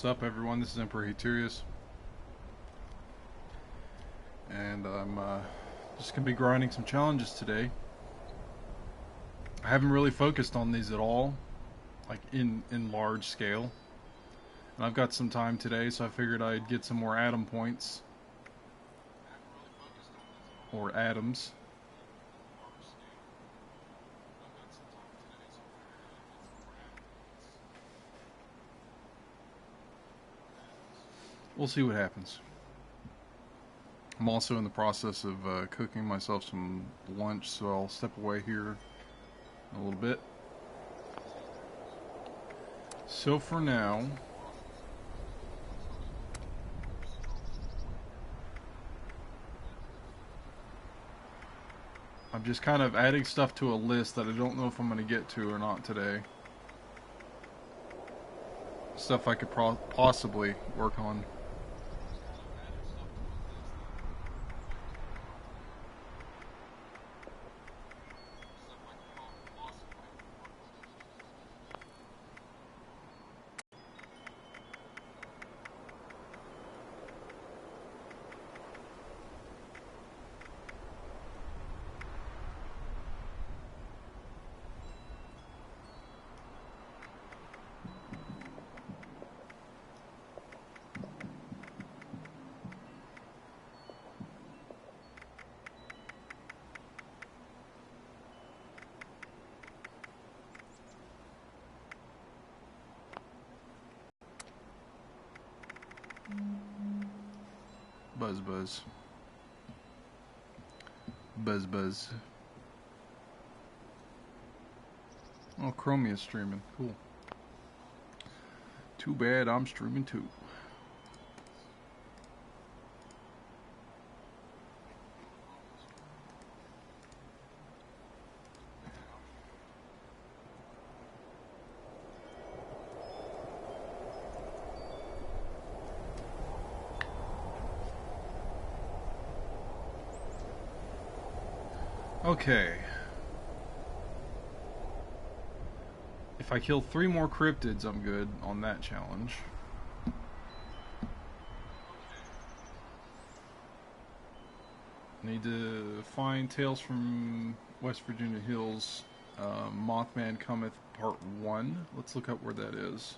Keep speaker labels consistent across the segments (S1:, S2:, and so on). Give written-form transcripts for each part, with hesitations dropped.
S1: What's up, everyone? This is Emperor Haterius, and I'm just going to be grinding some challenges today. I haven't really focused on these at all, like in large scale, and I've got some time today, so I figured I'd get some more atom points, or atoms. We'll see what happens. I'm also in the process of cooking myself some lunch, so I'll step away here a little bit. So for now, I'm just kind of adding stuff to a list that I don't know if I'm going to get to or not today. Stuff I could possibly work on. Buzz buzz. Buzz buzz. Oh, Chromia's streaming. Cool. Too bad I'm streaming too. Okay. If I kill 3 more cryptids, I'm good on that challenge. Need to find Tales from West Virginia Hills, Mothman Cometh Part 1. Let's look up where that is.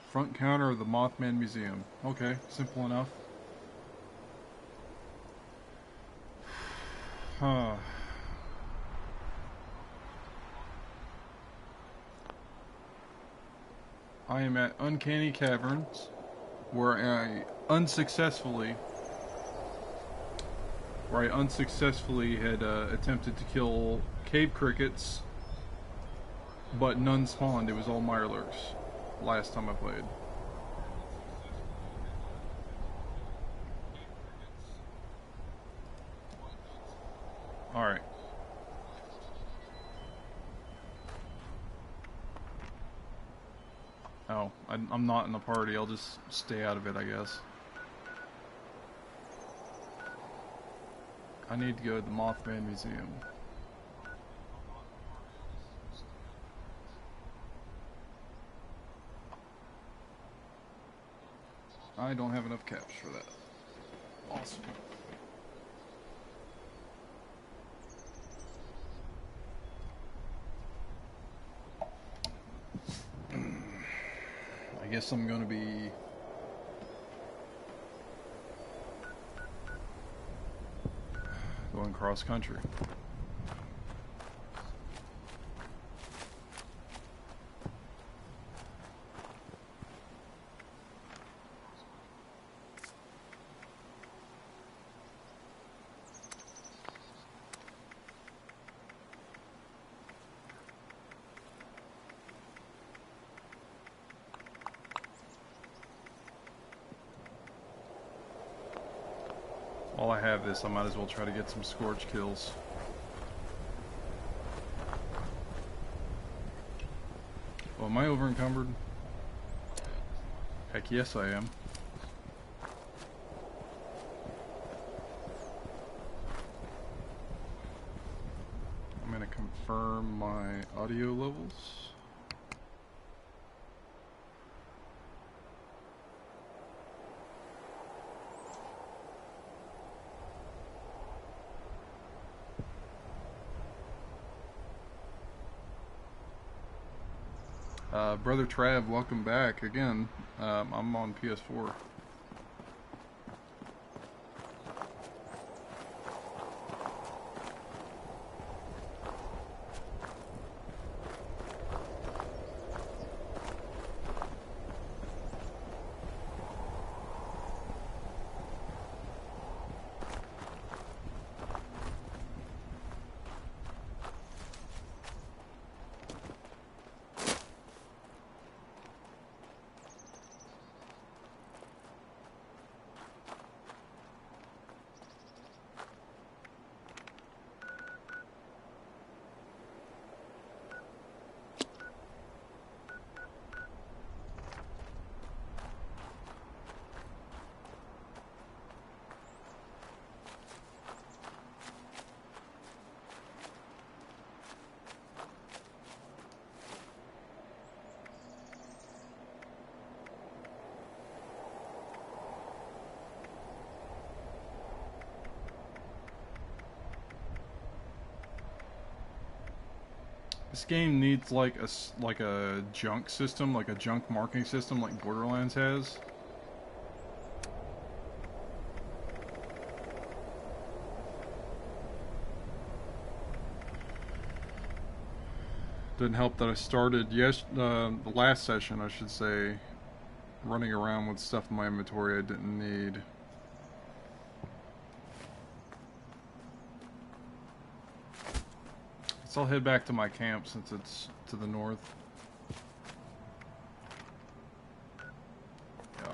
S1: Front counter of the Mothman Museum. Okay, simple enough. Huh. I am at Uncanny Caverns, where I unsuccessfully had attempted to kill cave crickets, but none spawned. It was all mirelurks last time I played. Alright. Oh, I'm not in the party. I'll just stay out of it, I guess. I need to go to the Mothman Museum. I don't have enough caps for that. Awesome. I guess I'm going to be going cross country. While I have this, I might as well try to get some scorch kills. am I over encumbered? Heck yes I am. I'm gonna confirm my audio levels. Brother Trav, welcome back again. I'm on PS4. This game needs like a junk system, like a junk marking system like Borderlands has. Didn't help that I started the last session, I should say, running around with stuff in my inventory I didn't need. I'll head back to my camp since it's to the north. Yeah.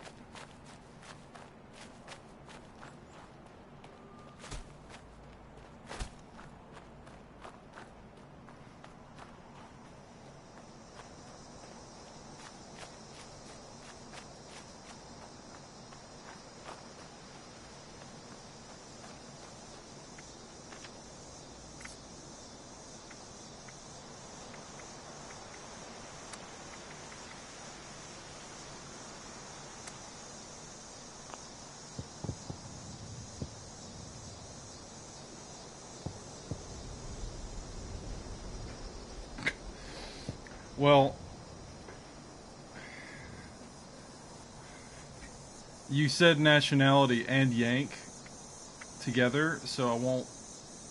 S1: Well, you said nationality and Yank together, so I won't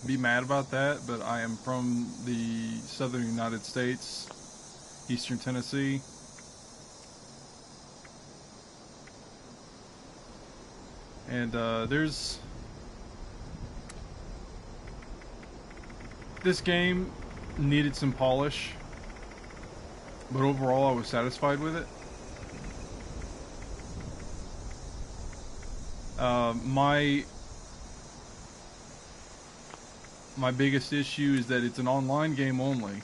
S1: be mad about that, but I am from the southern United States, eastern Tennessee. And there's... This game needed some polish, but overall I was satisfied with it. My biggest issue is that it's an online game only.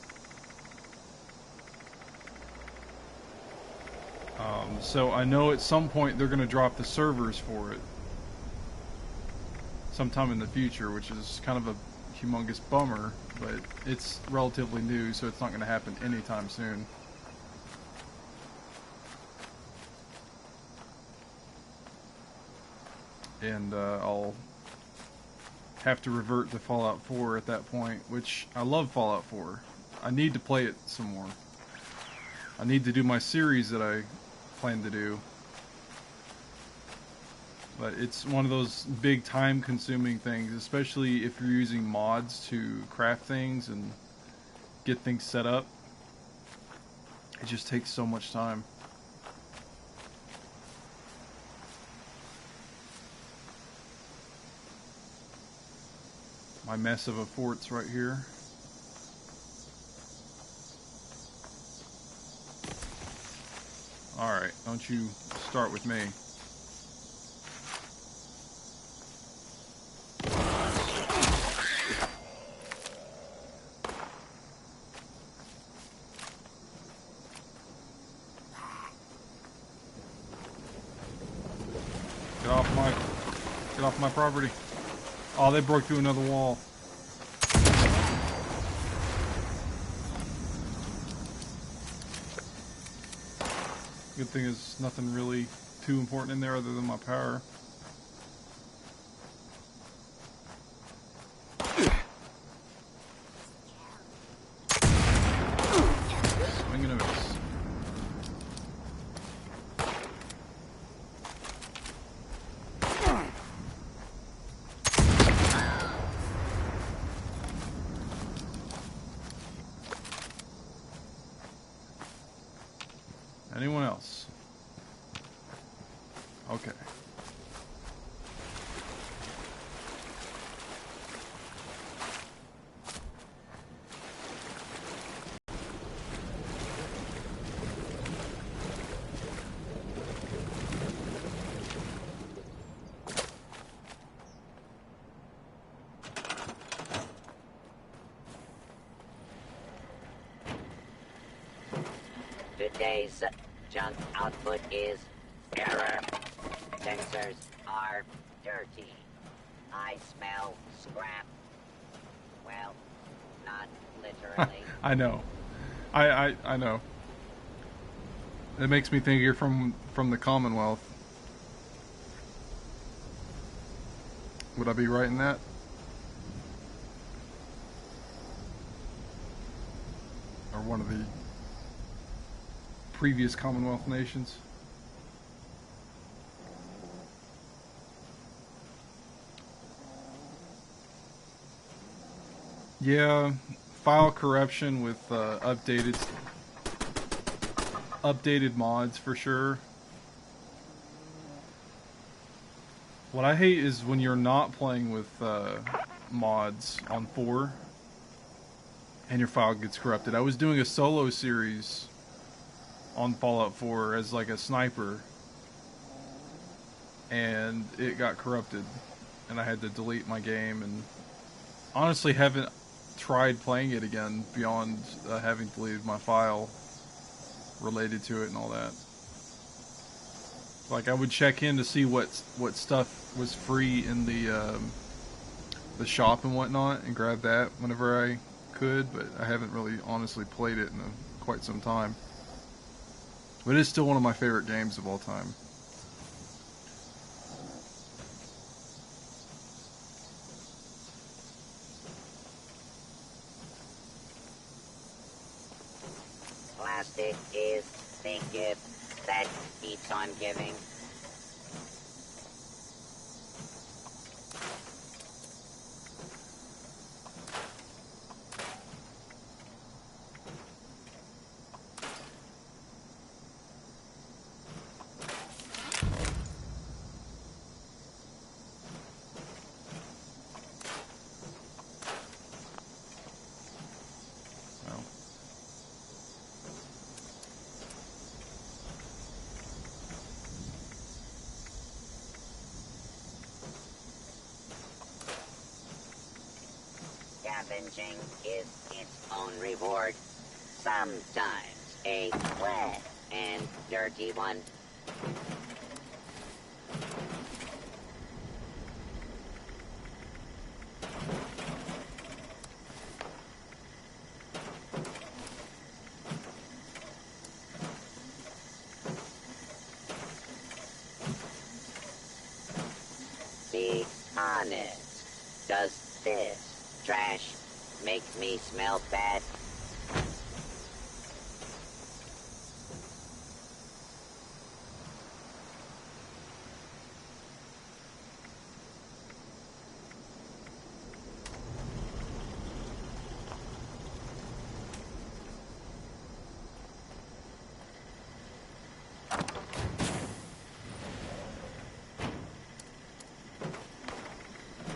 S1: So I know at some point they're going to drop the servers for it sometime in the future, which is kind of a humongous bummer, but it's relatively new, so it's not going to happen anytime soon. And I'll have to revert to Fallout 4 at that point, which I love Fallout 4. I need to play it some more. I need to do my series that I plan to do. But it's one of those big time-consuming things, especially if you're using mods to craft things and get things set up. It just takes so much time. My mess of a fort's right here. Alright, don't you start with me. Get off my property. Oh, they broke through another wall. Good thing is nothing really too important in there other than my power. Swing and a miss. Anyone else? Okay.
S2: Today's junk output is error. Sensors are dirty. I smell scrap. Well, not literally.
S1: I know. I know. It makes me think you're from the Commonwealth. Would I be right in that? Or one of the previous Commonwealth nations? Yeah, file corruption with updated mods for sure. What I hate is when you're not playing with mods on 4 and your file gets corrupted. I was doing a solo series on Fallout 4 as like a sniper, and it got corrupted and I had to delete my game, and honestly haven't tried playing it again beyond having deleted my file related to it and all that. Like, I would check in to see what stuff was free in the shop and whatnot, and grab that whenever I could, but I haven't really honestly played it in quite some time. But it is still one of my favorite games of all time.
S2: Plastic is the gift that keeps on giving. Scavenging is its own reward. Sometimes a wet and dirty one. Be honest. Does this trash make me smell bad?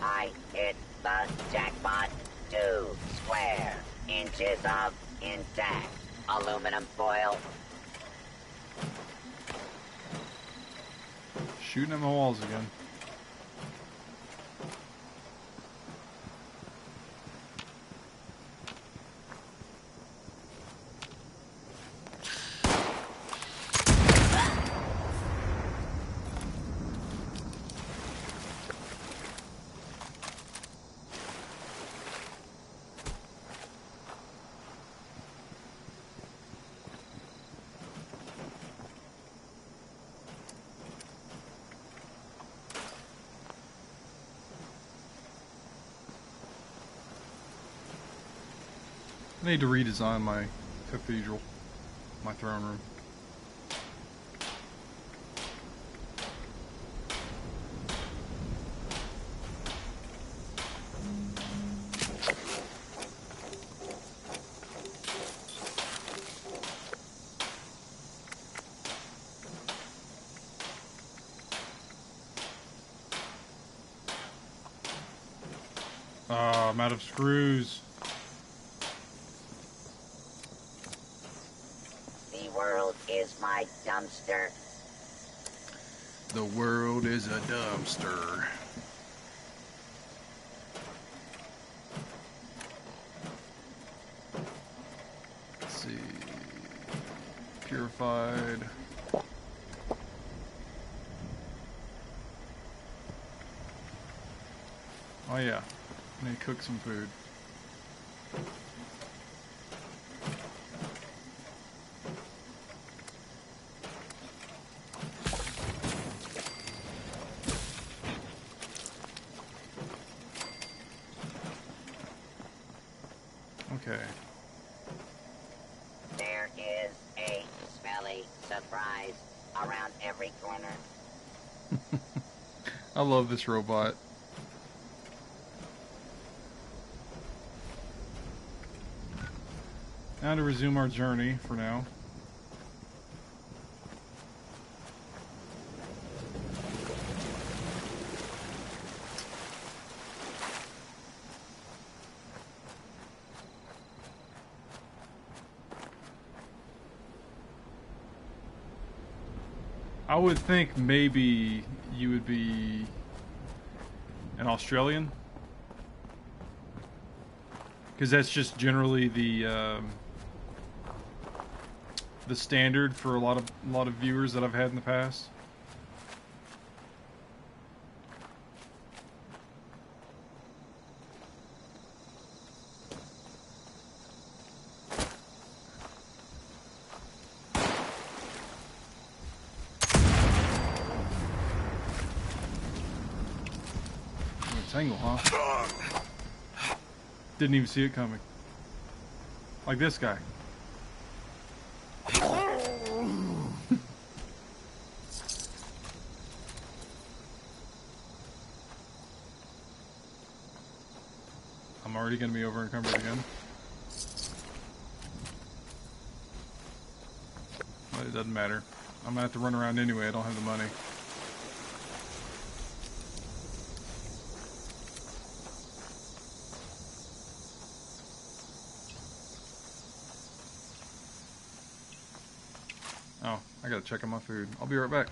S2: I hit the jackpot. 2 square inches of intact aluminum foil.
S1: Shooting at my walls again. I need to redesign my cathedral, my throne room. I'm out of screws.
S2: The world is my dumpster.
S1: The world is a dumpster. Let's see. Purified. Oh yeah. I need to cook some food. Okay.
S2: There is a smelly surprise around every corner.
S1: I love this robot. Now to resume our journey for now. I would think maybe you would be an Australian, because that's just generally the standard for a lot of viewers that I've had in the past. Tangle, huh? Didn't even see it coming. Like this guy. I'm already going to be over encumbered again. But it doesn't matter. I'm going to have to run around anyway. I don't have the money. Oh, I gotta check on my food. I'll be right back.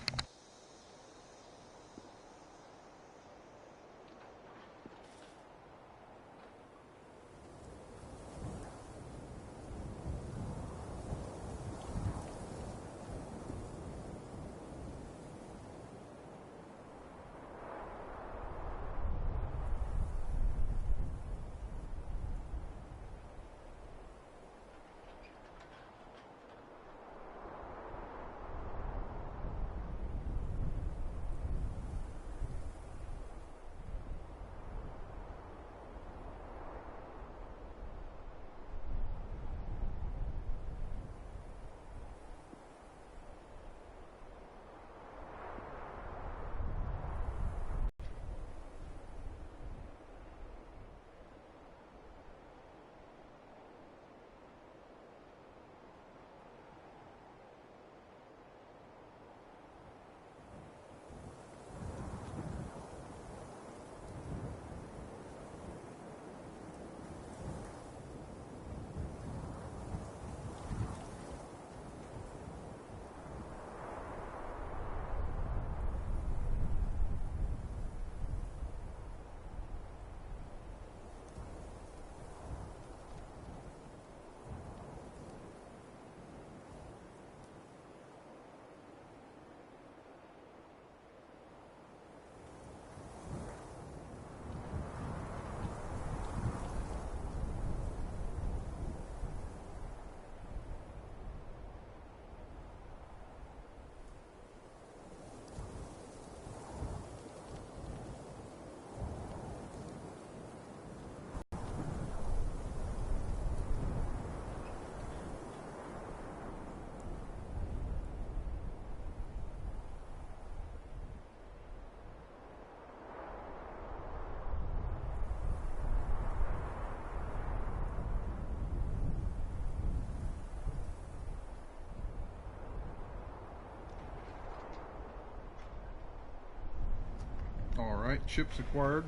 S1: Alright, chips acquired.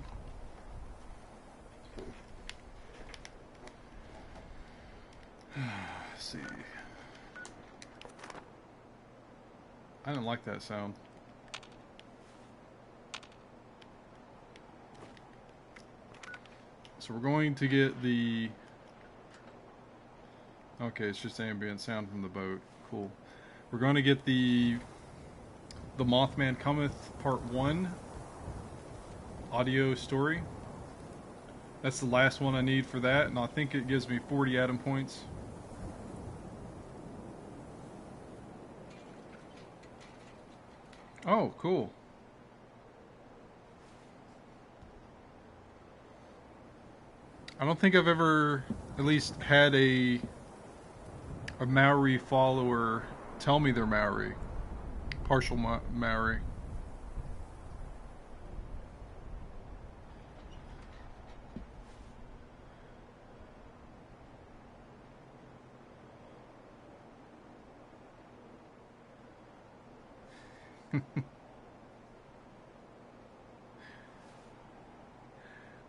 S1: Let's see. I didn't like that sound. So we're going to get the... Okay, it's just ambient sound from the boat. Cool. We're going to get the Mothman Cometh Part 1 audio story. That's the last one I need for that, and I think it gives me 40 Atom points. Oh, cool. I don't think I've ever at least had a Maori follower tell me they're Maori. Partial Maori.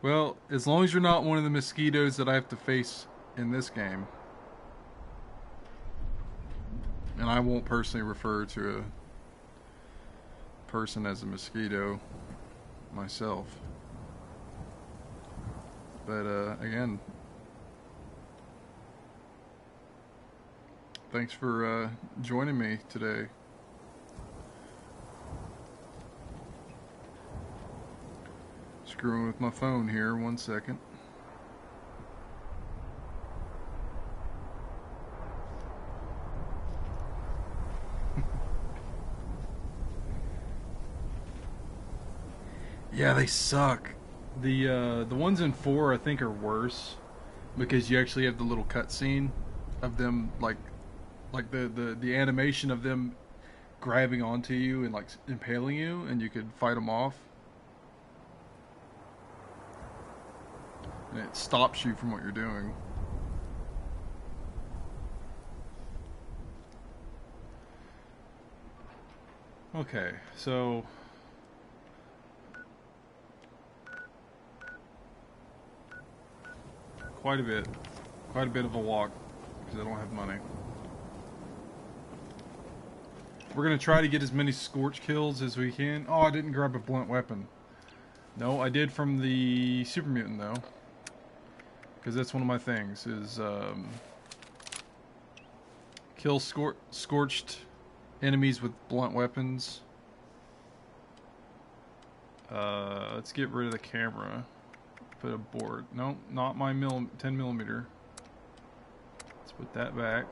S1: Well, as long as you're not one of the mosquitoes that I have to face in this game. And I won't personally refer to a person as a mosquito myself. But again, thanks for joining me today. Screwing with my phone here, 1 second. Yeah, they suck. The ones in 4 I think are worse because you actually have the little cutscene of them like the animation of them grabbing onto you and like impaling you, and you could fight them off. And it stops you from what you're doing. Okay, so quite a bit of a walk because I don't have money. We're gonna try to get as many scorch kills as we can. Oh, I didn't grab a blunt weapon. No, I did from the super mutant though, because that's one of my things is kill scorched enemies with blunt weapons. Let's get rid of the camera. Put a board. No, not my 10mm. Let's put that back.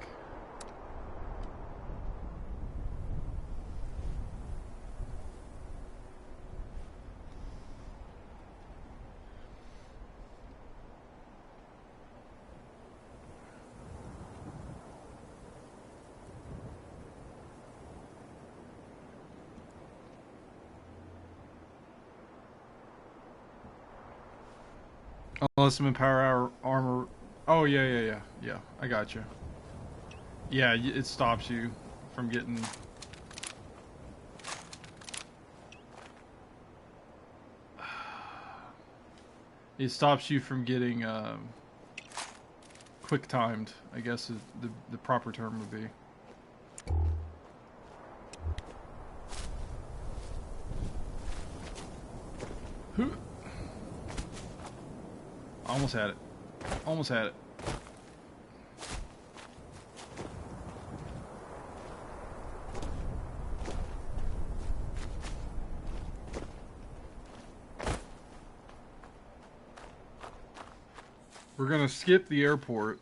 S1: Unless I'm in power armor. Oh, yeah. I got you. Yeah, it stops you from getting... It stops you from getting quick timed, I guess is the proper term would be. Almost had it. Almost had it. We're gonna skip the airport.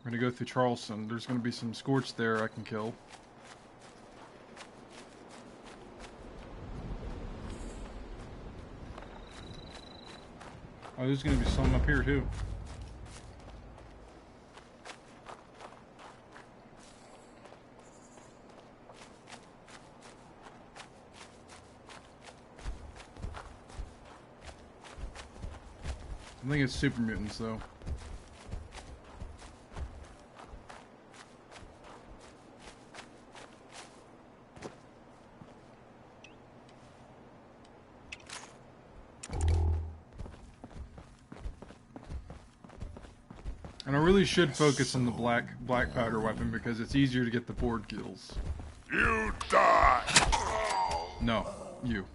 S1: We're gonna go through Charleston. There's gonna be some scorch there I can kill. Oh, there's gonna be some up here too. I think it's super mutants though. And I really should focus on the black powder weapon because it's easier to get the board kills.
S3: You die!
S1: No, you.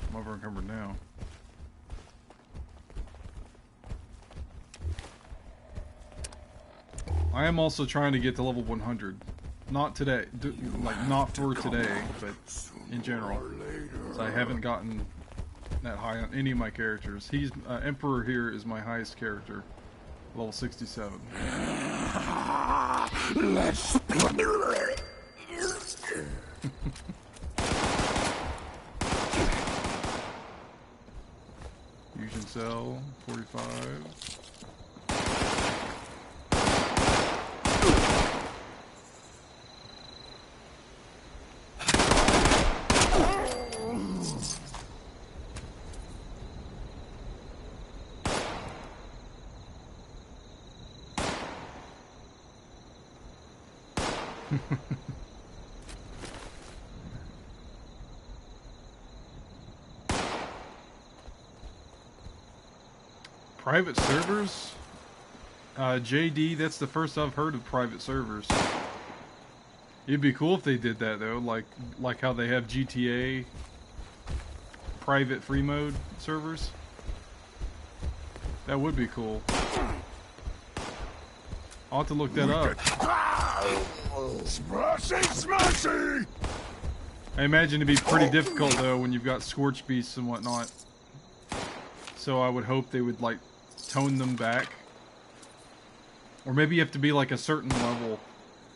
S1: I'm over encumbered now. I am also trying to get to level 100. Not today, like not for today, but in general. So I haven't gotten that high on any of my characters. He's Emperor here is my highest character, level 67.
S3: Let's
S1: Fusion cell 45. Private servers? JD, that's the first I've heard of private servers. It'd be cool if they did that though, like how they have GTA private free mode servers. That would be cool. I'll have to look that up.
S3: Smashy, smashy!
S1: I imagine it'd be pretty difficult though when you've got Scorch Beasts and whatnot. So I would hope they would like tone them back. Or maybe you have to be like a certain level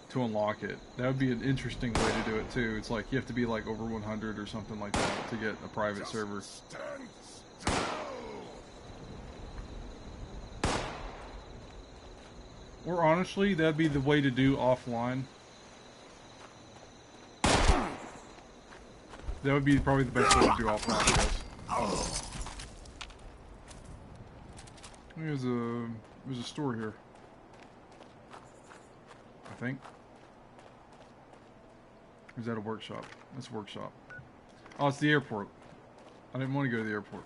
S1: to unlock it. That would be an interesting way to do it too. It's like you have to be like over 100 or something like that to get a private server. Or honestly, that'd be the way to do offline. That would be probably the best way to do offline, I guess. There's a store here. I think. Or is that a workshop? That's a workshop. Oh, it's the airport. I didn't want to go to the airport.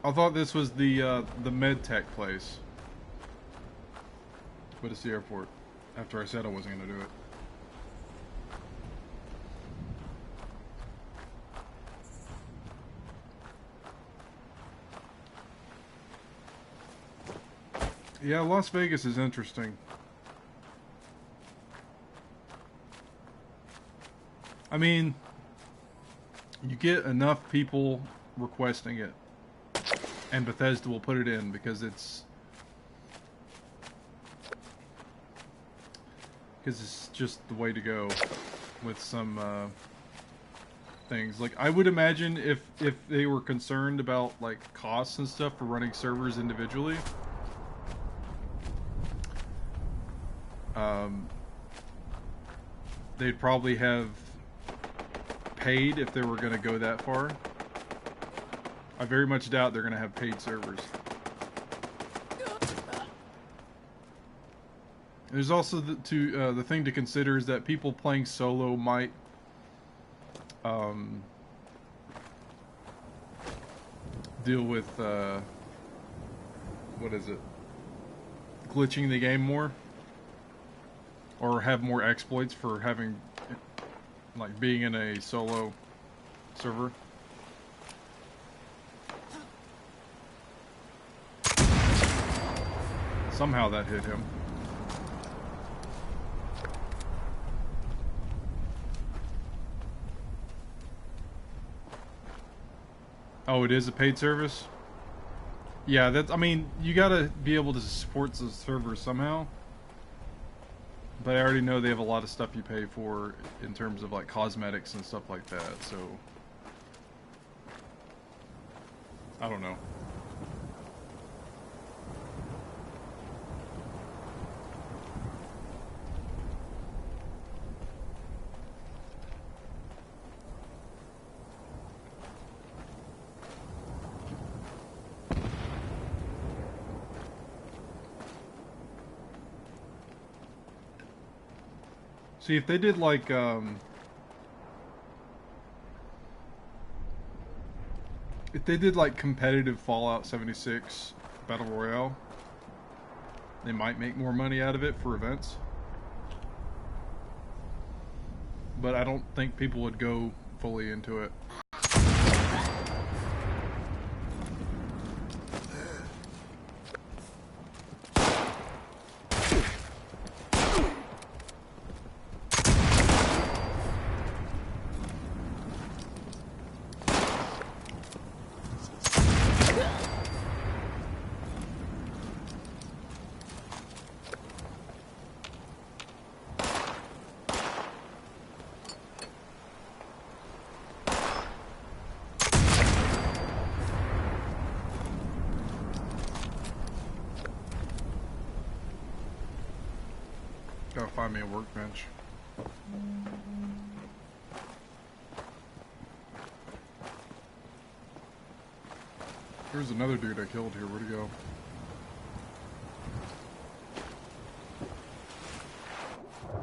S1: I thought this was the med tech place. But it's the airport. After I said I wasn't going to do it. Yeah, Las Vegas is interesting. I mean, you get enough people requesting it, and Bethesda will put it in because it's just the way to go with some things. Like, I would imagine if they were concerned about like costs and stuff for running servers individually, they'd probably have paid if they were going to go that far. I very much doubt they're going to have paid servers. There's also the thing to consider is that people playing solo might deal with what is it? Glitching the game more, or have more exploits for having like being in a solo server. Somehow that hit him. Oh, it is a paid service? Yeah, that's, I mean, you gotta be able to support the servers somehow. But I already know they have a lot of stuff you pay for in terms of like cosmetics and stuff like that, so I don't know. See, if they did like, If they did like competitive Fallout 76 Battle Royale, they might make more money out of it for events. But I don't think people would go fully into it. Gotta find me a workbench. There's another dude I killed here. Where'd he go?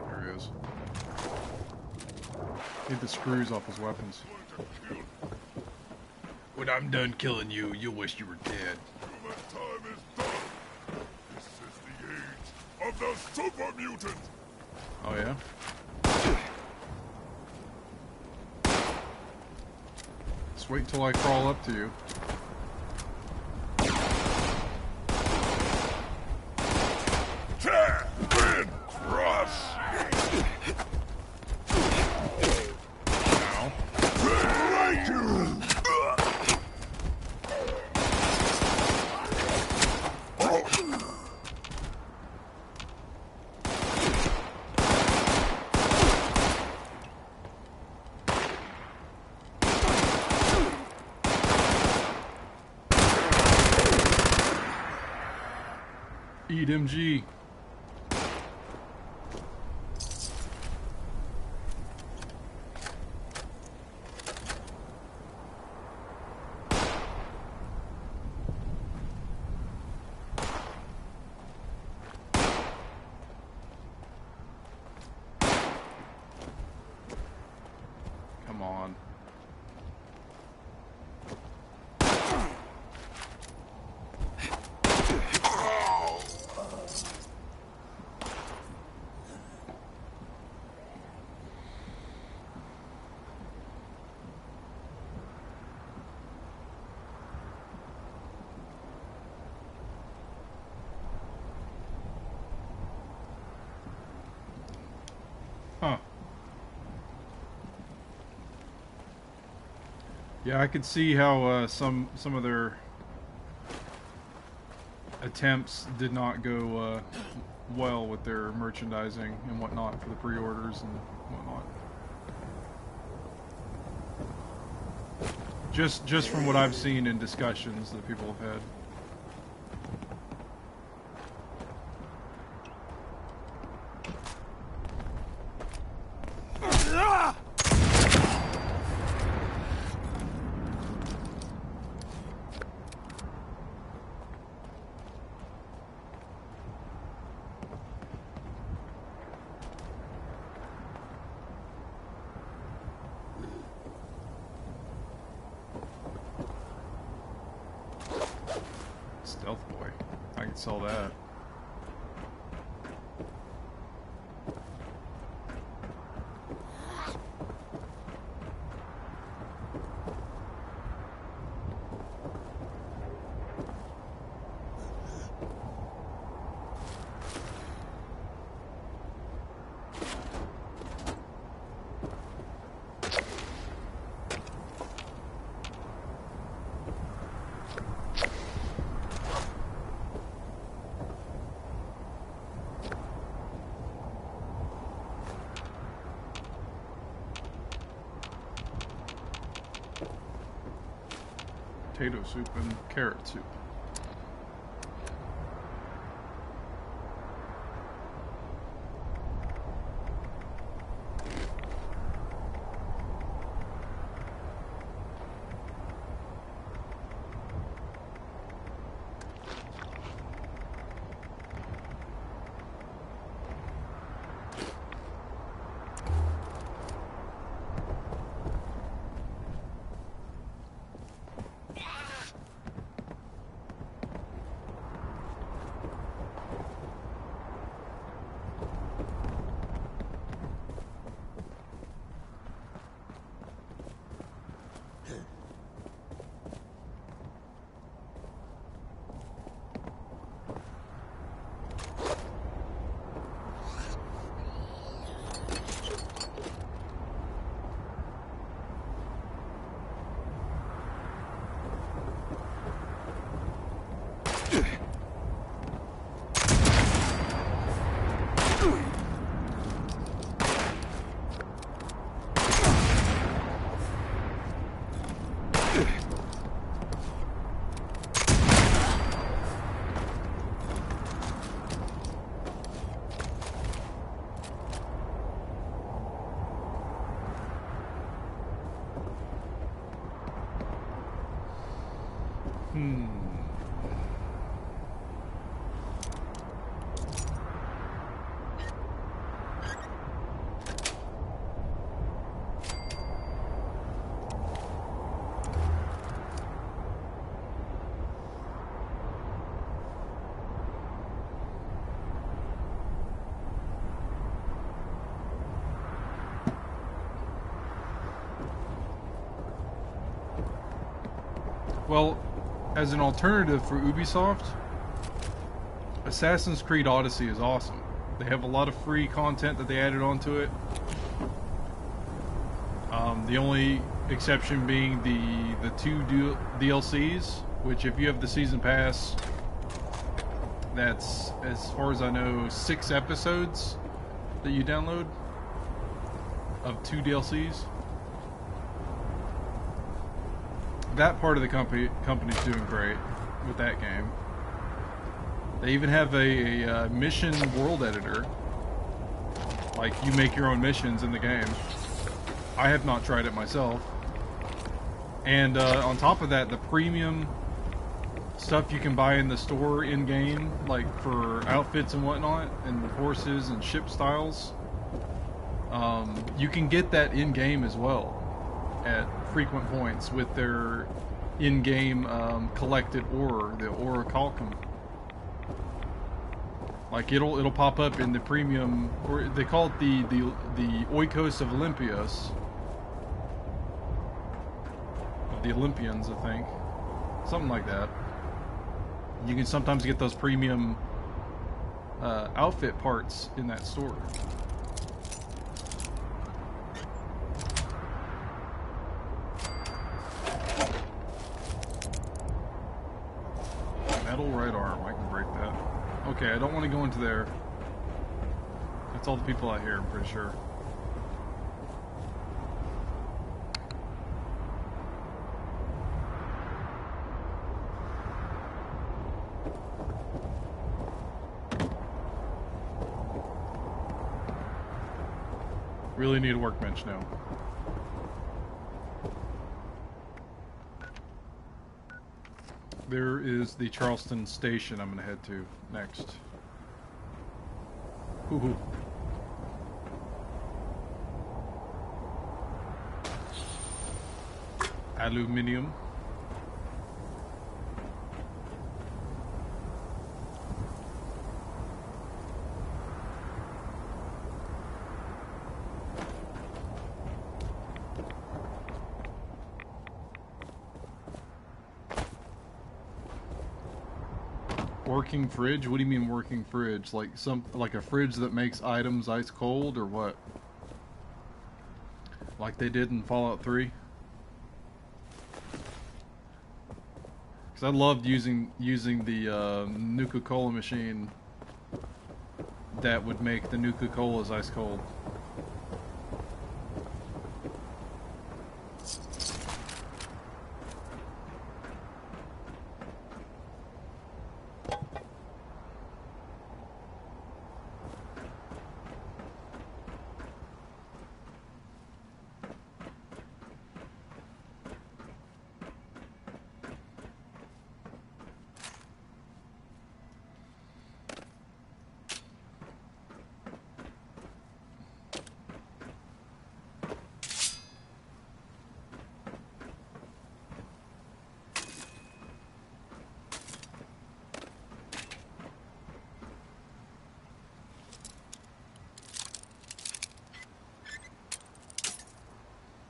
S1: There he is. Need the screws off his weapons. When I'm done killing you, you'll wish you were dead.
S3: Human time is done. This is the age of the super mutant.
S1: Oh yeah? Just wait till I crawl up to you.
S3: Tear and crush.
S1: Ow.
S3: Break you.
S1: Eat MG. Come on. Huh. Yeah, I could see how some of their attempts did not go well with their merchandising and whatnot for the pre-orders and whatnot. Just from what I've seen in discussions that people have had. Stealth boy. I can sell that. Potato soup and carrot soup. Well, as an alternative for Ubisoft, Assassin's Creed Odyssey is awesome. They have a lot of free content that they added onto it. The only exception being the two DLCs, which if you have the season pass, that's, as far as I know, 6 episodes that you download of 2 DLCs. That part of the company's doing great with that game. They even have a mission world editor. Like, you make your own missions in the game. I have not tried it myself. And on top of that, the premium stuff you can buy in the store in-game, like for outfits and whatnot, and horses and ship styles, you can get that in-game as well at frequent points with their in-game collected ore, the orichalcum. Like it'll pop up in the premium, or they call it the Oikos of Olympios, of the Olympians, I think, something like that. You can sometimes get those premium outfit parts in that store. Metal right arm, I can break that. Okay, I don't want to go into there. That's all the people out here, I'm pretty sure. Really need a workbench now. There is the Charleston station I'm going to head to next. Hoo-hoo. Aluminium. Working fridge? What do you mean working fridge? Like like a fridge that makes items ice cold, or what? Like they did in Fallout 3? Because I loved using the Nuka-Cola machine that would make the Nuka-Colas ice cold.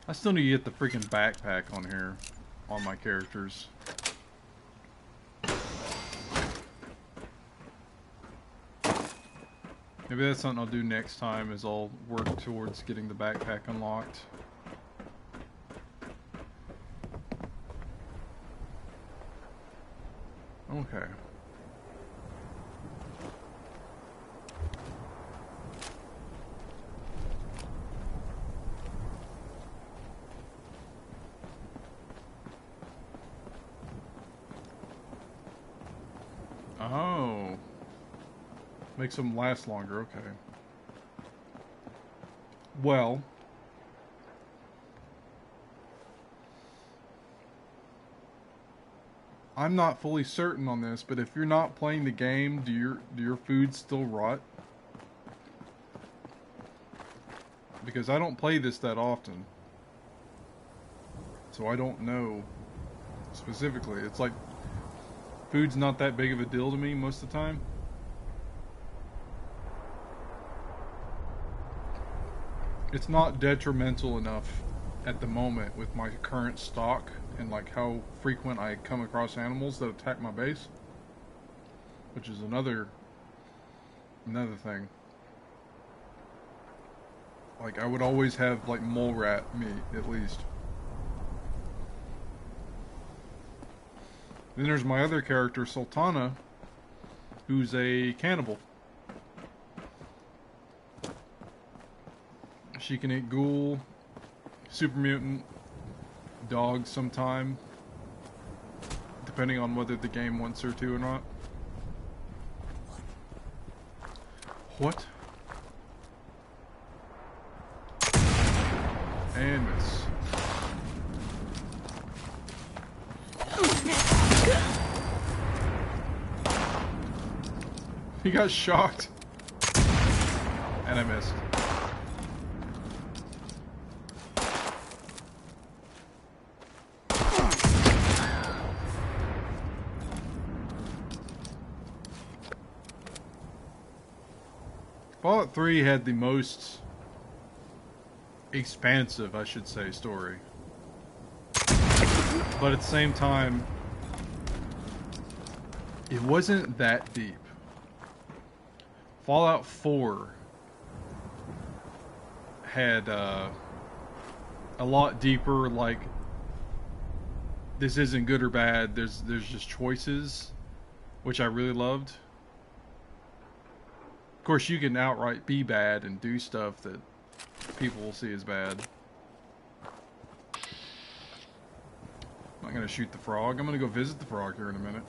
S1: I still need to get the freaking backpack on here, on my characters. Maybe that's something I'll do next time, is I'll work towards getting the backpack unlocked. Okay. Oh. Makes them last longer, okay. Well. I'm not fully certain on this, but if you're not playing the game, do your food still rot? Because I don't play this that often, so I don't know specifically. It's like food's not that big of a deal to me most of the time. It's not detrimental enough at the moment with my current stock and like how frequent I come across animals that attack my base, which is another thing. Like I would always have like mole rat meat at least. Then there's my other character, Sultana, who's a cannibal. She can eat ghoul, super mutant, dogs sometime, depending on whether the game wants her to or not. What? And miss. He got shocked. And I missed. Fallout 3 had the most expansive, I should say, story. But at the same time, it wasn't that deep. Fallout 4 had a lot deeper, like, this isn't good or bad, there's just choices, which I really loved. Of course, you can outright be bad and do stuff that people will see as bad. I'm not going to shoot the frog. I'm going to go visit the frog here in a minute.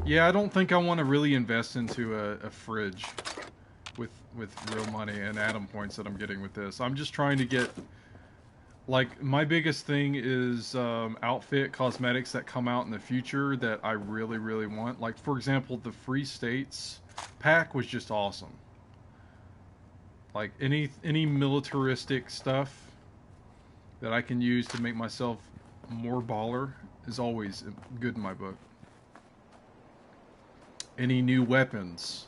S1: Yeah, I don't think I want to really invest into a fridge with real money and atom points that I'm getting with this. I'm just trying to get... Like, my biggest thing is outfit cosmetics that come out in the future that I really, really want. Like, for example, the Free States pack was just awesome. Like, any militaristic stuff that I can use to make myself more baller is always good in my book. Any new weapons,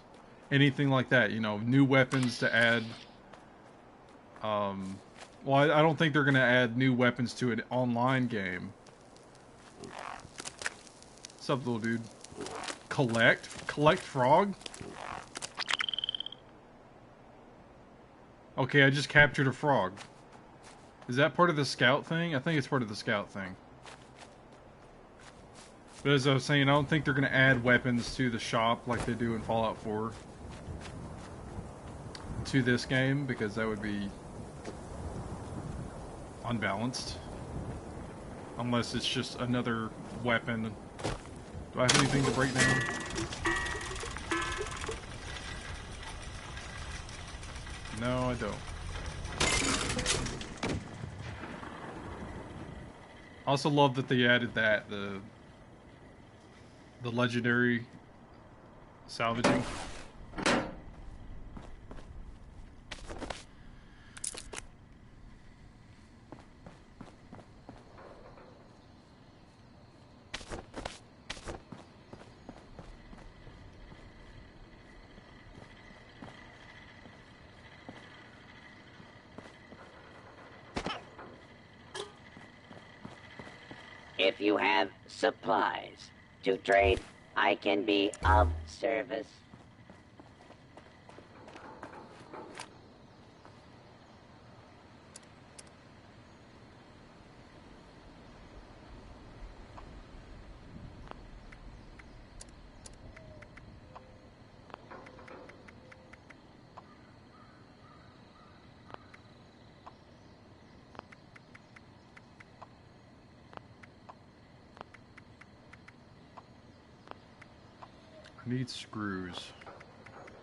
S1: anything like that, you know, new weapons to add. Well, I don't think they're going to add new weapons to an online game. What's up, little dude? Collect frog? Okay, I just captured a frog. Is that part of the scout thing? I think it's part of the scout thing. But as I was saying, I don't think they're going to add weapons to the shop like they do in Fallout 4 to this game, because that would be unbalanced. Unless it's just another weapon. Do I have anything to break down? No, I don't. I also love that they added that, the legendary salvaging.
S2: If you have supplies to trade, I can be of service.
S1: I need screws.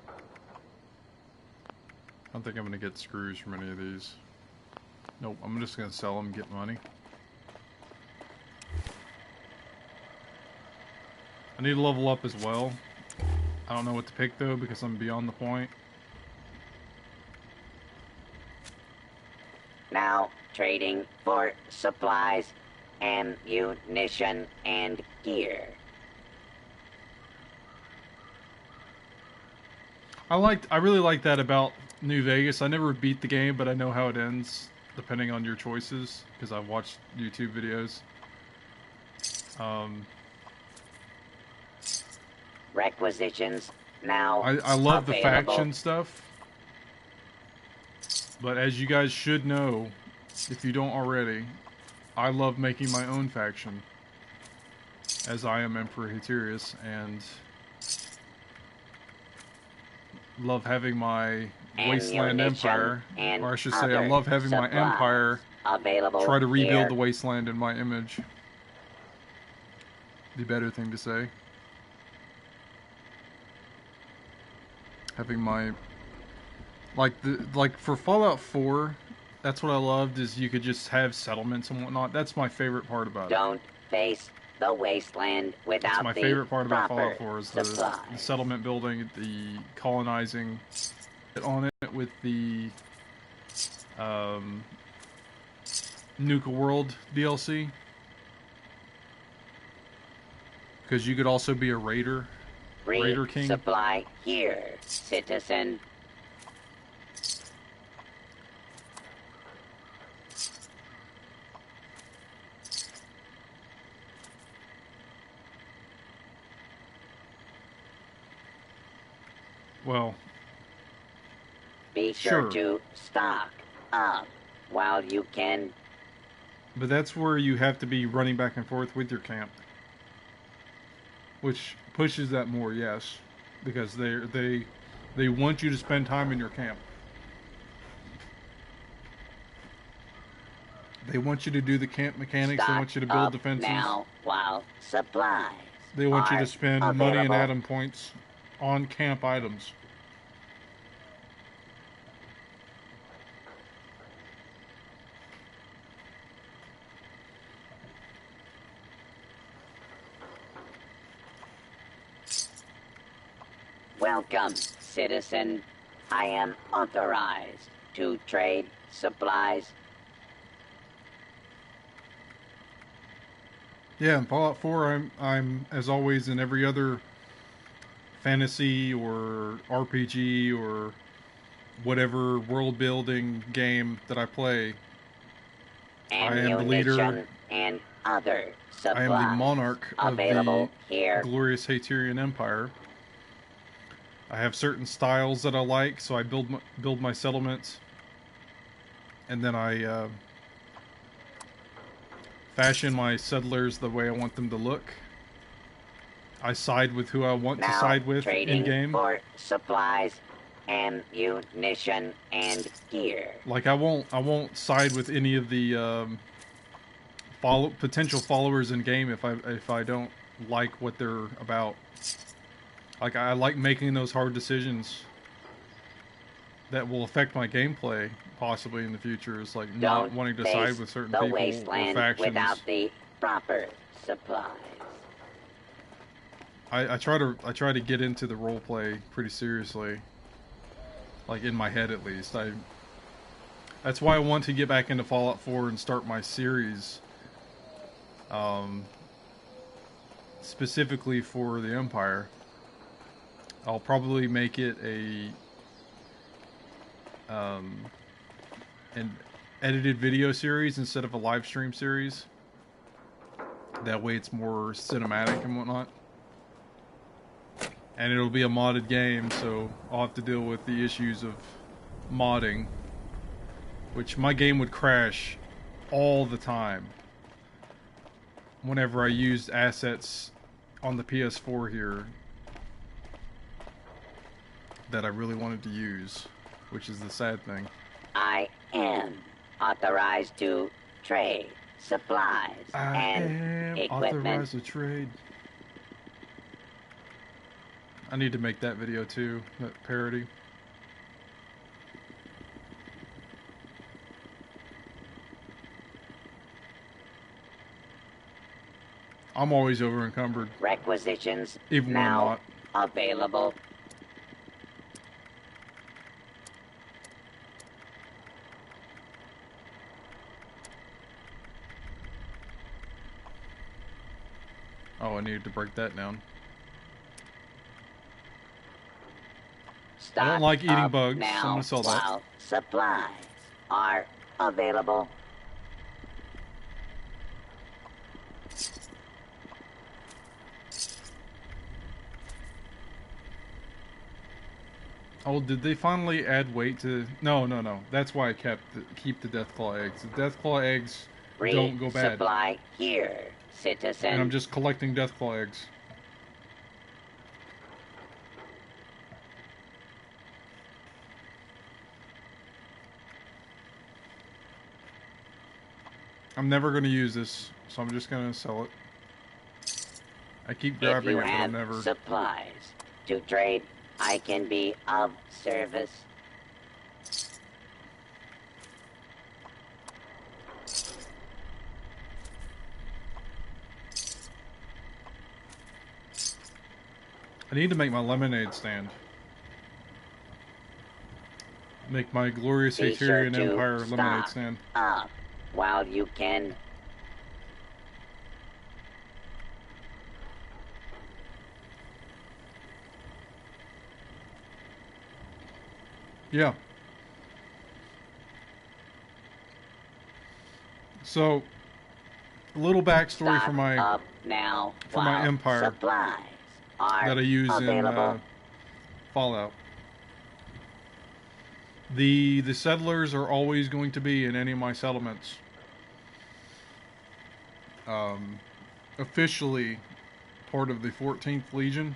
S1: I don't think I'm going to get screws from any of these. Nope, I'm just gonna sell them and get money. I need to level up as well. I don't know what to pick though because I'm beyond the point.
S2: Now trading for supplies, ammunition, and gear.
S1: I really like that about New Vegas. I never beat the game, but I know how it ends depending on your choices because I've watched YouTube videos.
S2: Requisitions now
S1: I love the
S2: available.
S1: faction stuff, but as you guys should know, if you don't already, I love making my own faction, as I am Emperor Haterius, and love having my Wasteland
S2: Ammunition
S1: Empire,
S2: and
S1: or I should say, I
S2: other
S1: love having my
S2: supplies
S1: empire
S2: available
S1: try to rebuild
S2: here.
S1: the wasteland in my image. The better thing to say. Having my like for Fallout 4, that's what I loved is you could just have settlements and whatnot. That's my favorite part about it.
S2: Don't face the wasteland without
S1: That's my
S2: the
S1: favorite part about
S2: proper
S1: Fallout 4 is the
S2: supplies.
S1: settlement building, the colonizing on it with the Nuka World DLC. Because you could also be a raider. Raider King.
S2: Supply here, citizen.
S1: Well,
S2: Be sure
S1: Sure.
S2: to stock up while you can.
S1: but that's where you have to be running back and forth with your camp. Which pushes that more, yes. Because they want you to spend time in your camp. They want you to do the camp mechanics. They
S2: Stock
S1: want you to build
S2: up
S1: defenses.
S2: now while supplies
S1: They want you
S2: are
S1: to spend money and
S2: available.
S1: atom points on camp items.
S2: Welcome, citizen. I am authorized to trade supplies.
S1: Yeah, in Fallout 4, I'm as always in every other fantasy or RPG or whatever world building game that I play. I am the leader.
S2: Ammunition and other supplies
S1: I am the monarch of
S2: available
S1: the
S2: here.
S1: glorious Haterian Empire. I have certain styles that I like, so I build my settlements, and then I fashion my settlers the way I want them to look. I side with who I want to
S2: Now
S1: side with
S2: trading
S1: in game.
S2: for supplies, ammunition, and gear.
S1: Like I won't side with any of the potential followers in game if I don't like what they're about. Like I like making those hard decisions that will affect my gameplay possibly in the future. Is like not
S2: Don't
S1: wanting to
S2: face
S1: side with certain
S2: the
S1: people or
S2: wasteland
S1: factions.
S2: without the proper supplies.
S1: I try to get into the role play pretty seriously. Like in my head at least. That's why I want to get back into Fallout 4 and start my series. Specifically for the Empire. I'll probably make it an edited video series instead of a live stream series. That way it's more cinematic and whatnot. And it'll be a modded game, so I'll have to deal with the issues of modding. Which my game would crash all the time. Whenever I used assets on the PS4 here that I really wanted to use, which is the sad thing.
S2: I am authorized to trade supplies and equipment.
S1: Authorized to trade. I need to make that video too, that parody. I'm always over encumbered,
S2: Requisitions
S1: even when I'm
S2: now
S1: not.
S2: available.
S1: Oh, I needed to break that down.
S2: Stock
S1: I don't like eating
S2: up
S1: bugs,
S2: now
S1: so I'm gonna sell that.
S2: while supplies are available.
S1: Oh, did they finally add weight to? No, no, no. That's why I keep the Deathclaw eggs. The Deathclaw eggs don't go bad,
S2: Resupply here, citizen.
S1: and I'm just collecting Deathclaw eggs. I'm never going to use this, so I'm just going to sell it. I keep grabbing it, but I'm never.
S2: Supplies to trade, I can be of service.
S1: I need to make my lemonade stand. Make my glorious
S2: Be sure
S1: Haterian
S2: to
S1: Empire lemonade
S2: stock
S1: stand.
S2: up while you can.
S1: Yeah. So, a little backstory
S2: Stock
S1: for my
S2: up now
S1: my
S2: while
S1: empire
S2: supplies are
S1: that I use
S2: available.
S1: in Fallout. The settlers are always going to be in any of my settlements. Officially part of the 14th Legion,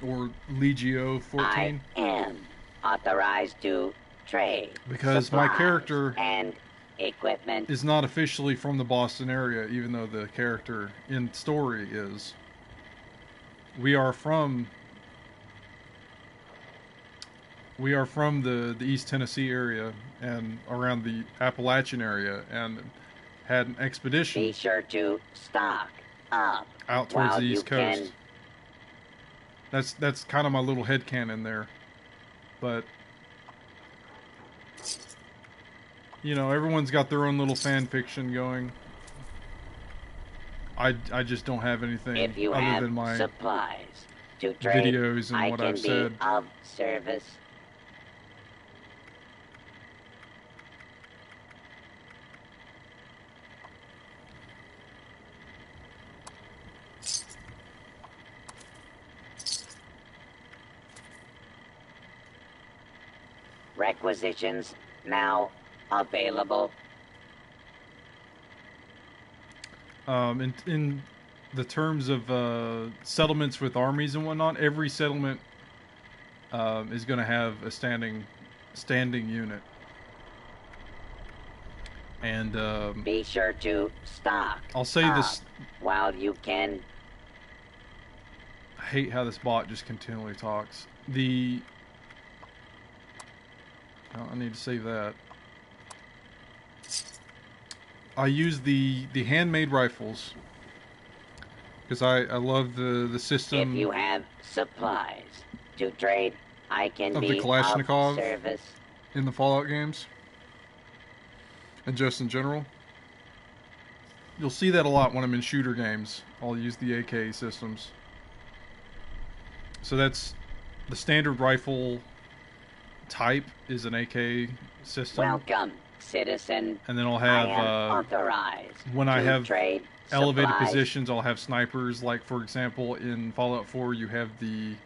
S1: or Legio 14.
S2: I am authorized to trade
S1: Because my
S2: supplies
S1: character
S2: and equipment.
S1: is not officially from the Boston area, even though the character in story is. We are from the East Tennessee area and around the Appalachian area, and had an expedition
S2: Be sure to stock up
S1: out towards
S2: while
S1: the
S2: you
S1: East Coast.
S2: can.
S1: That's kind of my little headcanon there. But you know, everyone's got their own little fan fiction going. I just don't have anything
S2: If you
S1: other
S2: have
S1: than my
S2: supplies to trade,
S1: videos and
S2: I
S1: what
S2: can
S1: I've
S2: be
S1: said.
S2: of service. Requisitions now available.
S1: In the terms of settlements with armies and whatnot, every settlement is going to have a standing unit. And
S2: Be sure to stock
S1: I'll say
S2: up
S1: this:
S2: while you can.
S1: I hate how this bot just continually talks. I need to save that. I use the handmade rifles because I love the system.
S2: If you have supplies to trade, I can
S1: Of
S2: be
S1: the Kalashnikov
S2: of service.
S1: in the Fallout games, and just in general. You'll see that a lot when I'm in shooter games. I'll use the AK systems. So that's the standard rifle type is an AK system.
S2: Welcome, citizen.
S1: And then I'll
S2: I am
S1: have
S2: authorized
S1: when I
S2: to
S1: have
S2: trade
S1: elevated
S2: supplies.
S1: positions, I'll have snipers. Like for example, in Fallout 4, you have the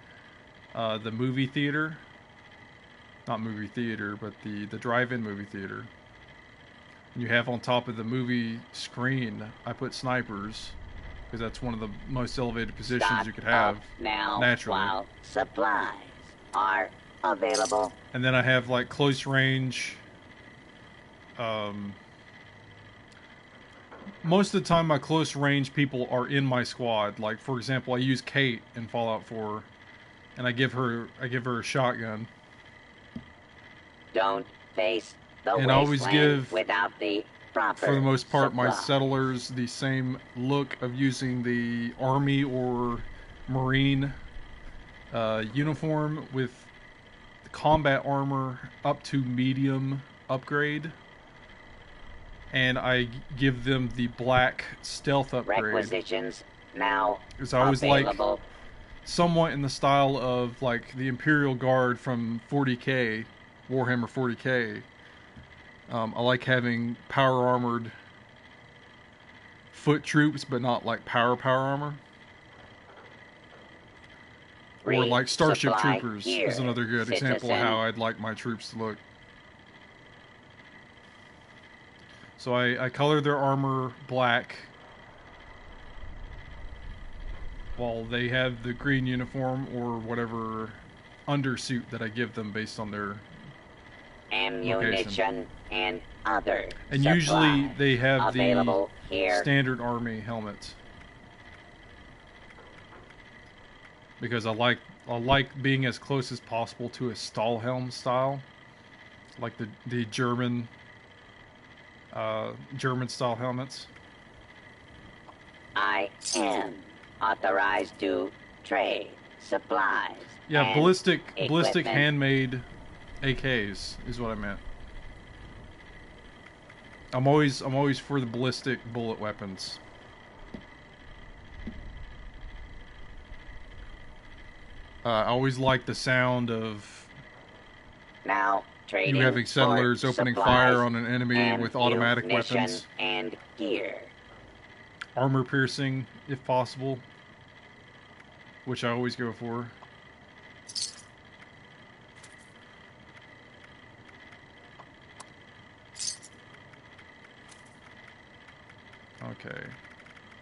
S1: movie theater, not movie theater, but the drive-in movie theater. And you have on top of the movie screen, I put snipers because that's one of the most elevated positions
S2: Stock
S1: you could have
S2: up now
S1: naturally.
S2: while supplies are available.
S1: And then I have like close range. Most of the time, my close range people are in my squad. Like for example, I use Kate in Fallout 4, and I give her a shotgun.
S2: Don't face the
S1: And I always
S2: wasteland
S1: give
S2: without the proper
S1: for the most part, my
S2: supply.
S1: settlers the same look of using the army or marine uniform with combat armor up to medium upgrade, and I give them the black stealth upgrade.
S2: Requisitions now
S1: Because I always like
S2: available.
S1: somewhat in the style of like the Imperial Guard from 40k, Warhammer 40k. I like having power armored foot troops, but not like power armor. Or like Starship
S2: Resupply
S1: Troopers
S2: here,
S1: is another good example of
S2: citizen.
S1: how I'd like my troops to look. So I color their armor black, while they have the green uniform or whatever undersuit that I give them based on their
S2: Ammunition
S1: location.
S2: and other
S1: And
S2: supplies
S1: usually they have the
S2: available here.
S1: standard army helmets. Because I like being as close as possible to a Stahlhelm style, like the German style helmets.
S2: I am authorized to trade supplies.
S1: Yeah,
S2: and
S1: ballistic
S2: equipment.
S1: handmade AKs is what I meant. I'm always for the ballistic bullet weapons. I always like the sound of
S2: Now trading
S1: you having settlers
S2: for
S1: opening
S2: supplies,
S1: fire on an enemy with automatic
S2: ammunition,
S1: weapons.
S2: and gear.
S1: Armor piercing, if possible, which I always go for. Okay.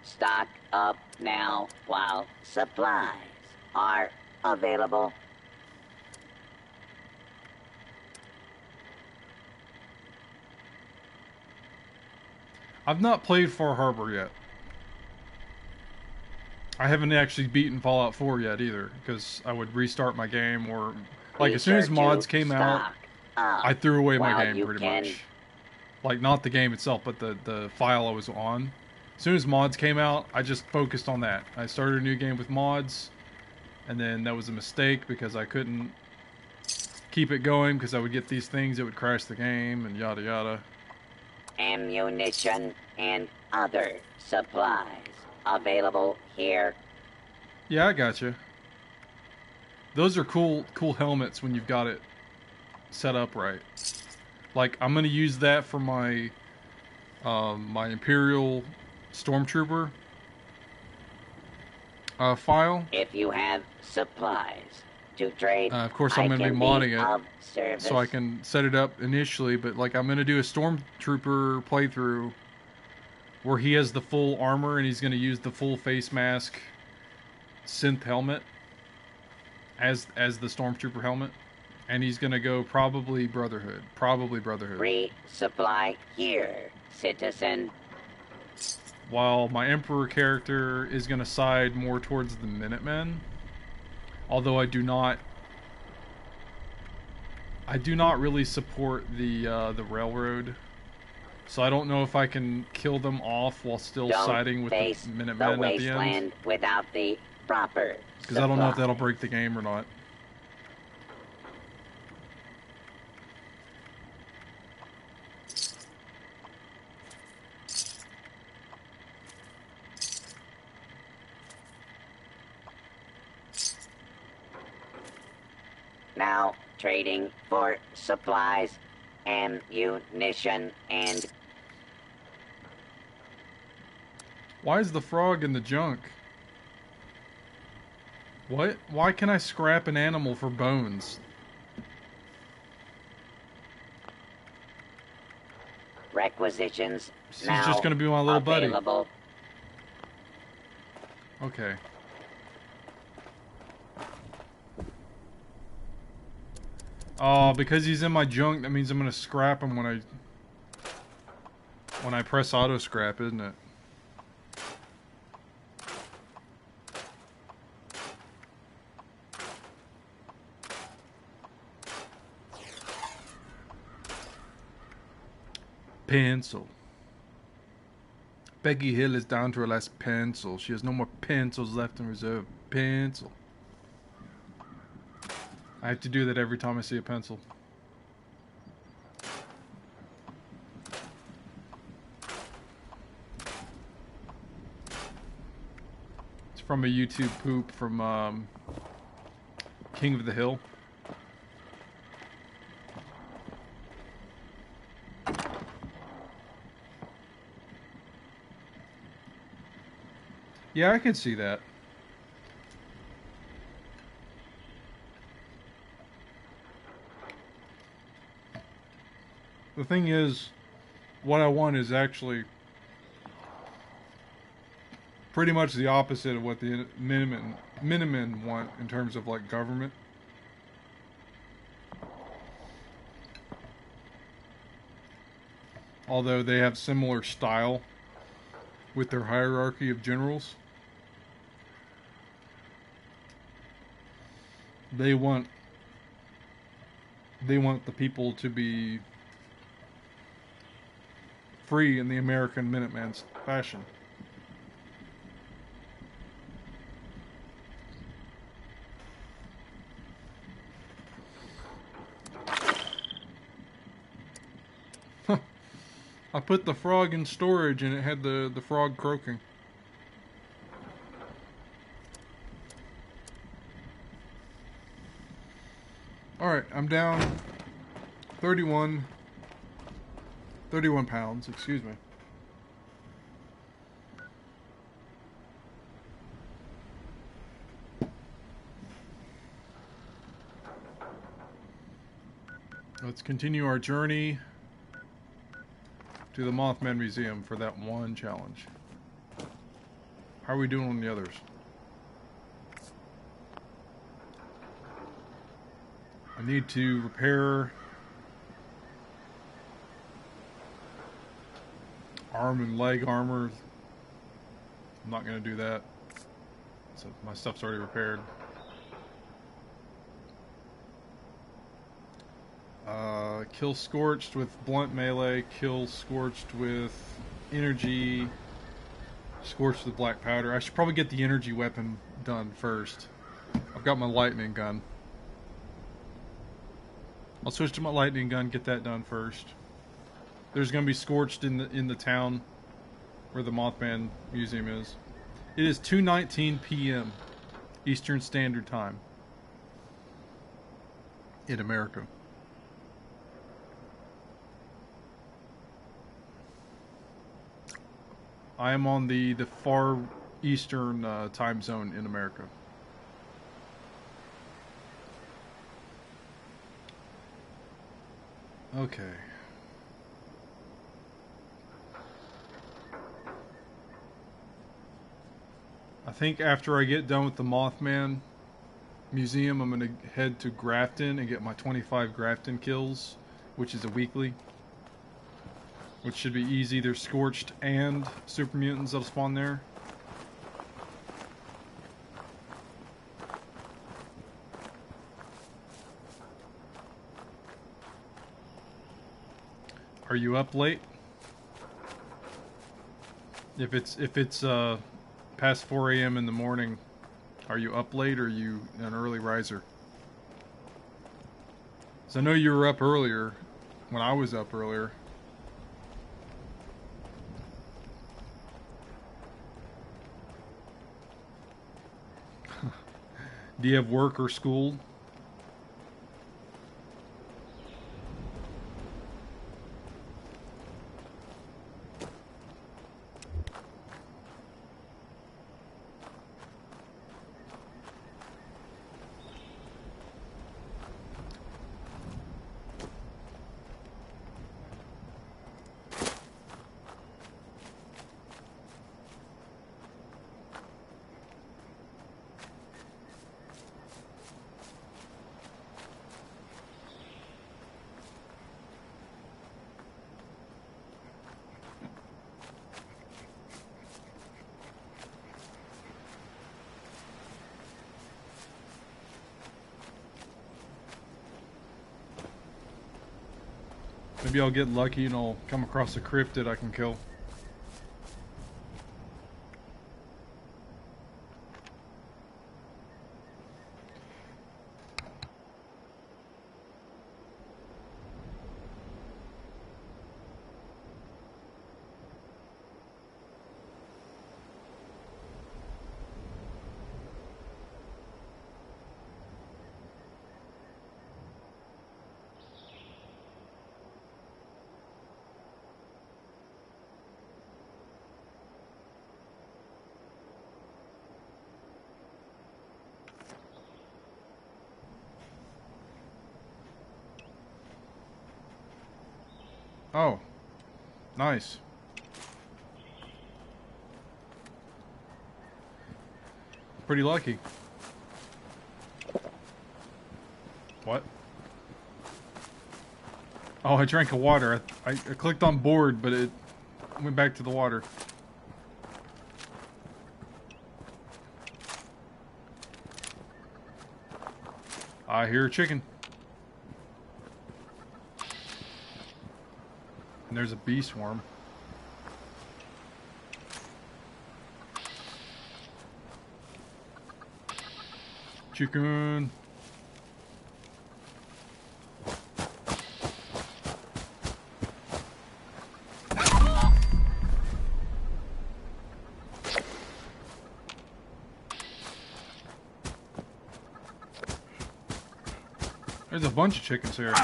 S2: Stock up now while supplies are available.
S1: I've not played Far Harbor yet. I haven't actually beaten Fallout 4 yet either, because I would restart my game, or like as soon as mods came out, I threw away my game pretty much. Like not the game itself, but the file I was on. As soon as mods came out, I just focused on that. I started a new game with mods, and then that was a mistake because I couldn't keep it going because I would get these things that would crash the game and yada yada.
S2: Ammunition and other supplies available here.
S1: Yeah, I gotcha. Those are cool helmets when you've got it set up right. Like I'm gonna use that for my my Imperial Stormtrooper file.
S2: If you have supplies to trade,
S1: Of course, I'm going to be modding it so I can set it up initially. But like, I'm going to do a Stormtrooper playthrough where he has the full armor and he's going to use the full face mask synth helmet as the Stormtrooper helmet, and he's going to go probably Brotherhood.
S2: Resupply here, citizen.
S1: While my Emperor character is going to side more towards the Minutemen, although I do not really support the railroad, so I don't know if I can kill them off while still siding with the Minutemen at the end.
S2: Without the proper
S1: because I don't know if that'll break the game or not.
S2: Now trading for supplies, ammunition, and...
S1: Why is the frog in the junk? What? Why can I scrap an animal for bones?
S2: Requisitions.
S1: She's just gonna be my little
S2: available.
S1: buddy. Okay. Oh, because he's in my junk, that means I'm gonna scrap him when I press auto scrap, isn't it? Pencil. Becky Hill is down to her last pencil. She has no more pencils left in reserve. Pencil. I have to do that every time I see a pencil. It's from a YouTube poop from King of the Hill. Yeah, I can see that. The thing is, what I want is actually pretty much the opposite of what the Minutemen want in terms of like government. Although they have similar style with their hierarchy of generals. They want the people to be free in the American Minuteman's fashion. I put the frog in storage and it had the frog croaking. Alright, I'm down 31 pounds, excuse me. Let's continue our journey to the Mothman Museum for that one challenge. How are we doing on the others? I need to repair arm and leg armor. I'm not going to do that. So my stuff's already repaired. Kill Scorched with blunt melee. Kill Scorched with energy. Scorched with black powder. I should probably get the energy weapon done first. I've got my lightning gun. I'll switch to my lightning gun, get that done first. There's going to be Scorched in the town where the Mothman Museum is. It is 2:19 p.m. Eastern Standard Time in America. I am on the far eastern time zone in America. Okay. I think after I get done with the Mothman Museum, I'm going to head to Grafton and get my 25 Grafton kills, which is a weekly. Which should be easy. There's Scorched and Super Mutants that'll spawn there. Are you up late? If it's past 4 a.m. in the morning, are you up late or are you an early riser? So I know you were up earlier when I was up earlier. Do you have work or school? Maybe I'll get lucky and I'll come across a cryptid I can kill. Oh, nice. Pretty lucky. What? Oh, I drank a water. I clicked on board, but it went back to the water. I hear a chicken. And there's a bee swarm. Chicken. There's a bunch of chickens here.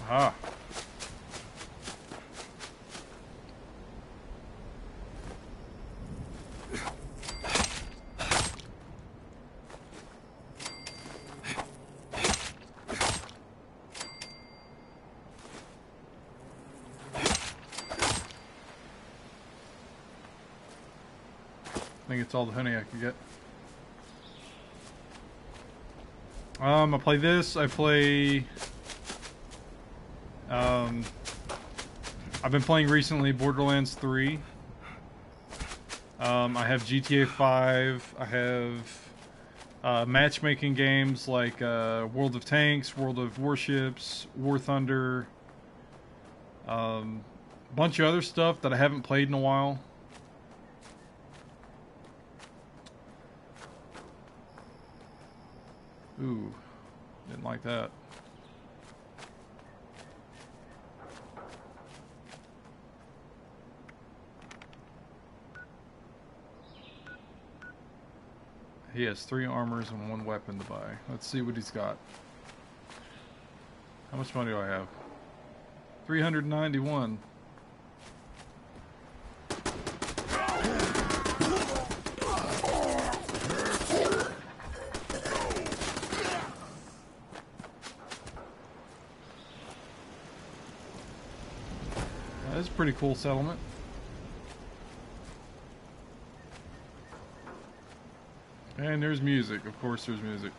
S1: Ah. I think it's all the honey I can get. I play this. I play. I've been playing recently Borderlands 3. I have GTA 5. I have matchmaking games like World of Tanks, World of Warships, War Thunder. Bunch of other stuff that I haven't played in a while. Ooh, didn't like that. He has 3 armors and 1 weapon to buy. Let's see what he's got. How much money do I have? 391. That's a pretty cool settlement. And there's music. Of course there's music.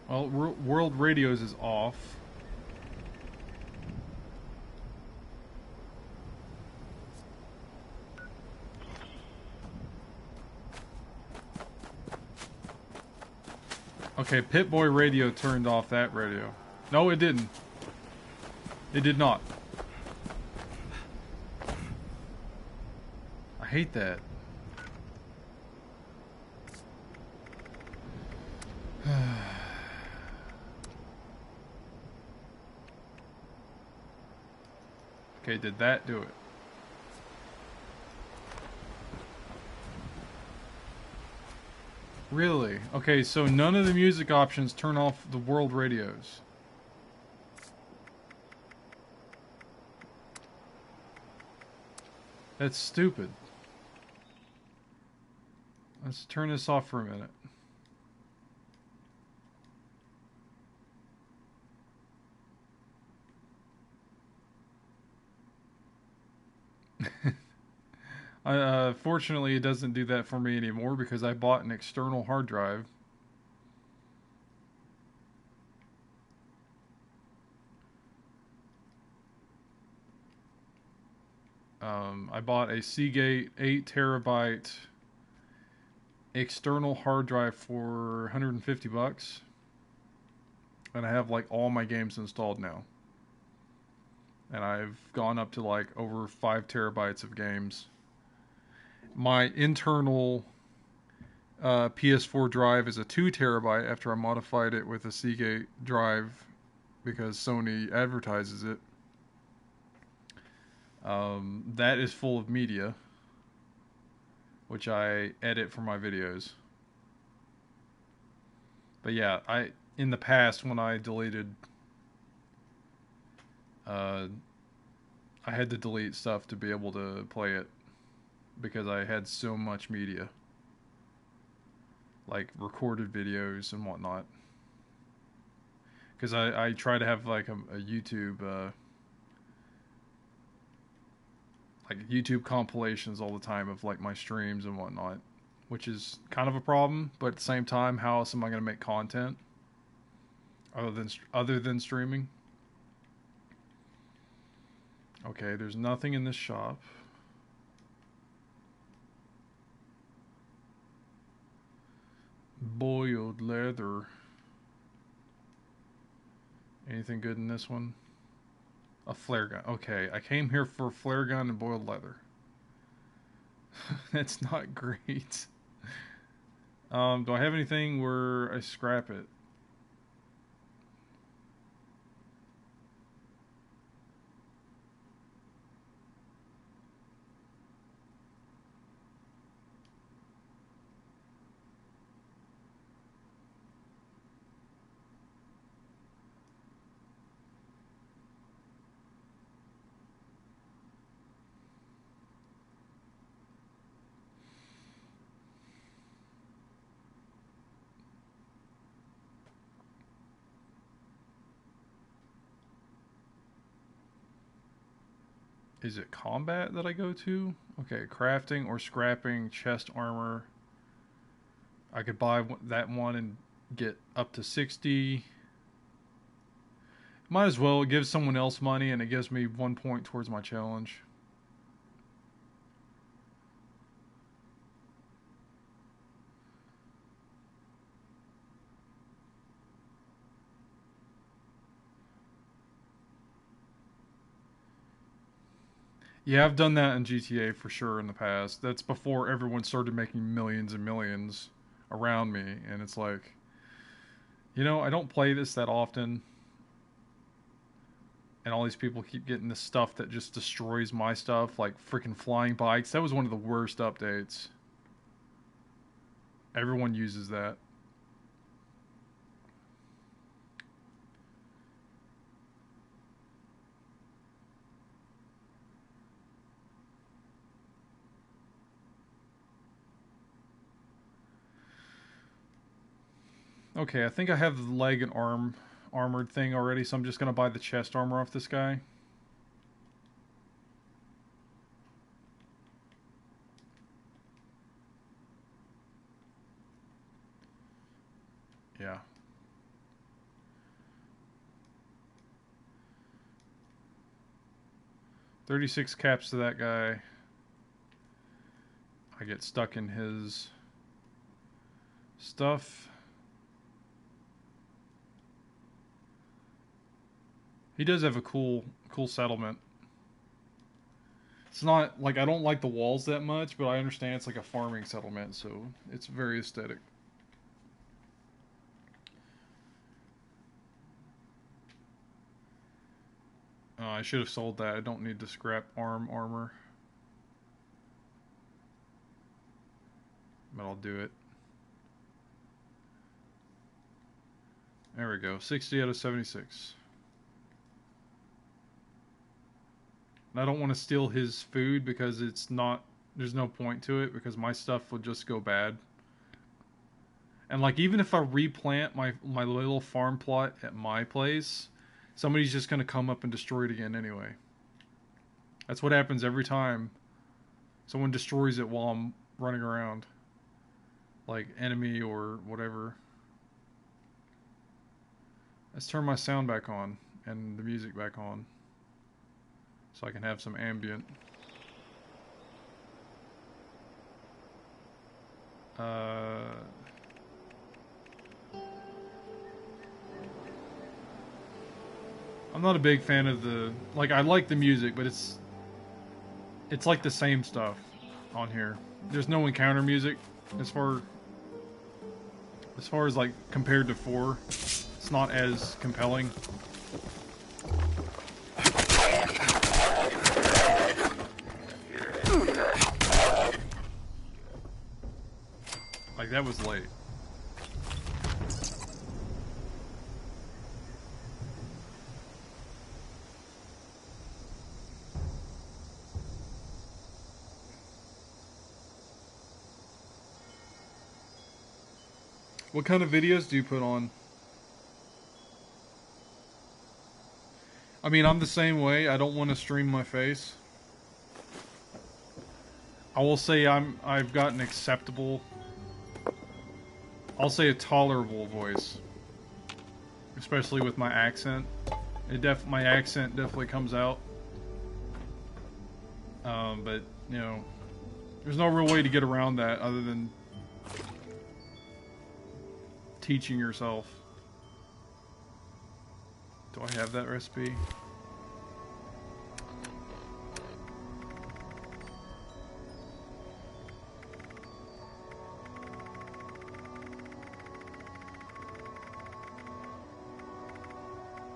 S1: Well, World Radios is off. Okay, Pit-Boy Radio turned off that radio. No, it didn't. It did not. I hate that. Okay, did that do it? Really? Okay, so none of the music options turn off the world radios. That's stupid. Let's turn this off for a minute. Fortunately, it doesn't do that for me anymore because I bought an external hard drive. I bought a Seagate 8 terabyte external hard drive for $150. and I have like all my games installed now. And I've gone up to like over 5 terabytes of games. My internal PS4 drive is a 2 terabyte after I modified it with a Seagate drive because Sony advertises it. That is full of media, which I edit for my videos. But yeah, in the past when I deleted, I had to delete stuff to be able to play it because I had so much media, like recorded videos and whatnot. Because I try to have like a YouTube, like YouTube compilations all the time of like my streams and whatnot, which is kind of a problem. But at the same time, how else am I going to make content other than streaming? Okay, there's nothing in this shop. Boiled leather. Anything good in this one? A flare gun. Okay, I came here for a flare gun and boiled leather. That's not great. Do I have anything where I scrap it? Is it combat that I go to? Okay, crafting or scrapping chest armor. I could buy that one and get up to 60. Might as well. It gives someone else money and it gives me 1 point towards my challenge. Yeah, I've done that in GTA for sure in the past. That's before everyone started making millions and millions around me. And it's like, I don't play this that often. And all these people keep getting this stuff that just destroys my stuff, like freaking flying bikes. That was one of the worst updates. Everyone uses that. Okay, I think I have the leg and arm armored thing already, so I'm just going to buy the chest armor off this guy. Yeah. $36 caps to that guy. I get stuck in his stuff. He does have a cool settlement. It's not like I don't like the walls that much, but I understand it's like a farming settlement, so it's very aesthetic. I should have sold that. I don't need to scrap armor. But I'll do it. There we go. 60 out of 76. And I don't want to steal his food because there's no point to it because my stuff will just go bad. And like even if I replant my little farm plot at my place, somebody's just going to come up and destroy it again anyway. That's what happens every time someone destroys it while I'm running around. Like enemy or whatever. Let's turn my sound back on and the music back on so I can have some ambient. I'm not a big fan of the, like, I like the music, but it's like the same stuff on here. There's no encounter music as far as like compared to 4. It's not as compelling. Like, that was late. What kind of videos do you put on? I mean, I'm the same way. I don't want to stream my face. I will say I've got an acceptable, I'll say a tolerable voice. Especially with my accent. My accent definitely comes out. But, you know, there's no real way to get around that other than teaching yourself. Do I have that recipe?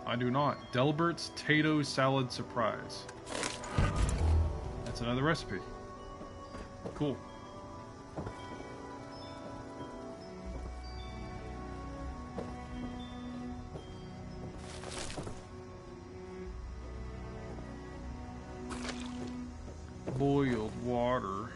S1: I do not. Delbert's Tato Salad Surprise. That's another recipe. Cool. Boiled water.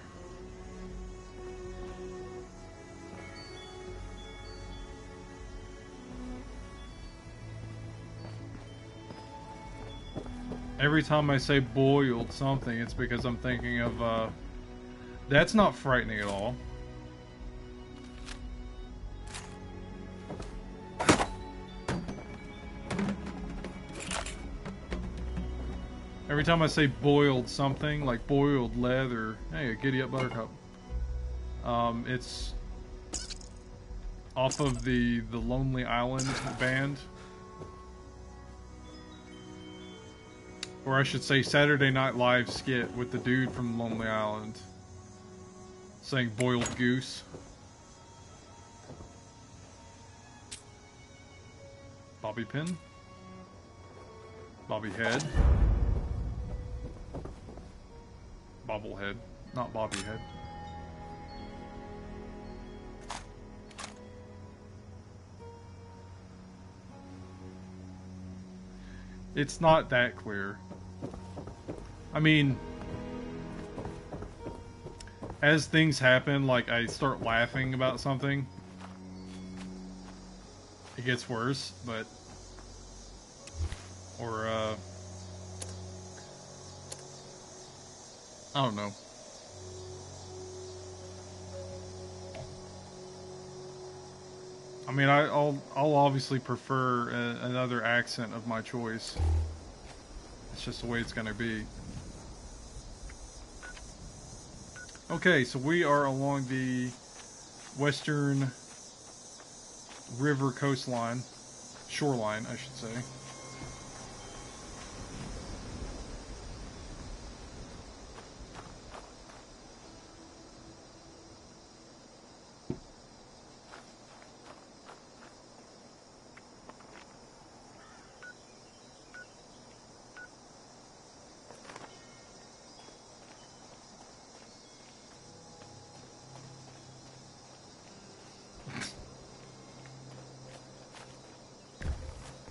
S1: Every time I say boiled something, it's because I'm thinking of, that's not frightening at all. Every time I say boiled something, like boiled leather, hey, a giddy up buttercup. It's off of the Lonely Island band. Or I should say Saturday Night Live skit with the dude from Lonely Island saying boiled goose. Bobby pin. Bobby head. Bobblehead, not Bobby head. It's not that clear. I mean, as things happen, like I start laughing about something, it gets worse, but, or, I don't know. I mean, I'll obviously prefer another accent of my choice. It's just the way it's gonna be. Okay, so we are along the western river coastline, shoreline, I should say.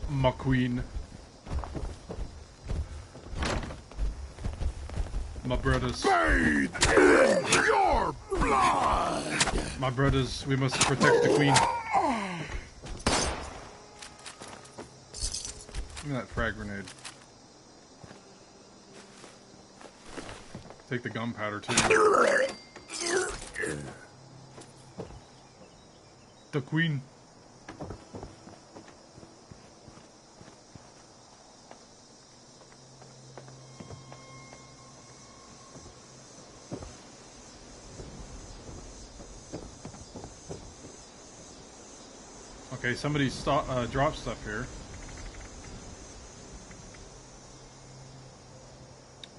S1: My queen. My brothers.
S3: Bathe in your blood!
S1: My brothers, we must protect the queen. Give me that frag grenade. Take the gunpowder too. The queen. Okay, somebody dropped stuff here.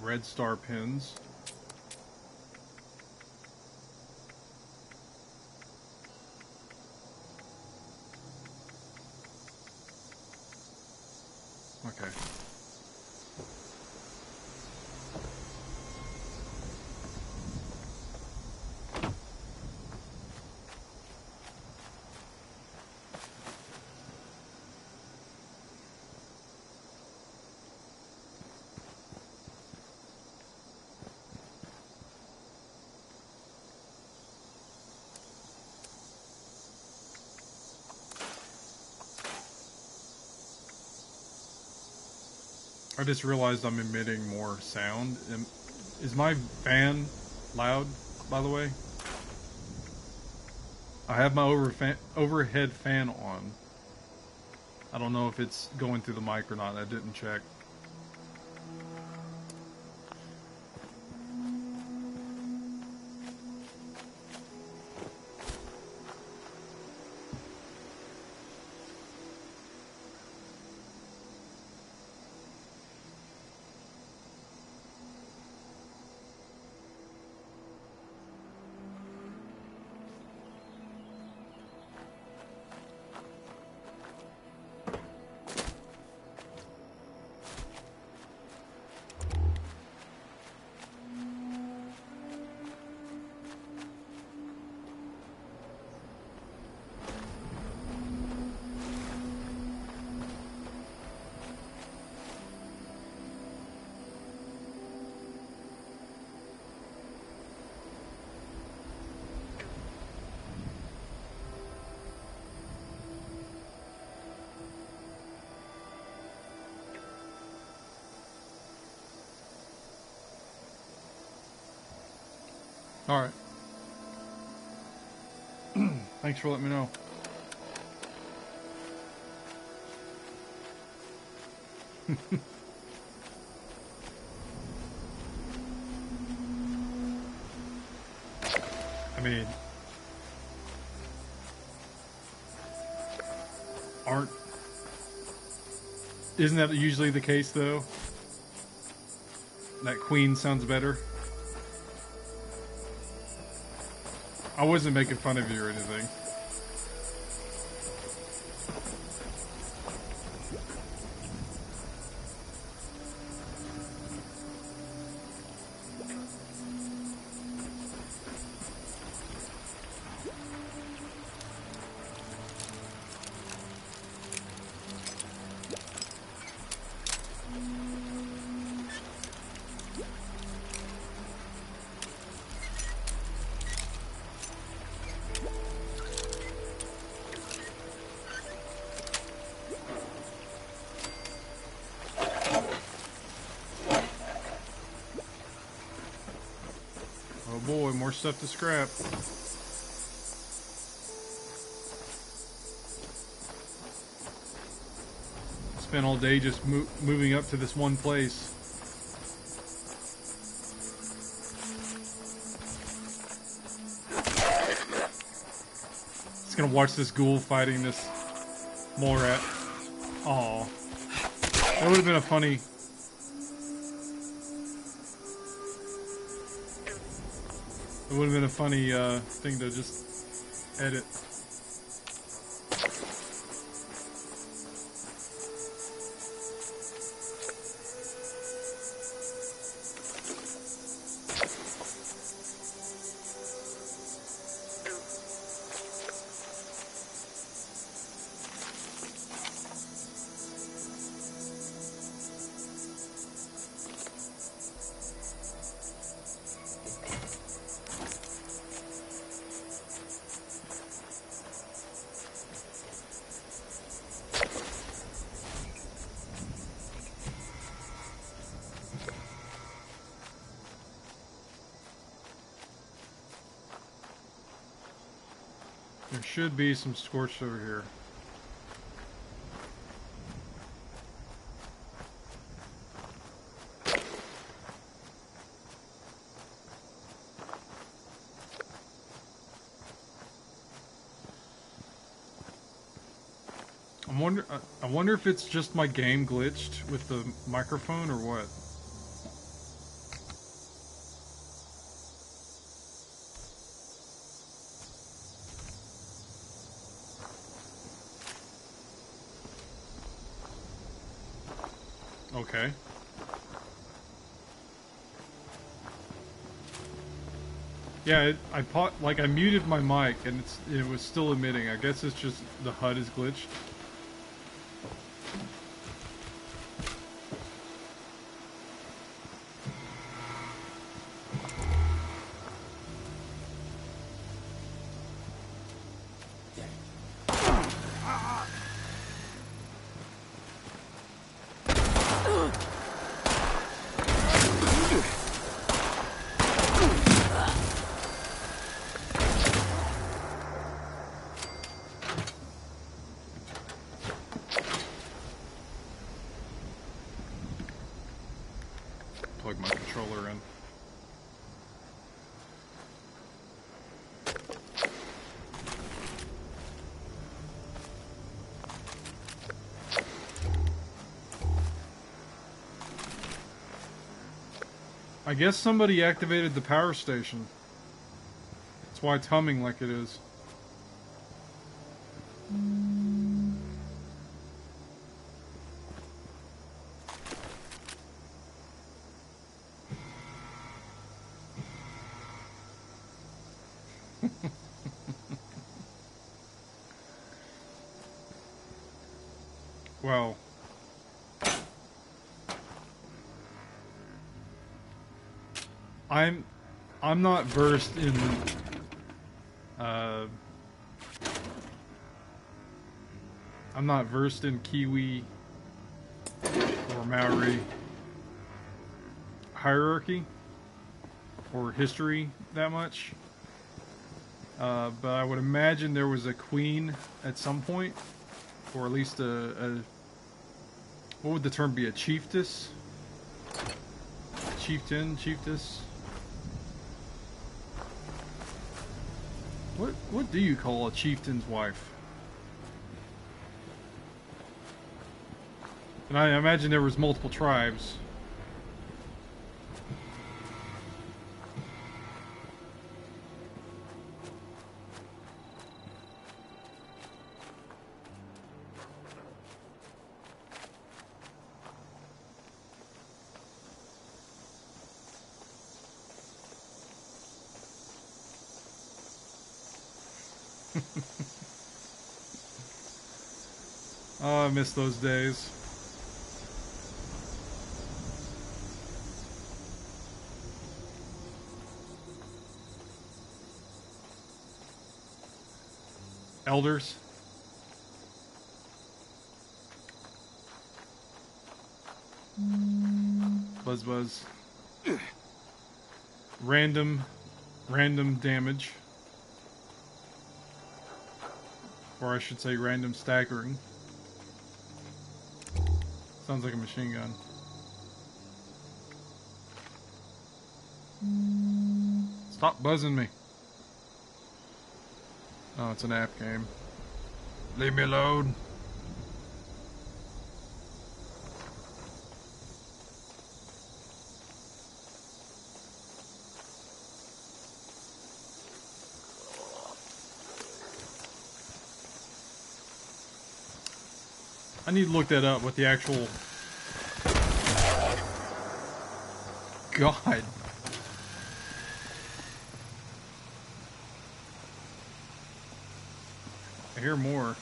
S1: red star pins. Okay. I just realized I'm emitting more sound. Is my fan loud, by the way? I have my overhead fan on. I don't know if it's going through the mic or not. I didn't check. Alright. Thanks for letting me know. I mean, isn't that usually the case though? That Queen sounds better. I wasn't making fun of you or anything. Oh boy, more stuff to scrap. Spent all day just moving up to this one place. Just gonna watch this ghoul fighting this mole rat. Aw. That would have been a funny... It would have been a funny thing to just edit. There should be some scorched over here. I wonder if it's just my game glitched with the microphone or what. Okay. Yeah, I muted my mic and it was still emitting. I guess it's just the HUD is glitched. Plug my controller in. I guess somebody activated the power station. That's why it's humming like it is. Well, I'm not versed in I'm not versed in Kiwi or Maori hierarchy or history that much. But I would imagine there was a queen at some point, or at least a what would the term be? A chiefess? Chieftain? Chiefess? What do you call a chieftain's wife? And I imagine there was multiple tribes. Oh, I miss those days. Elders. Buzz buzz. Random damage. Or I should say random staggering. Sounds like a machine gun. Stop buzzing me. Oh, it's an app game. Leave me alone. I need to look that up, what the actual... God. I hear more.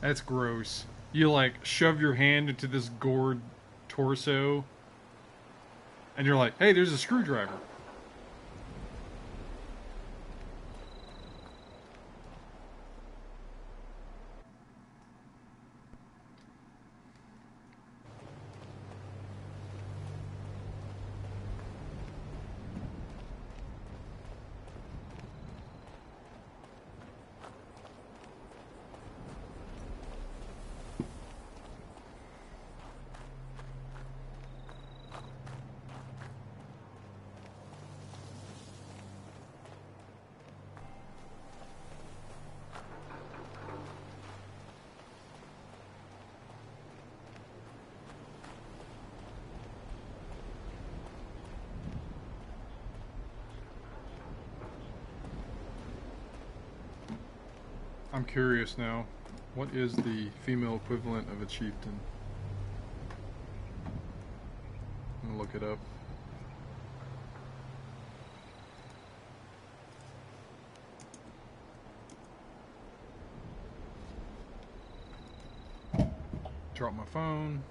S1: That's gross. You like shove your hand into this gored torso and you're like, hey, there's a screwdriver. I'm curious now. What is the female equivalent of a chieftain? I'm gonna look it up. Drop my phone.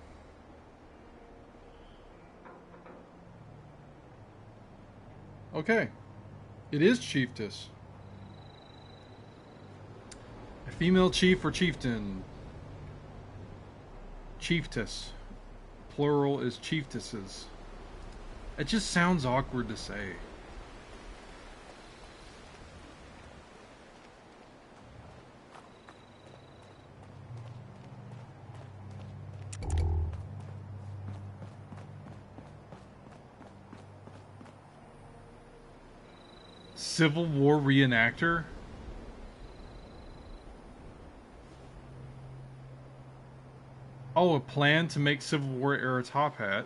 S1: Okay. It is chiefess. A female chief or chieftain. Chiefess. Plural is chieftesses. It just sounds awkward to say. Civil War reenactor? Oh, a plan to make Civil War era top hat.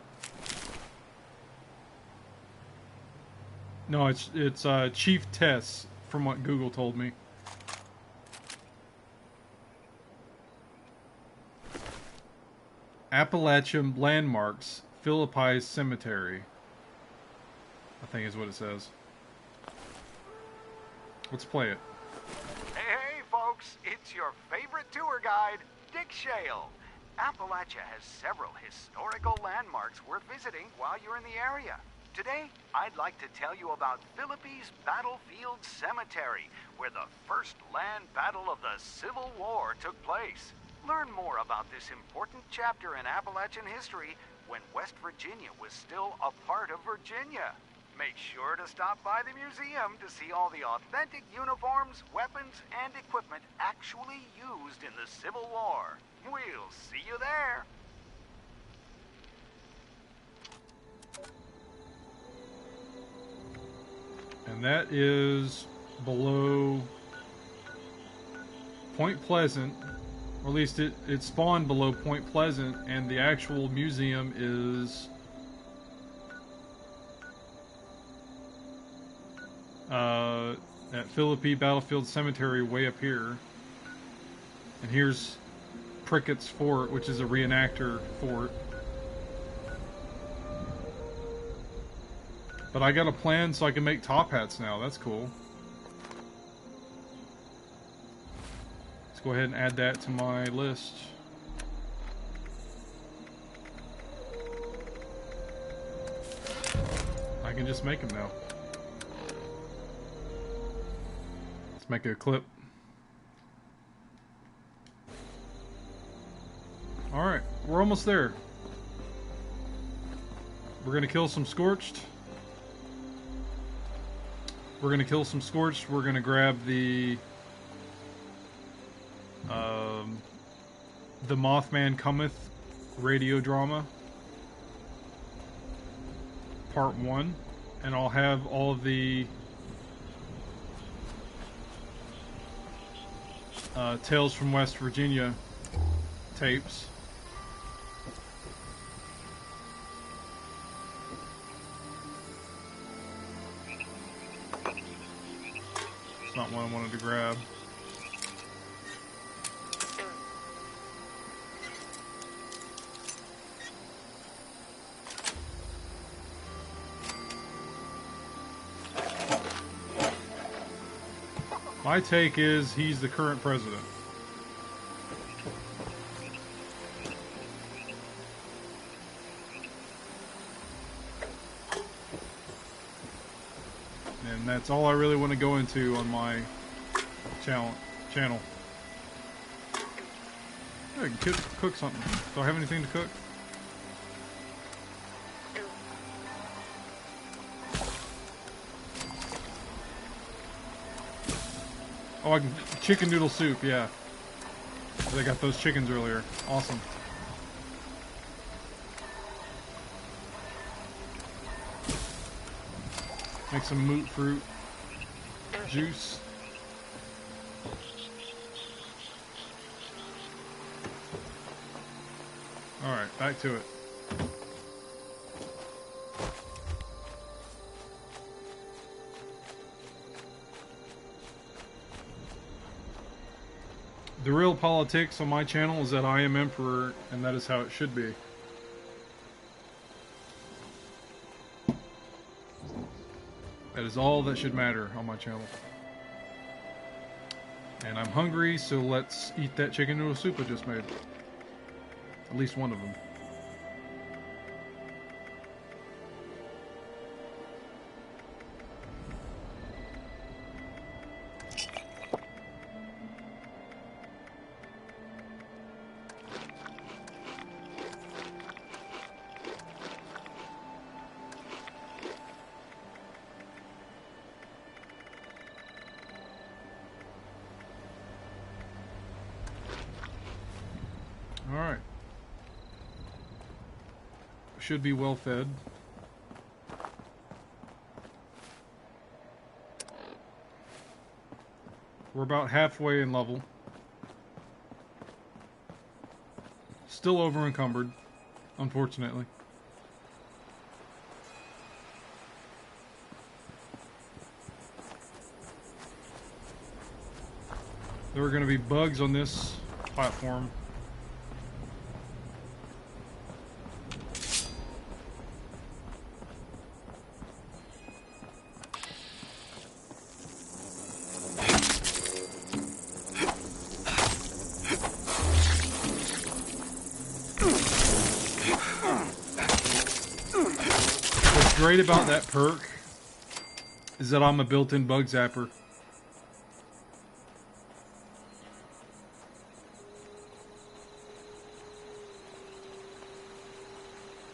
S1: No, it's Chief Tess, from what Google told me. Appalachian Landmarks, Philippi's Cemetery, I think is what it says. Let's play it.
S4: Hey, folks, it's your favorite tour guide, Dick Shale. Appalachia has several historical landmarks worth visiting while you're in the area. Today, I'd like to tell you about Philippi's Battlefield Cemetery, where the first land battle of the Civil War took place. Learn more about this important chapter in Appalachian history when West Virginia was still a part of Virginia. Make sure to stop by the museum to see all the authentic uniforms, weapons, and equipment actually used in the Civil War. We'll see you there.
S1: And that is below Point Pleasant, or at least it spawned below Point Pleasant, and the actual museum is at Philippi Battlefield Cemetery way up here. And here's Prickett's Fort, which is a reenactor fort. But I got a plan so I can make top hats now. That's cool. Let's go ahead and add that to my list. I can just make them now. Let's make a clip. Alright, we're almost there. We're gonna kill some Scorched. We're gonna kill some Scorched. We're gonna grab the Mothman Cometh radio drama, part 1, and I'll have all of the Tales from West Virginia tapes. It's not one I wanted to grab. My take is he's the current president. And that's all I really want to go into on my channel. I can cook something. Do I have anything to cook? Oh, I can chicken noodle soup, yeah. They got those chickens earlier. Awesome. Make some moot fruit juice. Alright, back to it. The real politics on my channel is that I am Emperor, and that is how it should be. That is all that should matter on my channel. And I'm hungry, so let's eat that chicken noodle soup I just made. At least one of them. Alright. Should be well fed. We're about halfway in level. Still over encumbered, unfortunately. There are going to be bugs on this platform. What's great about that perk is that I'm a built-in bug zapper.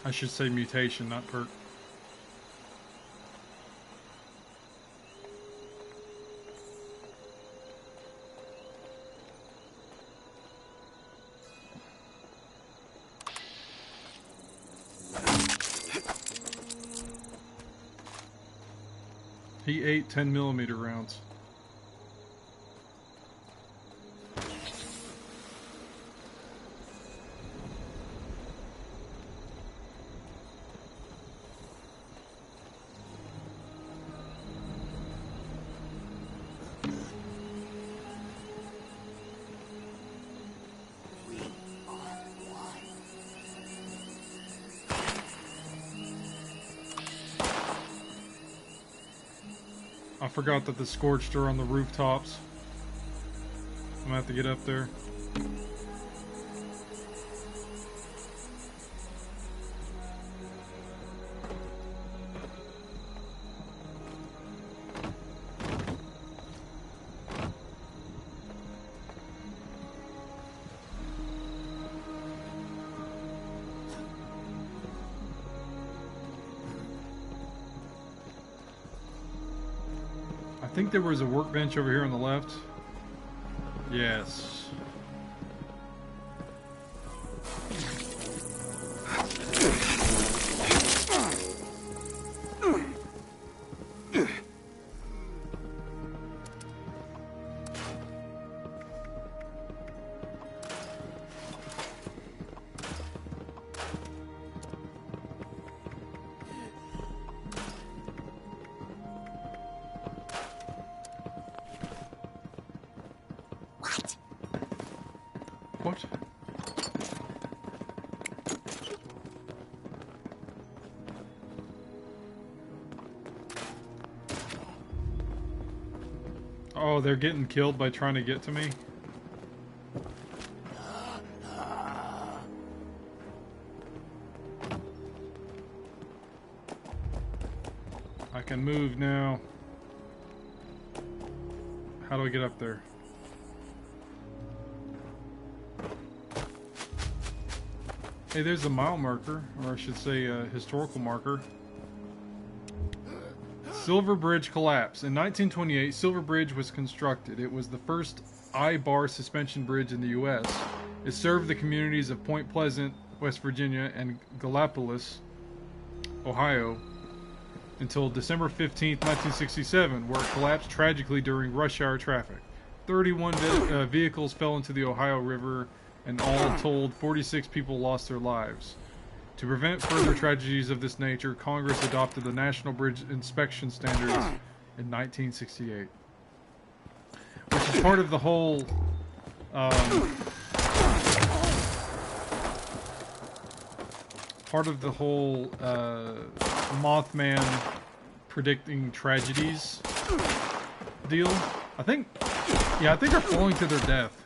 S1: I should say mutation, not perk. He ate 10mm rounds. I forgot that the scorched are on the rooftops. I'm gonna have to get up there. I think there was a workbench over here on the left. Yes. What? Oh, they're getting killed by trying to get to me? I can move now. How do I get up there? Hey, there's a mile marker, or I should say a historical marker. Silver Bridge collapse. In 1928, Silver Bridge was constructed. It was the first I-bar suspension bridge in the U.S. It served the communities of Point Pleasant, West Virginia, and Gallipolis, Ohio, until December 15, 1967, where it collapsed tragically during rush hour traffic. 31 vehicles fell into the Ohio River, and all told, 46 people lost their lives. To prevent further tragedies of this nature, Congress adopted the National Bridge Inspection Standards in 1968. Which is part of the whole Part of the whole Mothman predicting tragedies deal. I think they're falling to their death.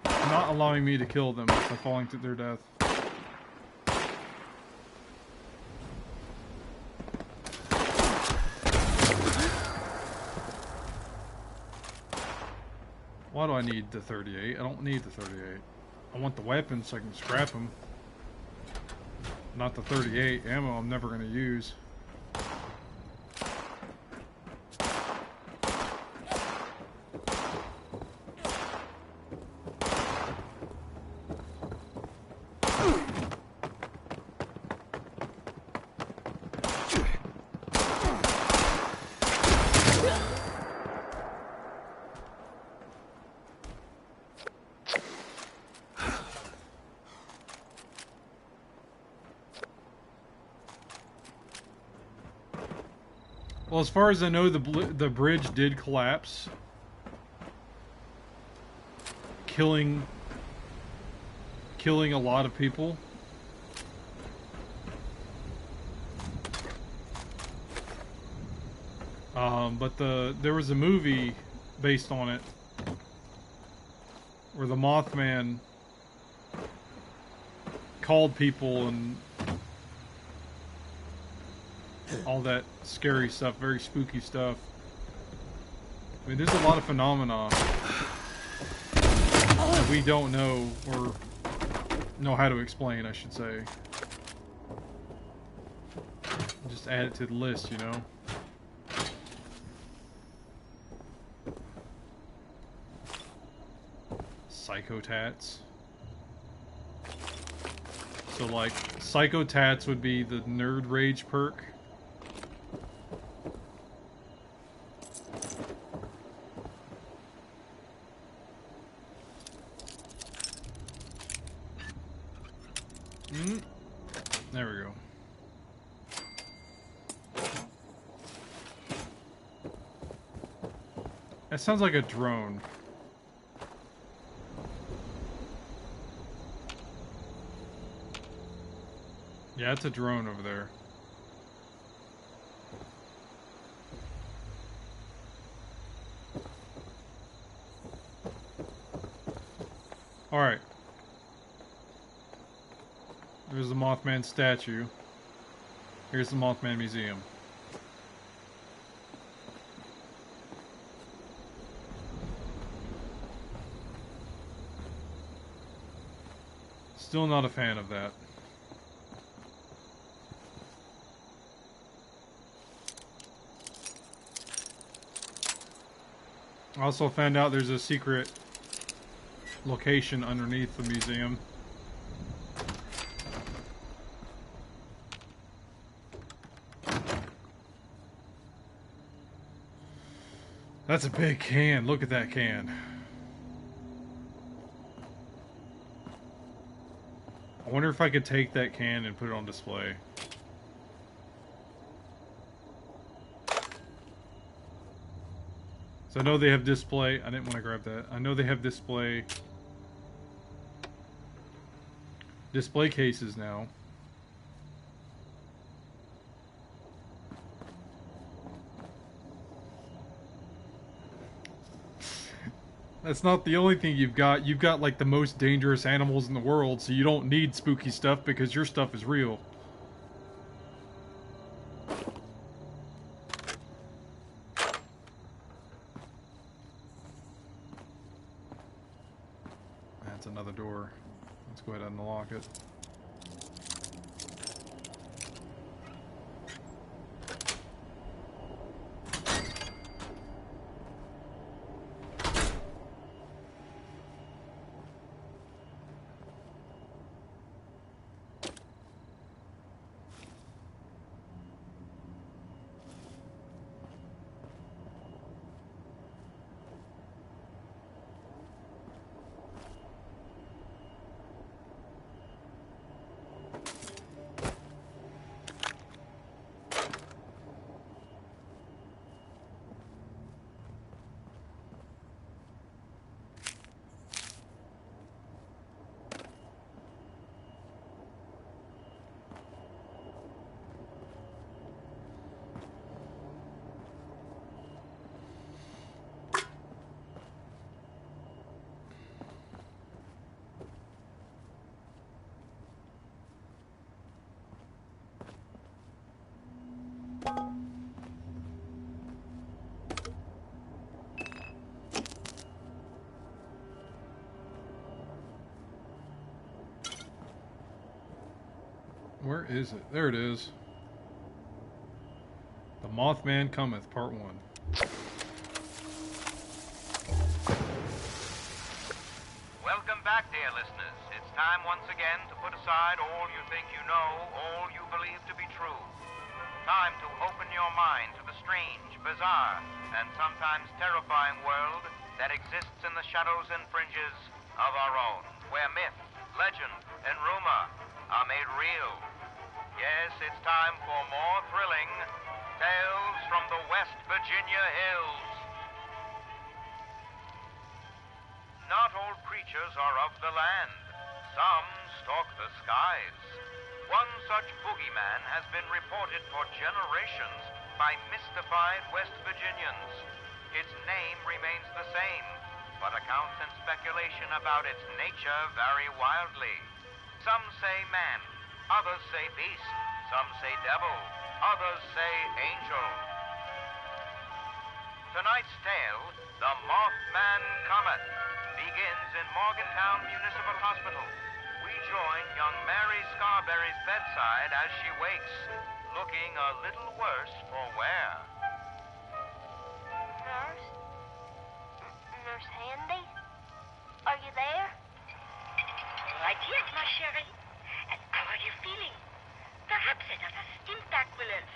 S1: Not allowing me to kill them if they're falling to their death. Why do I need the 38? I don't need the 38. I want the weapon so I can scrap them. Not the 38 ammo I'm never going to use. Well, as far as I know, the bridge did collapse, killing a lot of people. But there was a movie based on it where the Mothman called people and all that scary stuff, very spooky stuff. I mean, there's a lot of phenomena that we don't know or know how to explain, I should say. Just add it to the list, you know? Psychotats. So, like, Psychotats would be the Nerd Rage perk. There we go. That sounds like a drone. Yeah, it's a drone over there. Alright. There's the Mothman statue. Here's the Mothman Museum. Still not a fan of that. I also found out there's a secret location underneath the museum. That's a big can. Look at that can. I wonder if I could take that can and put it on display. So I know they have display. I didn't want to grab that. I know they have display cases now. That's not the only thing you've got. You've got like the most dangerous animals in the world, so you don't need spooky stuff because your stuff is real. That's another door. Let's go ahead and unlock it. Where is it? There it is. The Mothman Cometh, Part 1.
S5: Welcome back, dear listeners. It's time once again to put aside all you think you know, all you believe to be true. Time to open your mind to the strange, bizarre, and sometimes terrifying world that exists in the shadows and fringes of our own, where myth, legend, and rumor are made real. Yes, it's time for more thrilling tales from the West Virginia hills. Not all creatures are of the land. Some stalk the skies. One such boogeyman has been reported for generations by mystified West Virginians. Its name remains the same, but accounts and speculation about its nature vary wildly. Some say man, others say beast, some say devil, others say angel. Tonight's tale, The Mothman Comet, begins in Morgantown Municipal Hospital. We join young Mary Scarberry's bedside as she wakes, looking a little worse for wear.
S6: Nurse? Nurse Handy? Are you there?
S7: Right here, my chérie. And how are you feeling? Perhaps another stim pack will help.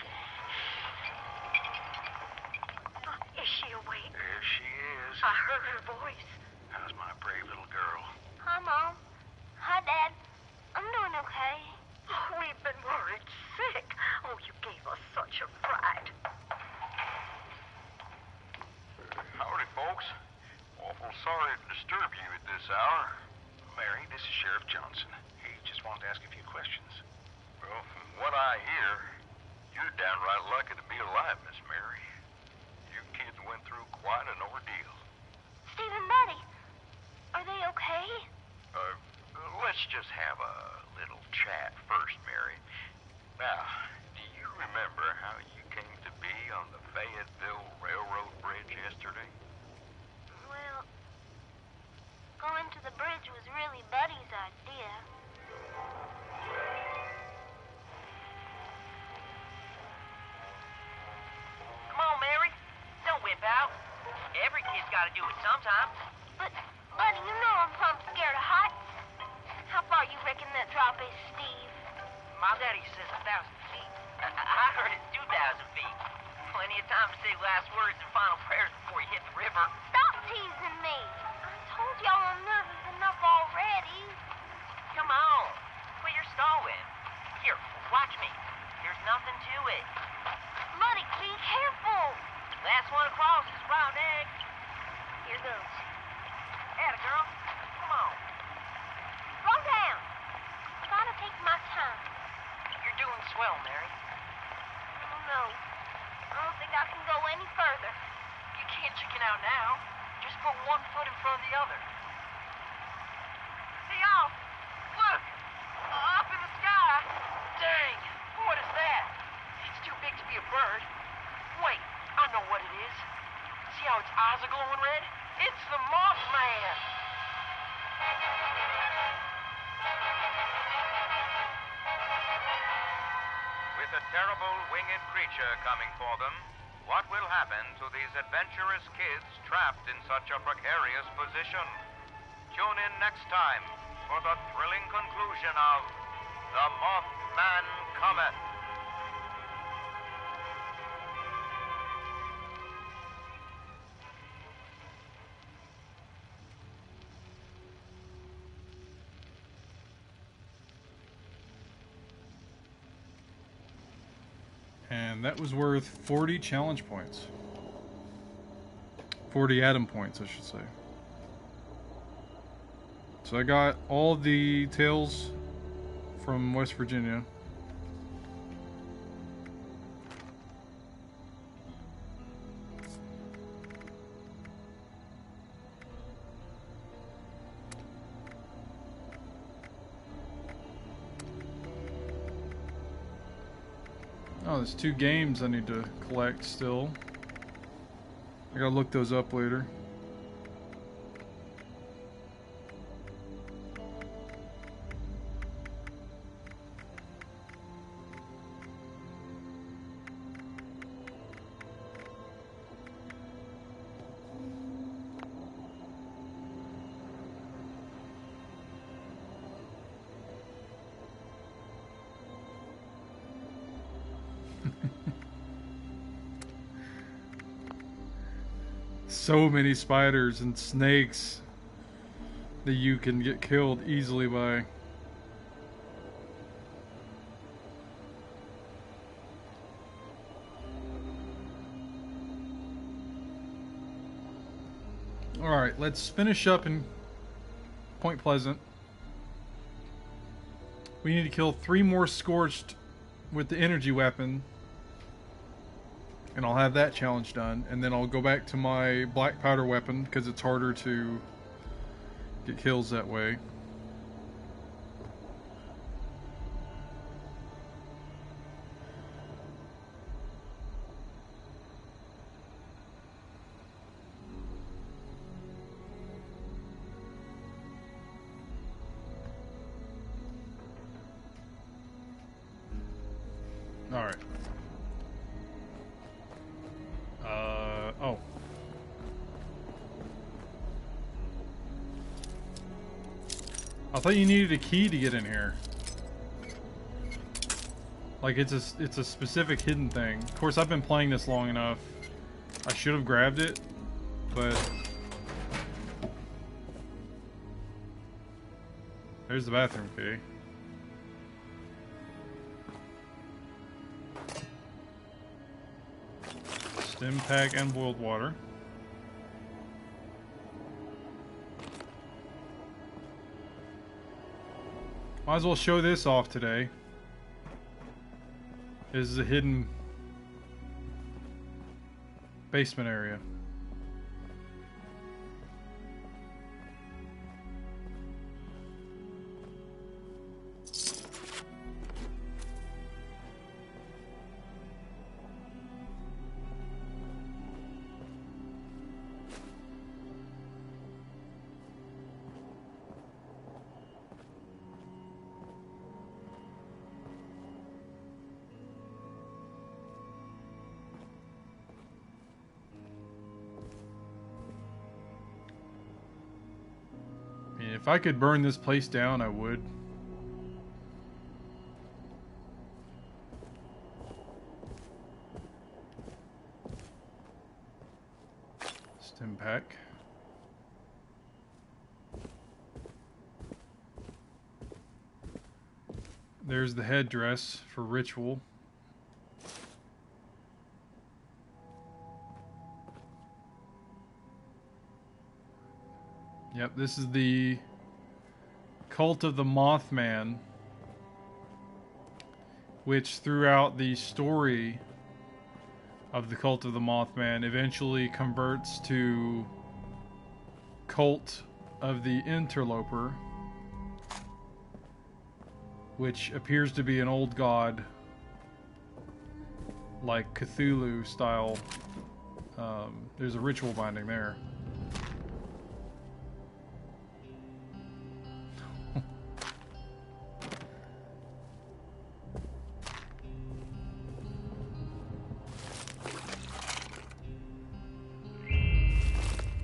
S7: Is she awake?
S5: There she is.
S7: I heard her voice.
S5: How's my brave little girl?
S6: Hi, Mom. Hi, Dad. I'm doing okay.
S7: Oh, we've been worried sick. Oh, you gave us such a fright.
S5: Howdy, folks. Awful sorry to disturb you at this hour. Mary, this is Sheriff Johnson. He just wanted to ask a few questions. Well, from what I hear, you're downright lucky to be alive, Miss Mary. You kids went through quite an ordeal.
S6: Steve and Buddy, are they okay?
S5: Let's just have a little chat first, Mary. Now, do you remember how you came to be on the Fayetteville Railroad Bridge yesterday?
S6: Well, going to the bridge was really Buddy's idea.
S8: Come on, Mary. Don't whip out. Every kid's got to do it sometime.
S6: But, Buddy, you know I'm plumb scared of heights. How far you reckon that drop is, Steve?
S8: My daddy says 1,000 feet. I heard it's 2,000 feet. Plenty of time to say last words and final prayers before you hit the river.
S6: Stop teasing me. I told y'all I'm nervous enough already.
S8: Come on. Quit your stalling. Here, watch me. There's nothing to it.
S6: Buddy, be careful.
S8: Last one across is round egg.
S6: Here goes.
S8: Atta girl. Come on.
S6: Slow down. I gotta take my time.
S8: You're doing swell, Mary.
S6: Oh, no. I don't think I can go any further.
S8: You can't chicken out now. Just put one foot in front of the other. Hey, y'all! Look! Up in the sky! Dang! What is that? It's too big to be a bird. Wait, I know what it is. See how its eyes are glowing red? It's the Mothman!
S5: With a terrible winged creature coming for them, what will happen to these adventurous kids trapped in such a precarious position? Tune in next time for the thrilling conclusion of The Mothman Comet.
S1: And that was worth 40 challenge points. 40 Adam points, I should say. So I got all the tales from West Virginia. Oh, there's 2 games I need to collect still. I gotta look those up later. So many spiders and snakes that you can get killed easily by. Alright, let's finish up in Point Pleasant. We need to kill 3 more Scorched with the energy weapon. And I'll have that challenge done. And then I'll go back to my black powder weapon because it's harder to get kills that way. Alright. Oh. I thought you needed a key to get in here. Like it's a specific hidden thing. Of course, I've been playing this long enough. I should have grabbed it, but there's the bathroom key. Stim pack and boiled water. Might as well show this off today. This is a hidden basement area. If I could burn this place down, I would. Stim pack. There's the headdress for ritual. Yep, this is the Cult of the Mothman, which throughout the story of the Cult of the Mothman eventually converts to Cult of the Interloper, which appears to be an old god like Cthulhu style. There's a ritual binding there.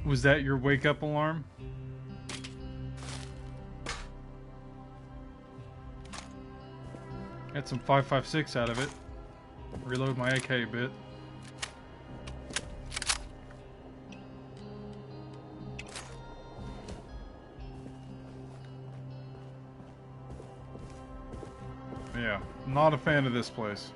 S1: Was that your wake-up alarm? Got some 5.56 out of it. Reload my AK a bit. Yeah, not a fan of this place.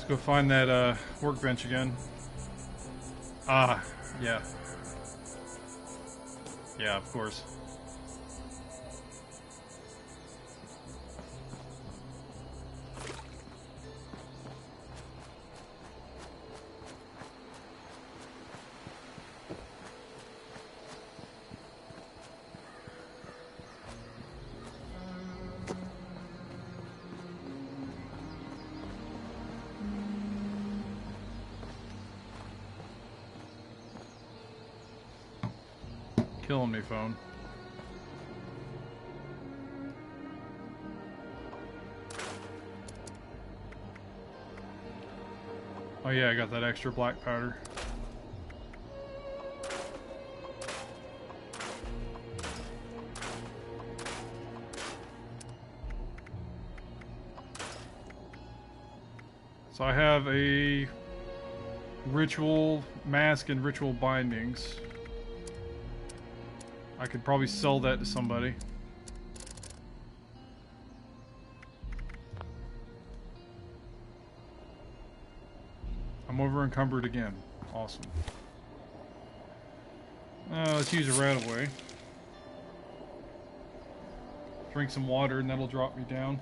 S1: Go find that workbench again. Ah, yeah. Yeah, of course. Killing me, phone. Oh yeah, I got that extra black powder. So I have a ritual mask and ritual bindings. I could probably sell that to somebody. I'm over encumbered again. Awesome. Let's use a rat away. Drink some water and that'll drop me down.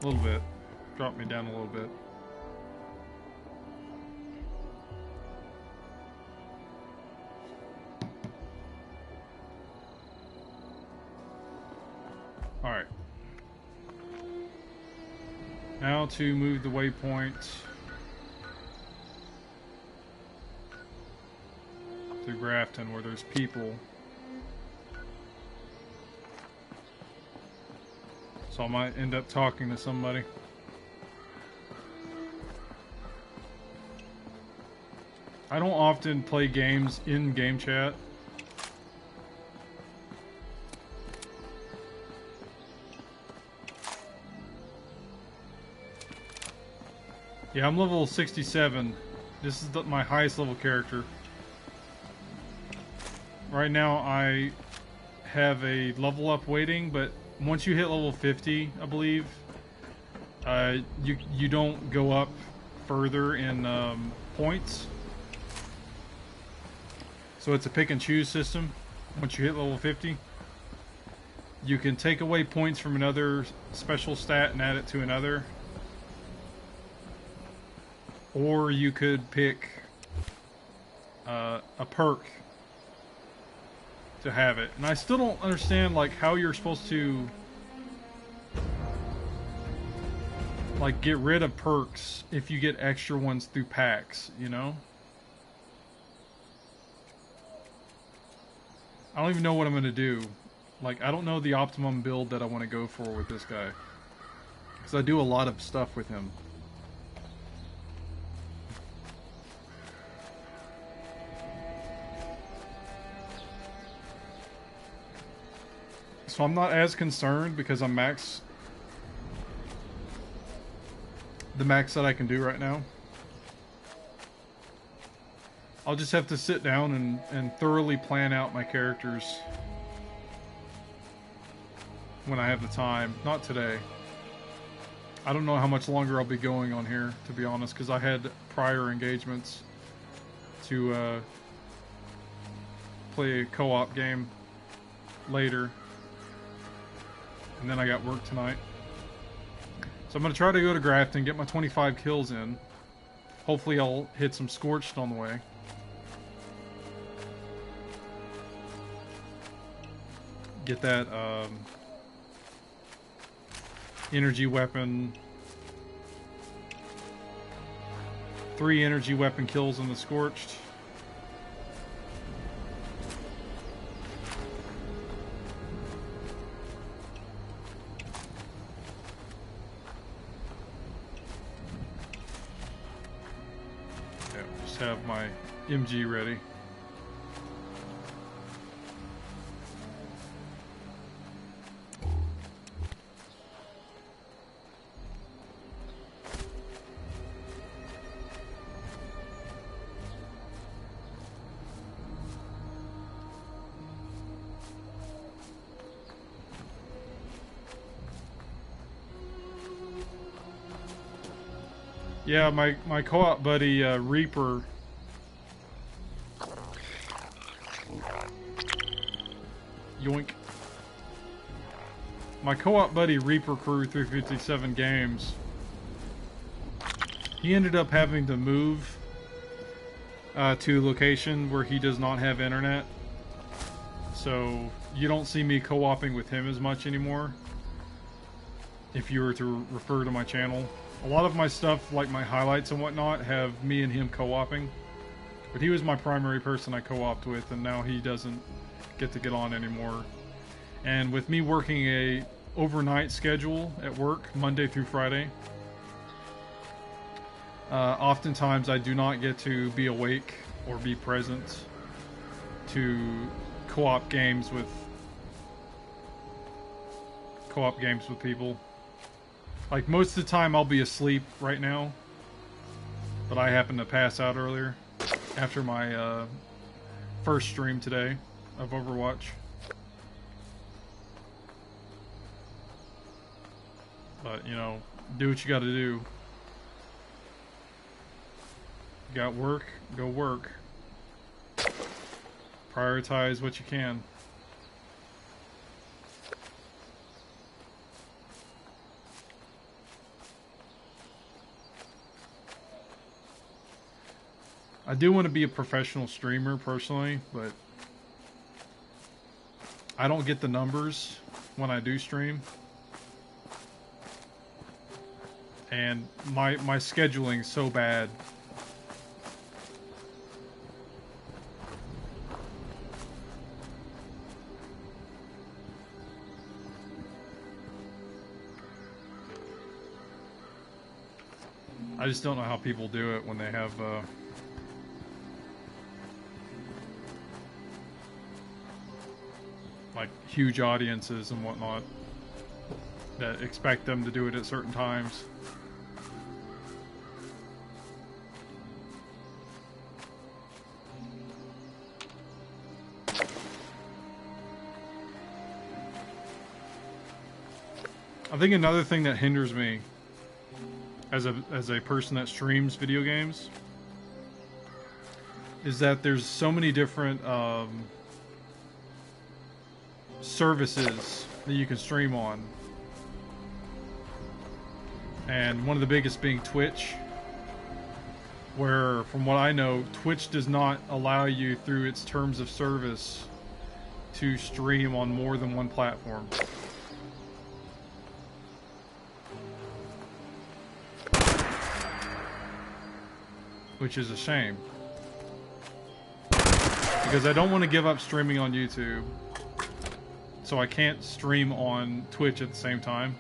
S1: A little bit. Drop me down a little bit. Alright. Now to move the waypoint to Grafton where there's people. So I might end up talking to somebody. I don't often play games in game chat. Yeah, I'm level 67. This is my highest level character. Right now I have a level up waiting, but once you hit level 50, I believe, you don't go up further in points. So it's a pick and choose system. Once you hit level 50, you can take away points from another special stat and add it to another. Or you could pick a perk to have it. And I still don't understand like how you're supposed to like get rid of perks if you get extra ones through packs, you know? I don't even know what I'm gonna do. Like, I don't know the optimum build that I want to go for with this guy. Because I do a lot of stuff with him. So I'm not as concerned because I'm max. The max that I can do right now. I'll just have to sit down and thoroughly plan out my characters when I have the time. Not today. I don't know how much longer I'll be going on here, to be honest, because I had prior engagements to play a co-op game later. And then I got work tonight. So I'm going to try to go to Grafton, get my 25 kills in. Hopefully I'll hit some Scorched on the way. Get that energy weapon. 3 energy weapon kills in the Scorched. Have my MG ready. Yeah, my co-op buddy Reaper. Yoink. My co-op buddy Reaper Crew 357 Games. He ended up having to move to a location where he does not have internet. so you don't see me co-oping with him as much anymore. If you were to refer to my channel, a lot of my stuff, like my highlights and whatnot, have me and him co-oping. But he was my primary person I co-opted with, and now he doesn't get to get on anymore. And with me working a overnight schedule at work, Monday through Friday, oftentimes I do not get to be awake or be present to co-op games with people. Like, most of the time I'll be asleep right now, but I happened to pass out earlier after my first stream today of Overwatch. But, you know, do what you gotta do. You got work, go work. Prioritize what you can. I do want to be a professional streamer personally, but I don't get the numbers when I do stream. And my scheduling's so bad. I just don't know how people do it when they have like huge audiences and whatnot that expect them to do it at certain times. I think another thing that hinders me as a person that streams video games is that there's so many different services that you can stream on, and one of the biggest being Twitch, where, from what I know, Twitch does not allow you, through its terms of service, to stream on more than one platform. Which is a shame, because I don't want to give up streaming on YouTube, so I can't stream on Twitch at the same time.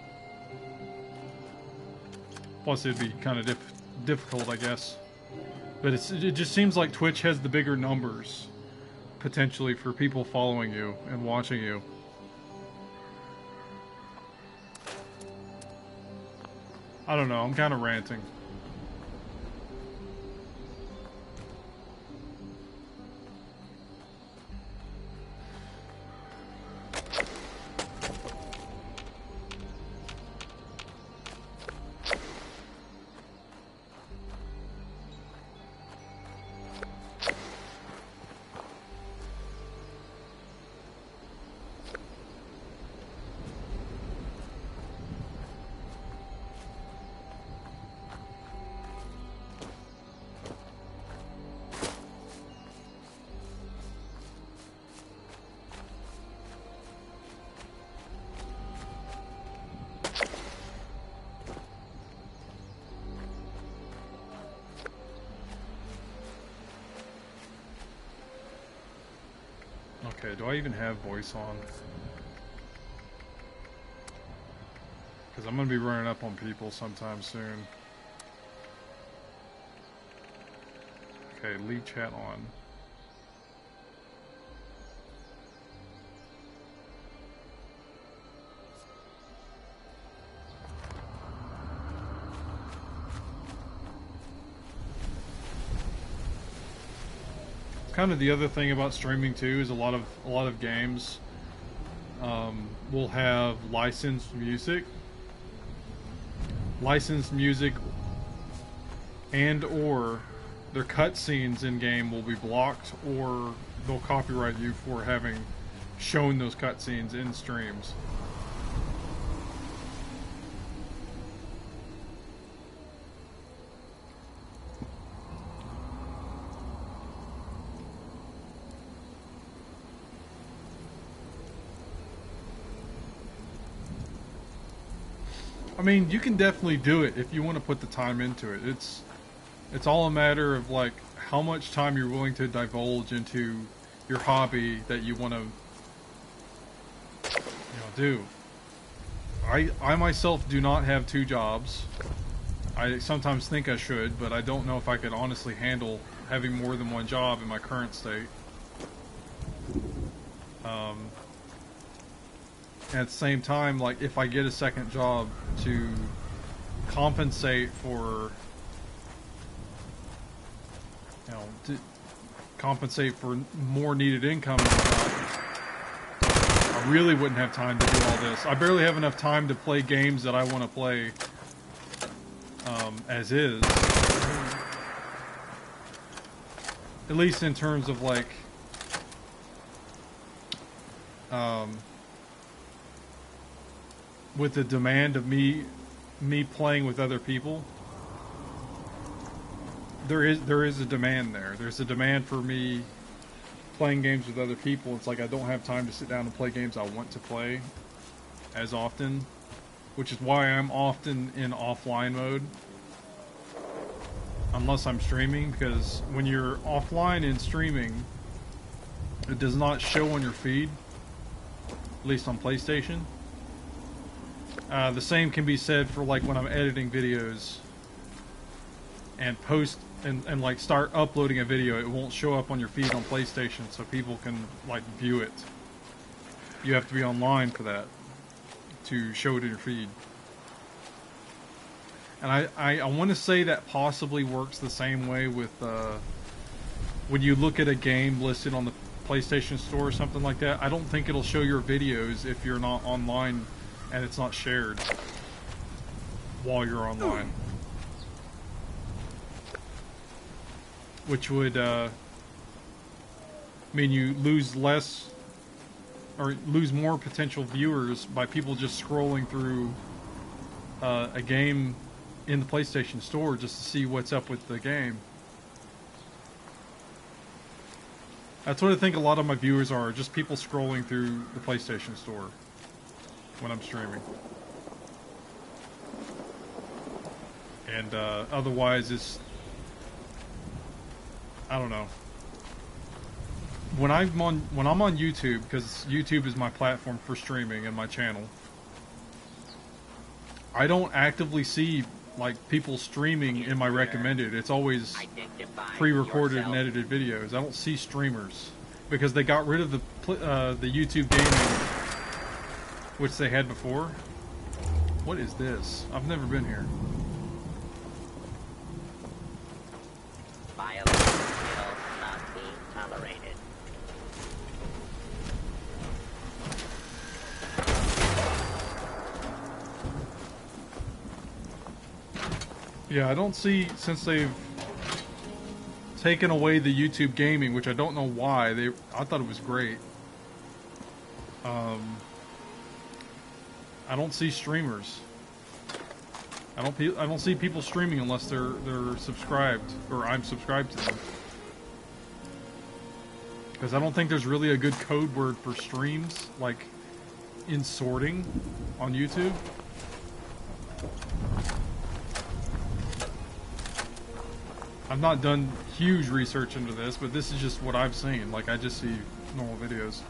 S1: Plus, it'd be kind of difficult, I guess. But it just seems like Twitch has the bigger numbers, potentially, for people following you and watching you. I don't know, I'm kind of ranting. Okay, do I even have voice on? Because I'm going to be running up on people sometime soon. Okay, leave chat on. Kind of the other thing about streaming too is a lot of games will have licensed music, and or their cutscenes in game will be blocked, or they'll copyright you for having shown those cutscenes in streams. I mean, you can definitely do it if you want to put the time into it. It's all a matter of like how much time you're willing to divulge into your hobby that you want to, do. I myself do not have 2 jobs. I sometimes think I should, but I don't know if I could honestly handle having more than 1 job in my current state. At the same time, like if I get a second job to compensate for, to compensate for more needed income and whatnot, I really wouldn't have time to do all this. I barely have enough time to play games that I want to play as is. At least in terms of like with the demand of me playing with other people. There is a demand there. There's a demand for me playing games with other people. It's like I don't have time to sit down and play games I want to play as often, which is why I'm often in offline mode unless I'm streaming, because when you're offline in streaming, it does not show on your feed, at least on PlayStation. The same can be said for like when I'm editing videos and post and like start uploading a video. It won't show up on your feed on PlayStation so people can like view it. You have to be online for that to show it in your feed. And I want to say that possibly works the same way with when you look at a game listed on the PlayStation Store or something like that. I don't think it'll show your videos if you're not online and it's not shared while you're online. Which would mean you lose less or lose more potential viewers by people just scrolling through a game in the PlayStation Store just to see what's up with the game. That's what I think a lot of my viewers are, just people scrolling through the PlayStation Store when I'm streaming. And otherwise it's, I don't know. When I'm on YouTube, because YouTube is my platform for streaming and my channel, I don't actively see like people streaming in my recommended. It's always pre-recorded and edited videos. I don't see streamers because they got rid of the YouTube gaming, which they had before. What is this? I've never been here.
S2: Violence will not be tolerated.
S1: Yeah, I don't see, since they've taken away the YouTube gaming, which I don't know why. I thought it was great. I don't see streamers. I don't see people streaming unless they're subscribed or I'm subscribed to them. Because I don't think there's really a good code word for streams, like in sorting on YouTube. I've not done huge research into this, but this is just what I've seen. Like, I just see normal videos.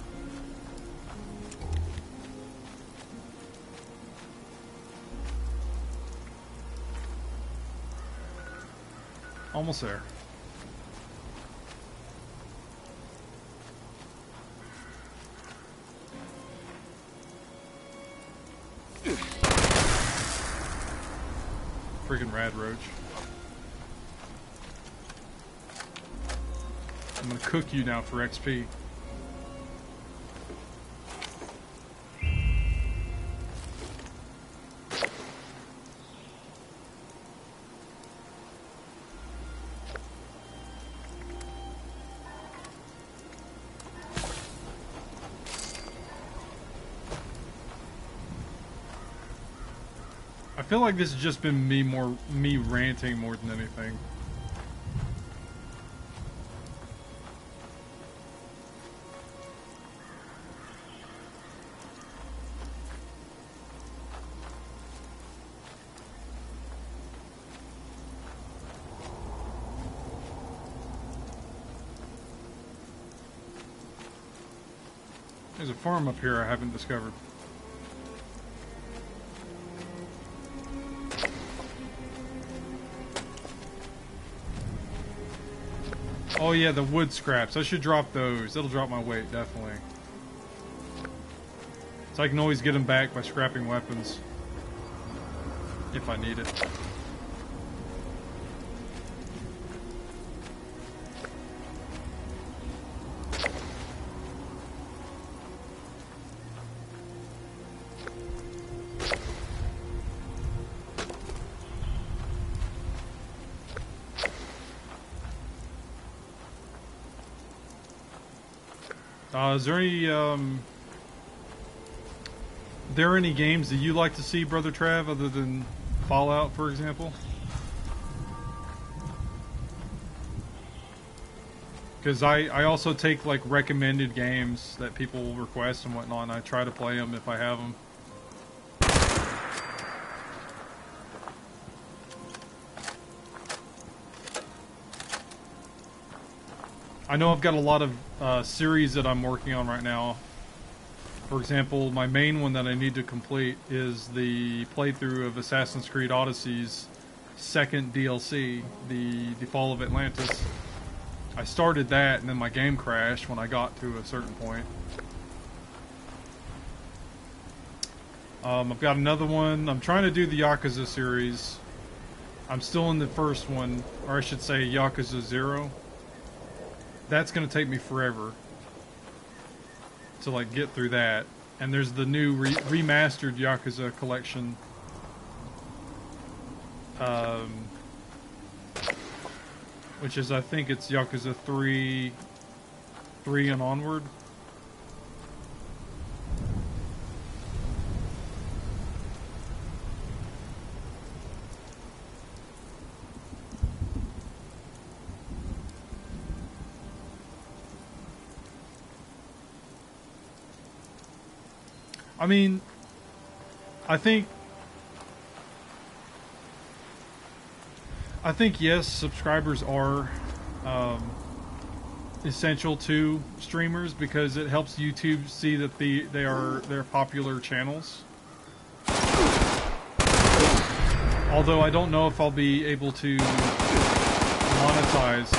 S1: Almost there. Freaking rad roach. I'm gonna cook you now for XP. I feel like this has just been me ranting more than anything. There's a farm up here I haven't discovered. Oh yeah, the wood scraps. I should drop those. That'll drop my weight, definitely. So I can always get them back by scrapping weapons. If I need it. Is there any games that you like to see, Brother Trav, other than Fallout, for example? Because I also take like recommended games that people request and whatnot, and I try to play them if I have them. I know I've got a lot of series that I'm working on right now. For example, my main one that I need to complete is the playthrough of Assassin's Creed Odyssey's second DLC, the Fall of Atlantis. I started that and then my game crashed when I got to a certain point. I've got another one. I'm trying to do the Yakuza series. I'm still in the first one, or I should say Yakuza 0. That's going to take me forever to like get through that. And there's the new remastered Yakuza collection, which is, I think it's Yakuza 3 and onward. I mean, I think yes, subscribers are essential to streamers because it helps YouTube see that they're popular channels. Although I don't know if I'll be able to monetize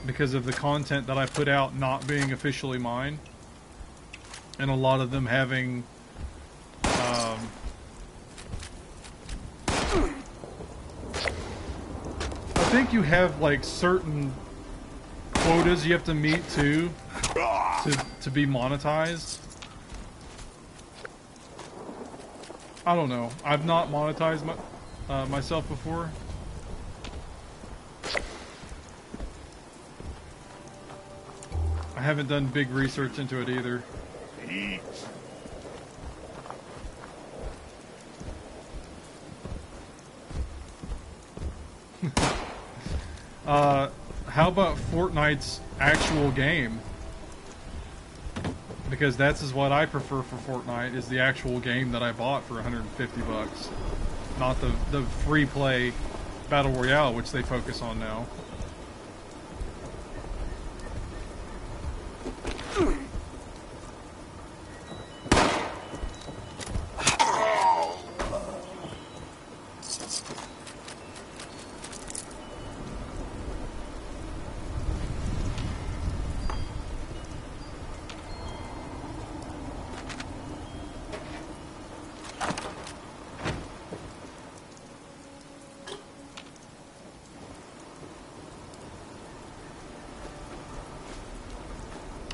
S1: because of the content that I put out not being officially mine. And a lot of them having I think you have like certain quotas you have to meet to be monetized. I don't know. I've not monetized myself before. I haven't done big research into it either.
S3: Eat.
S1: How about Fortnite's actual game? Because that's is what I prefer for Fortnite, is the actual game that I bought for 150 bucks. Not the free play Battle Royale, which they focus on now.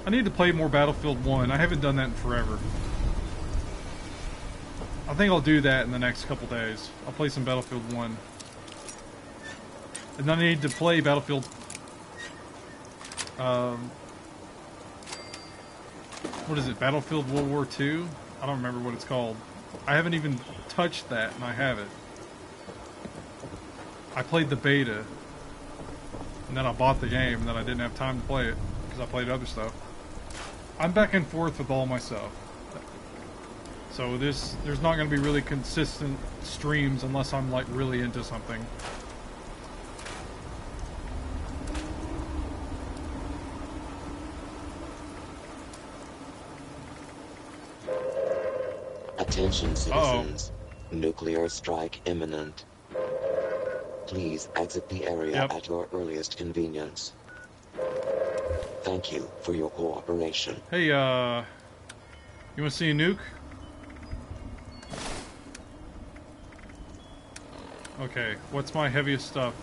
S1: I need to play more Battlefield 1. I haven't done that in forever. I think I'll do that in the next couple days. I'll play some Battlefield 1. And then I need to play Battlefield... what is it? Battlefield World War II? I don't remember what it's called. I haven't even touched that, and I have it. I played the beta. And then I bought the game, and then I didn't have time to play it, because I played other stuff. I'm back and forth with all my stuff. So there's not going to be really consistent streams unless I'm like really into something.
S9: Attention,
S1: Uh-oh.
S9: citizens. Nuclear strike imminent. Please exit the area
S1: Yep.
S9: at your earliest convenience. Thank you for your cooperation.
S1: Hey, you want to see a nuke? Okay, what's my heaviest stuff?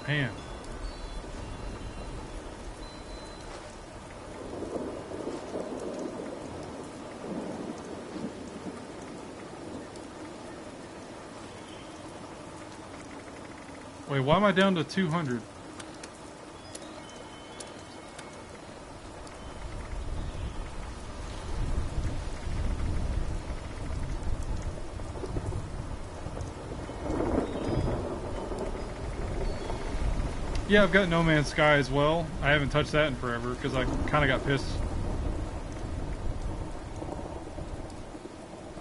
S1: Man. Wait, why am I down to 200? Yeah, I've got No Man's Sky as well. I haven't touched that in forever because I kind of got pissed.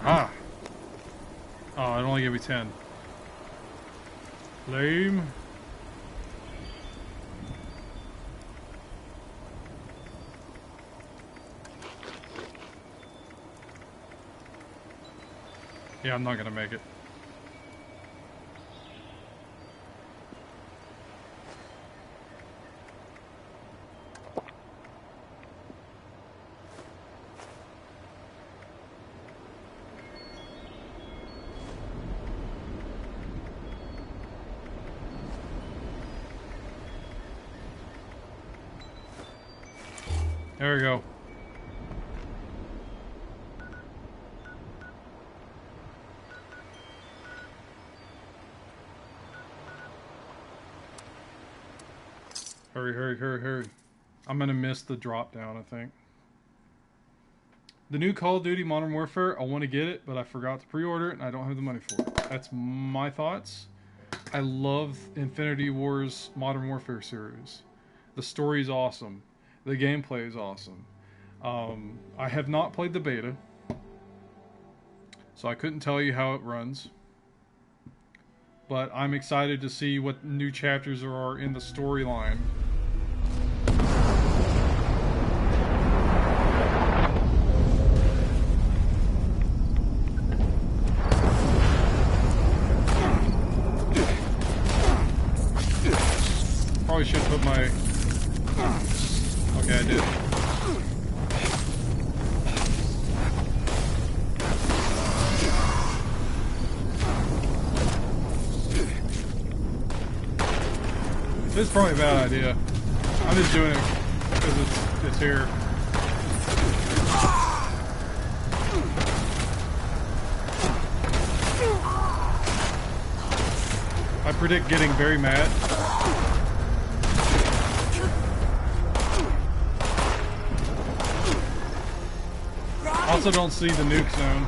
S1: Ah! Oh, it only gave me 10. Lame. Yeah, I'm not gonna make it. There we go. Hurry, hurry, hurry, hurry. I'm gonna miss the drop down, I think. The new Call of Duty Modern Warfare, I want to get it, but I forgot to pre-order it and I don't have the money for it. That's my thoughts. I love Infinity Ward's Modern Warfare series. The story is awesome. The gameplay is awesome. I have not played the beta, so I couldn't tell you how it runs. But I'm excited to see what new chapters there are in the storyline. Probably should put my... Okay, I did. This is probably a bad idea. I'm just doing it because it's here. I predict getting very mad. Also don't see the nuke zone.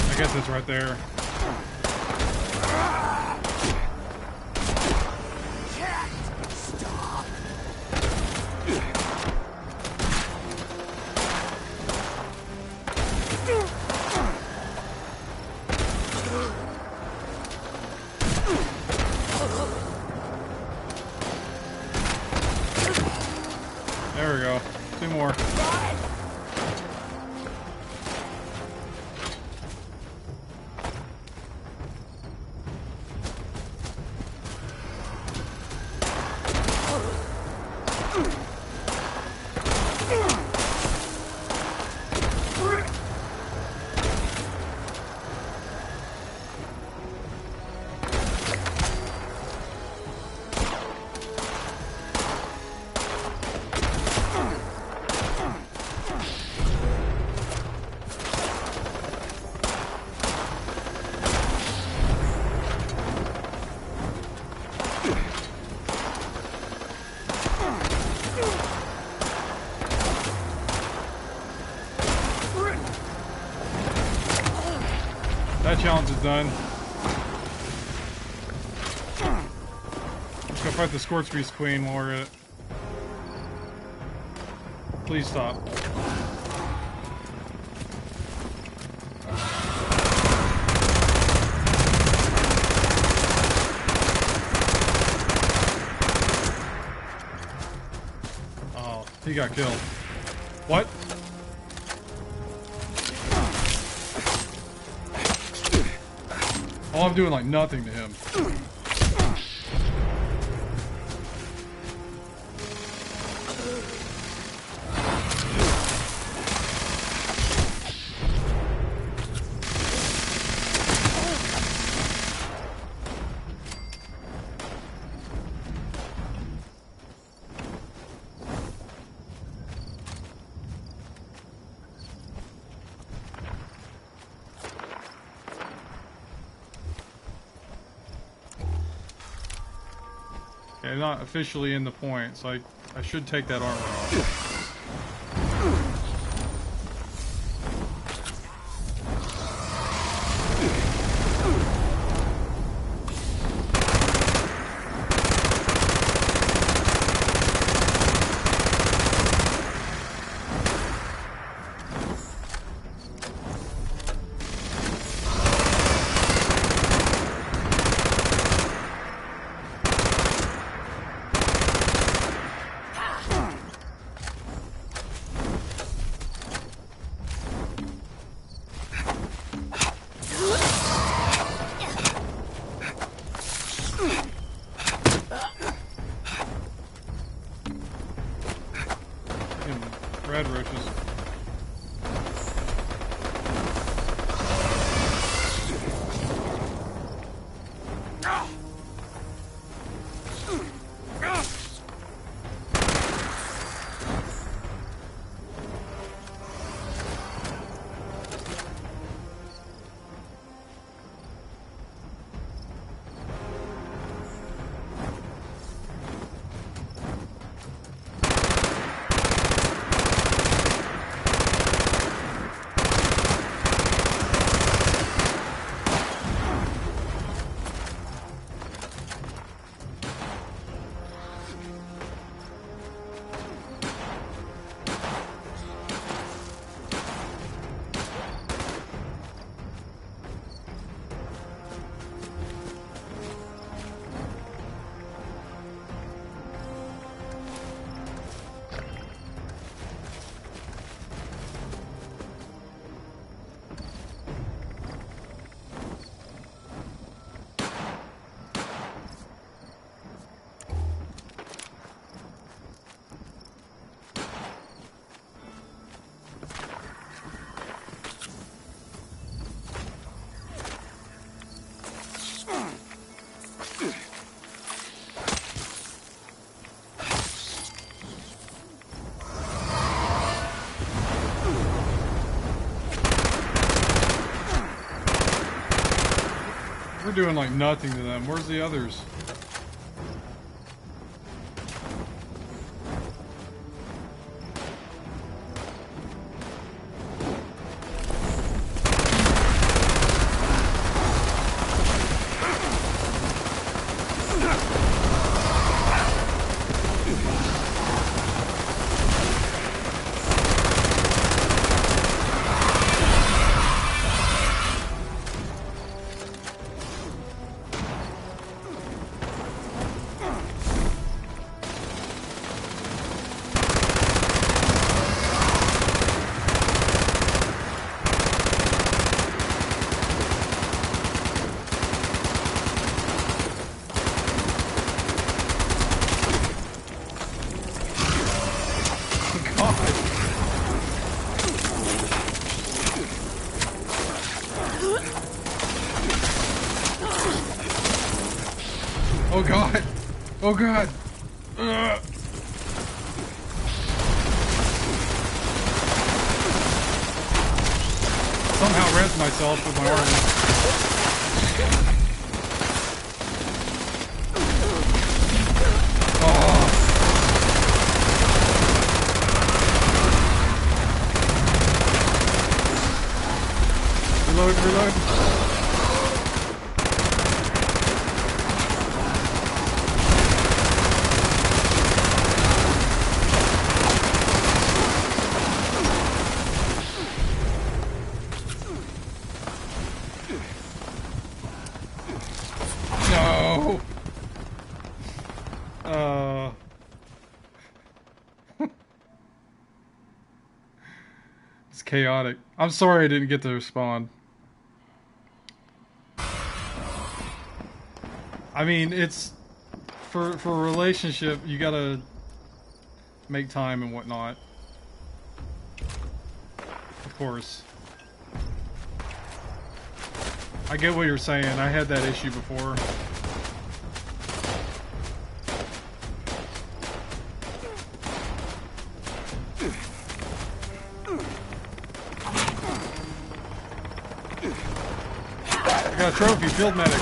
S1: I guess it's right there. There we go. Two more. That challenge is done. Let's go fight the Scorch Beast Queen while we're at it. Please stop. Oh, he got killed. What? Oh, I'm doing like nothing to him. Okay, not officially in the point, so I should take that armor off. Red roaches. We're doing like nothing to them. Where's the others? Oh god! Oh god! Somehow res myself with my armor. Reload, reload. chaotic. I'm sorry I didn't get to respond. I mean, it's for a relationship, you gotta make time and whatnot. Of course. I get what you're saying. I had that issue before. I got a trophy, field medic.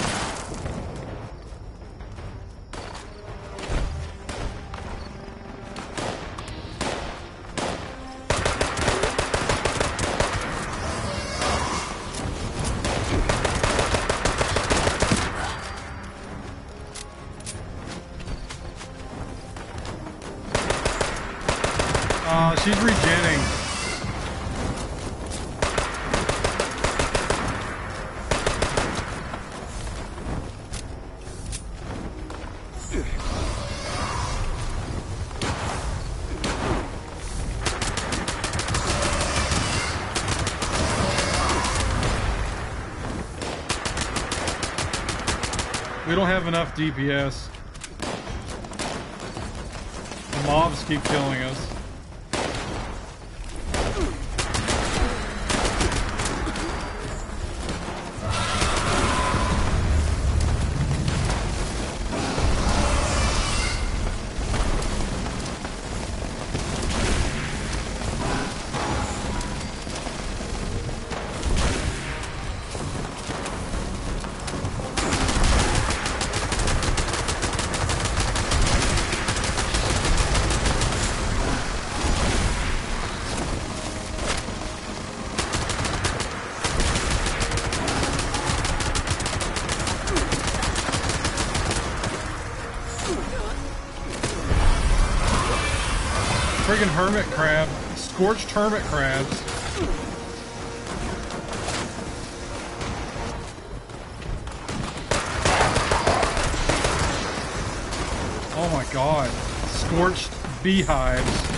S1: She's regenning. We don't have enough DPS. The mobs keep killing us. Friggin' hermit crab. Scorched hermit crabs. Oh my god. Scorched beehives.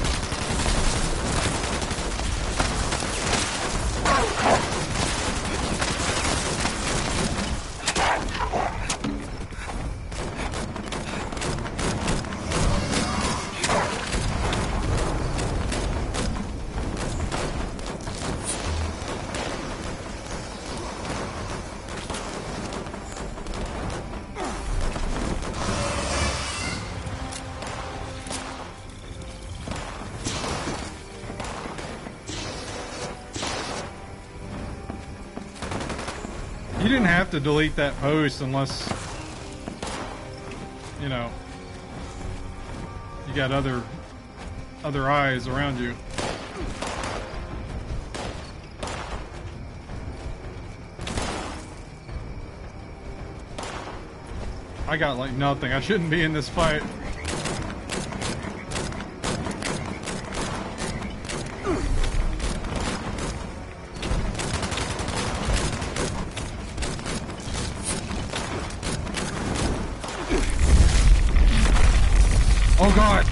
S1: You didn't have to delete that post unless, you know, you got other eyes around you. I got like nothing. I shouldn't be in this fight. Oh god!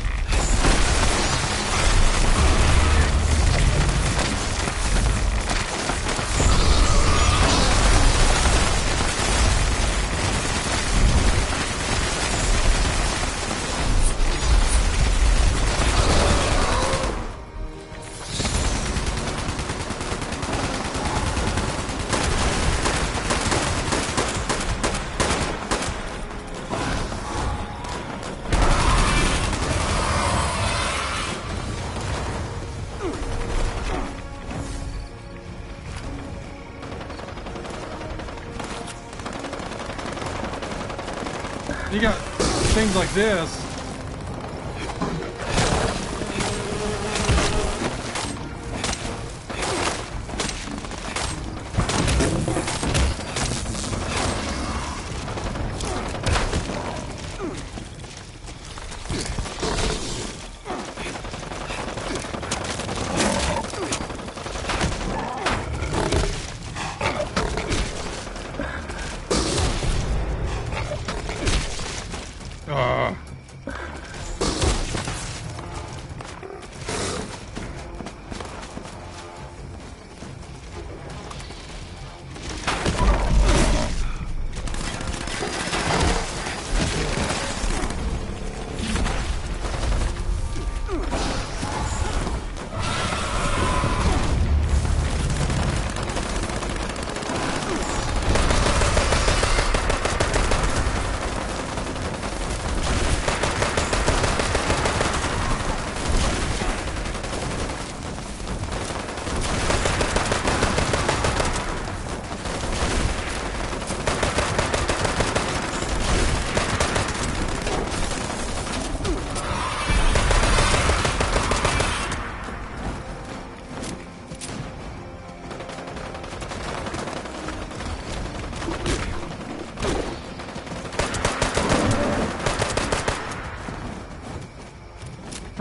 S1: You got things like this.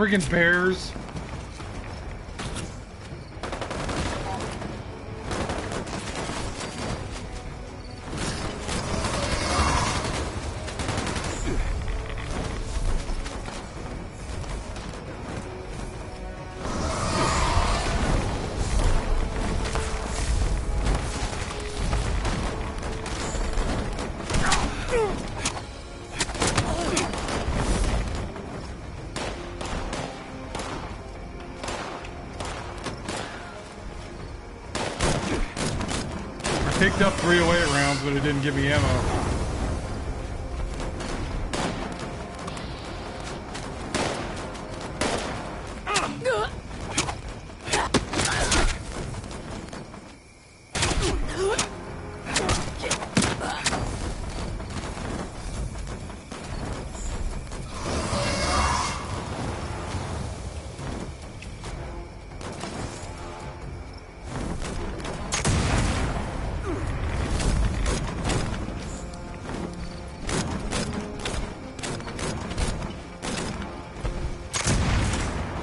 S1: Friggin' bears. Picked up 308 rounds, but it didn't give me ammo.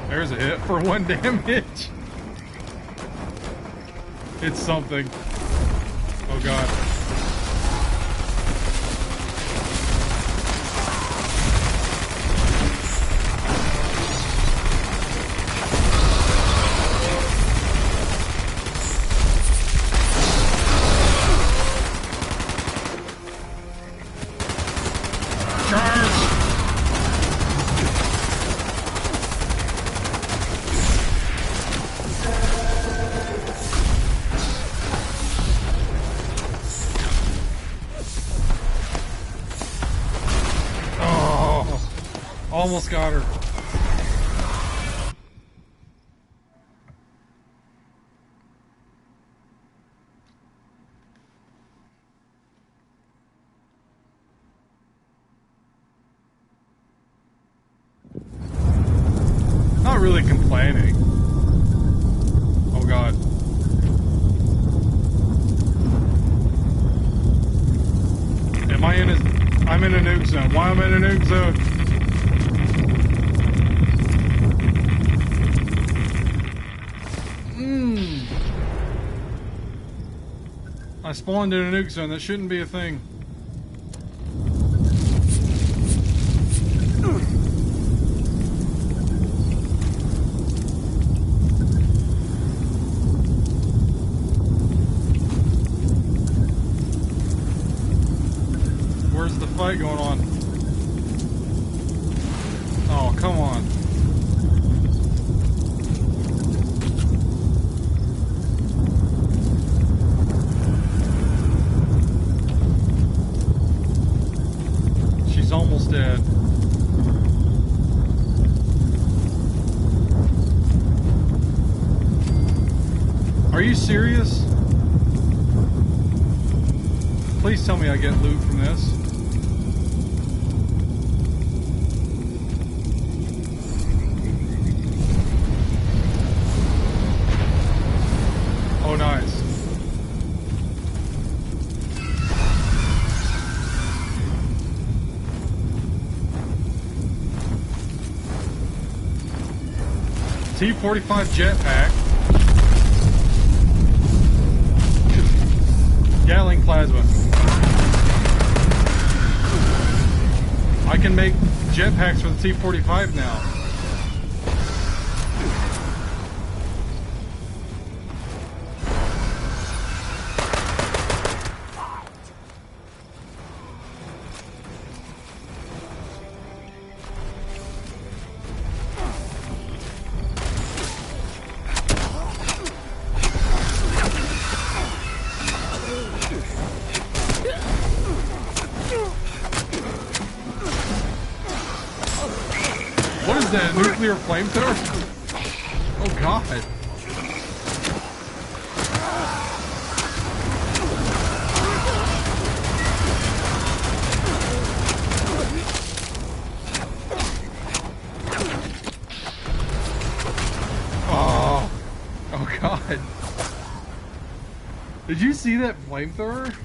S1: There's a hit for 1 damage. It's something. Oh god. Almost got her. Not really complaining. Oh god. Am I in a... I'm in a nuke zone. Why am I in a nuke zone? I spawned in a nuke zone. That shouldn't be a thing. Where's the fight going on? Oh, come on. Almost dead. Are you serious? Please tell me I get loot from this. Oh, nice. T-45 jetpack. Gatling plasma. I can make jetpacks for the T-45 now. What is that? Nuclear flamethrower? Oh god. Oh god. Did you see that flamethrower?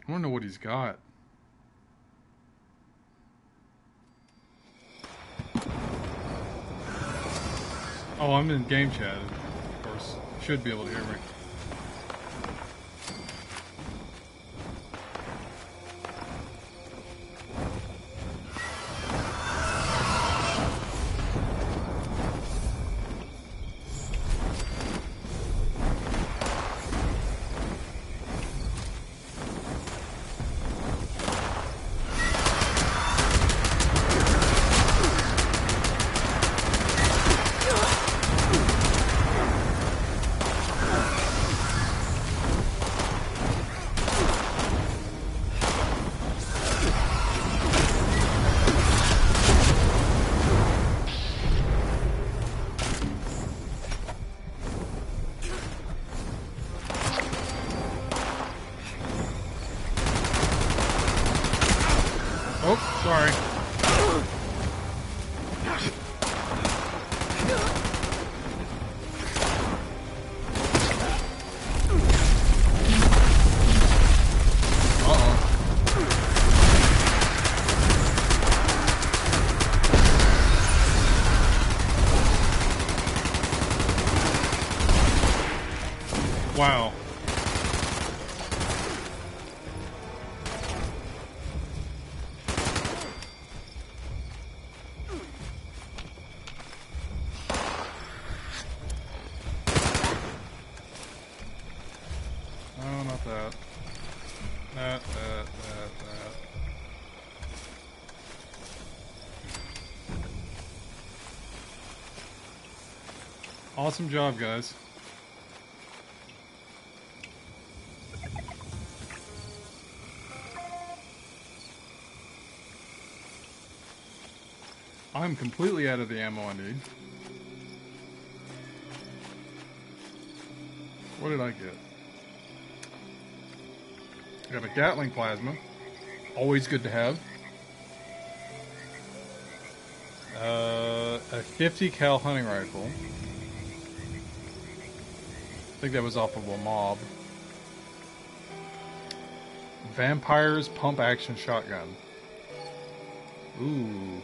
S1: I want to know what he's got. Oh, I'm in game chat. Of course, should be able to hear me. Oh, sorry. Uh-oh. Wow. No, not that. That. Awesome job, guys. I'm completely out of the ammo I need. What did I get? I got a Gatling plasma. Always good to have. A 50 cal hunting rifle. I think that was off of a mob. Vampires pump action shotgun. Ooh.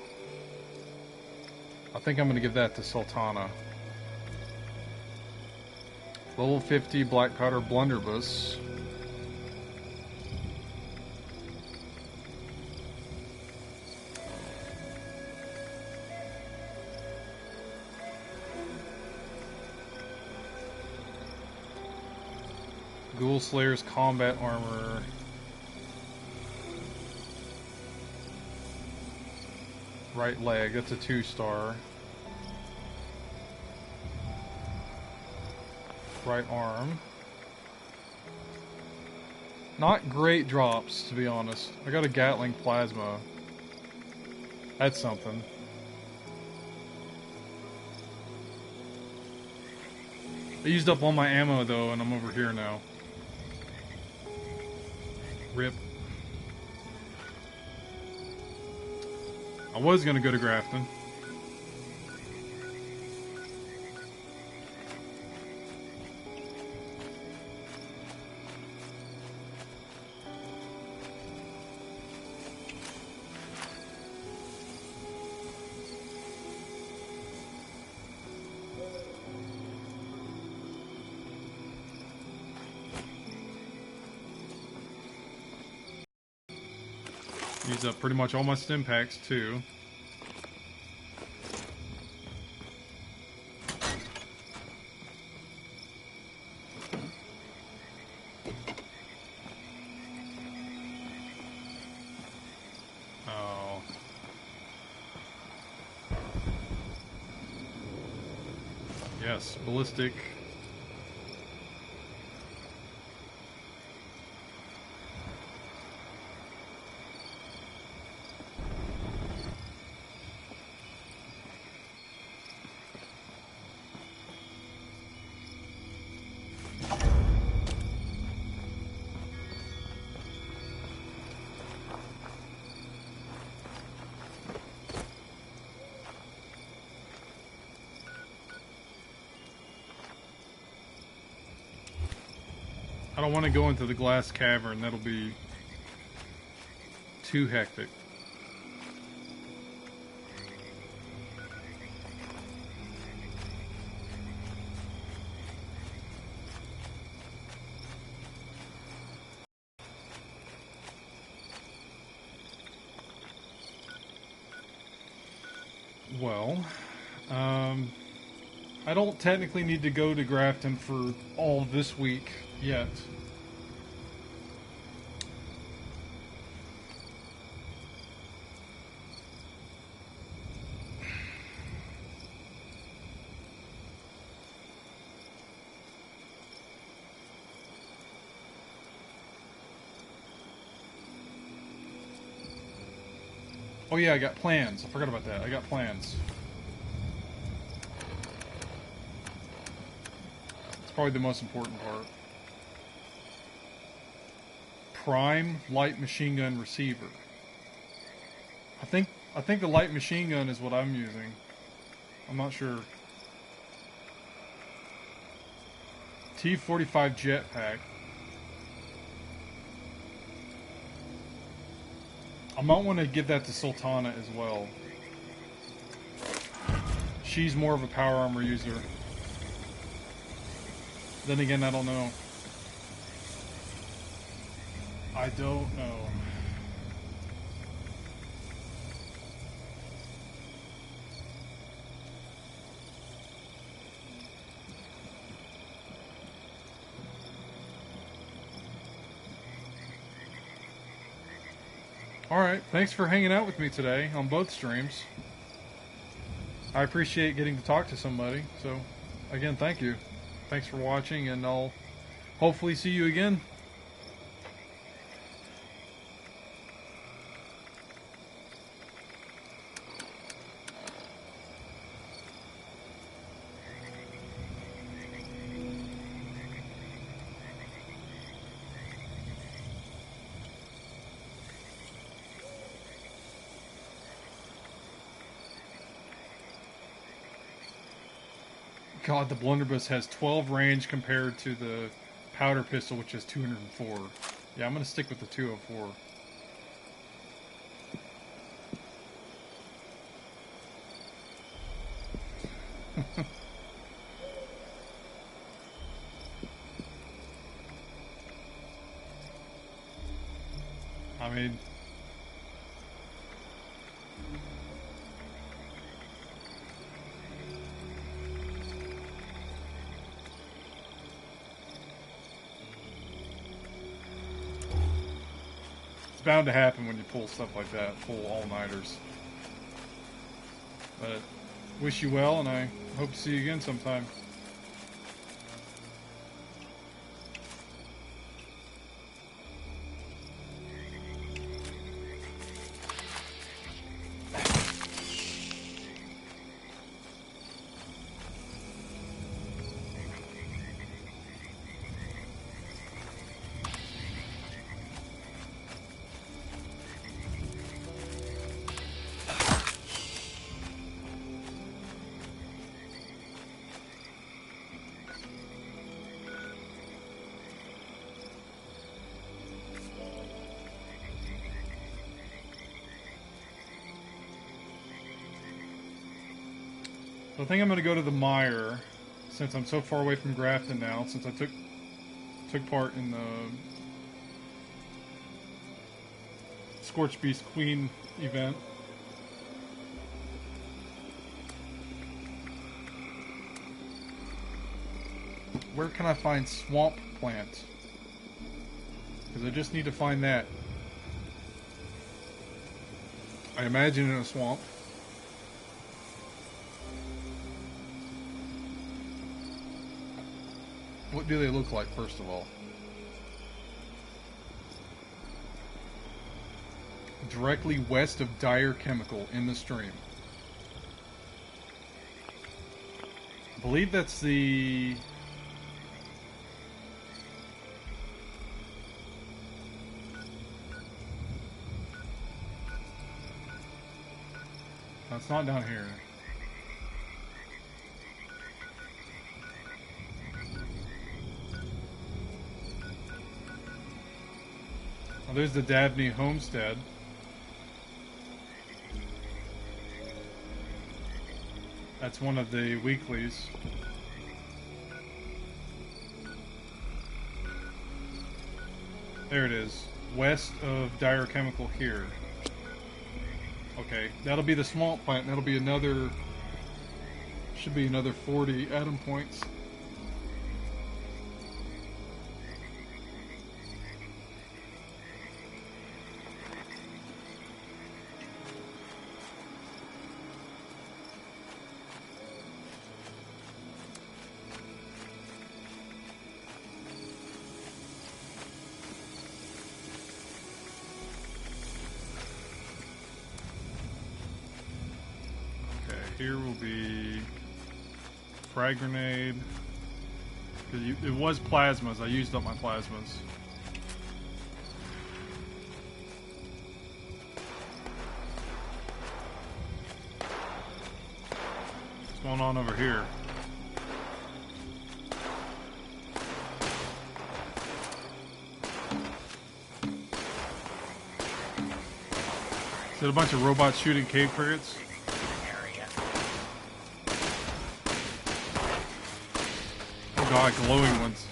S1: I think I'm gonna give that to Sultana. Level 50 Blackcutter blunderbuss. Ghoul Slayer's combat armor. Right leg, that's a 2-star. Right arm. Not great drops, to be honest. I got a Gatling plasma. That's something. I used up all my ammo though, and I'm over here now. Rip. I was gonna go to Grafton. Used up pretty much all my stim packs too. Oh. Yes, ballistic. I don't want to go into the glass cavern. That'll be too hectic. Well, I don't technically need to go to Grafton for all this week yet. Oh yeah, I got plans. I forgot about that. I got plans. It's probably the most important part. Prime light machine gun receiver. I think the light machine gun is what I'm using. I'm not sure. T-45 jetpack. I might want to give that to Sultana as well. She's more of a power armor user. Then again, I don't know. I don't know. Alright, thanks for hanging out with me today on both streams. I appreciate getting to talk to somebody, so again, thank you. Thanks for watching, and I'll hopefully see you again. God, the blunderbuss has 12 range compared to the powder pistol, which has 204. Yeah, I'm going to stick with the 204. I mean... it's bound to happen when you pull stuff like that, pull all-nighters. But wish you well, and I hope to see you again sometime. So I think I'm going to go to the mire, since I'm so far away from Grafton now, since I took part in the Scorched Beast Queen event. Where can I find swamp plant? Because I just need to find that. I imagine in a swamp. What do they look like, first of all? Directly west of Dire Chemical in the stream. I believe that's the... No, it's not down here. Oh, there's the Dabney Homestead. That's one of the weeklies. There it is. West of Dire Chemical here. Okay, that'll be the swamp plant. That'll be another... Should be another 40 atom points. Here will be frag grenade. It was plasmas. I used up my plasmas. What's going on over here? Is it a bunch of robots shooting cave crickets? God, glowing ones.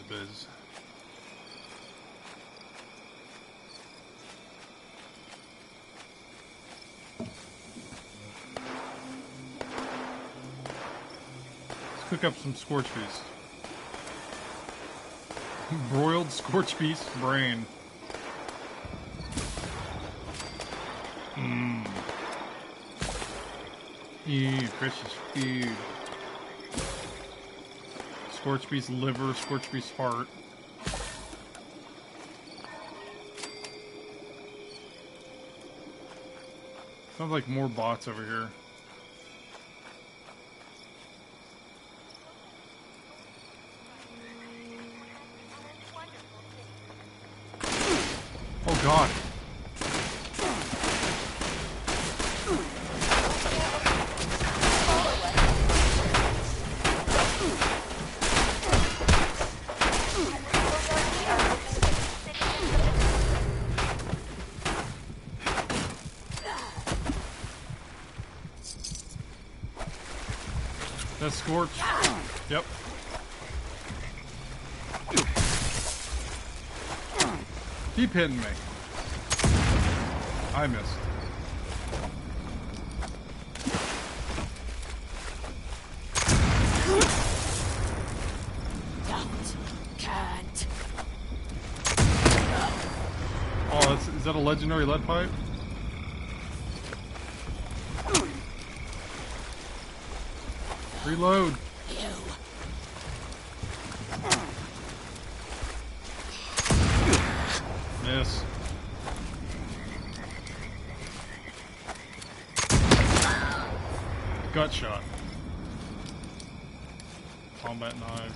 S1: Biz. Let's cook up some scorch beast. Broiled scorch beast brain. Ew, precious food. Scorch beast liver, scorch beast heart. Sounds like more bots over here. Oh God. That's Scorch. Yep. Keep hitting me. I missed.
S10: Can't.
S1: Oh, is that a legendary lead pipe? Reload. Miss. gut shot. Combat knife.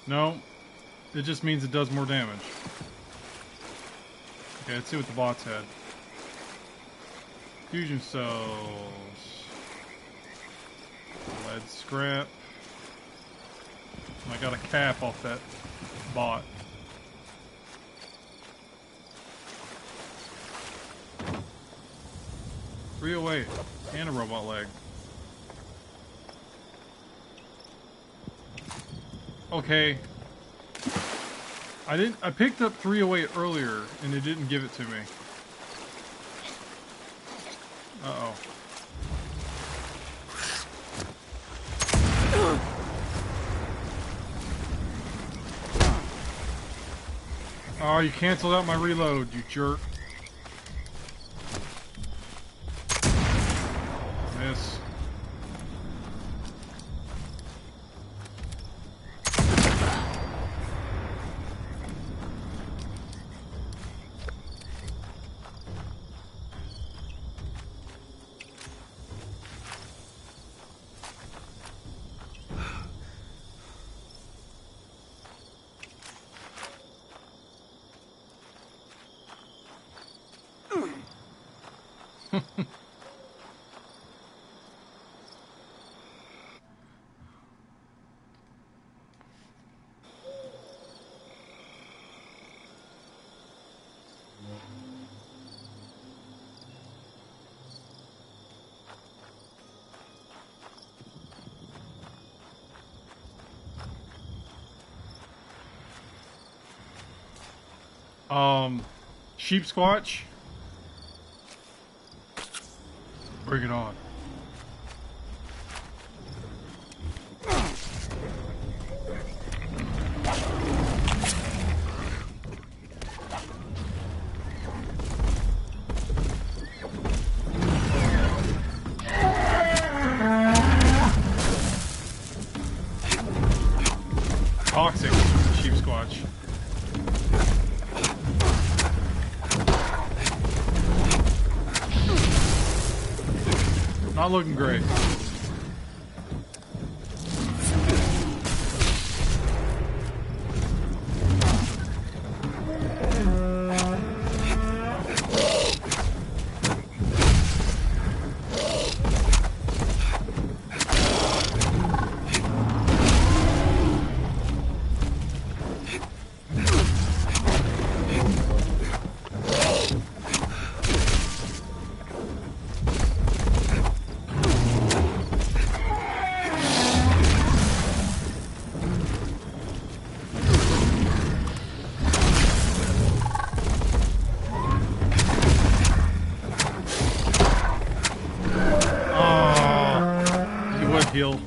S1: No, it just means it does more damage. Okay, let's see what the bots had. Fusion cells. Lead scrap. I got a cap off that bot. .308 and a robot leg. Okay. I picked up 308 earlier and it didn't give it to me. Uh-oh. Oh, you canceled out my reload, you jerk. Miss. Sheep squatch. Bring it on. Toxic sheep squatch. Not looking great. Heal.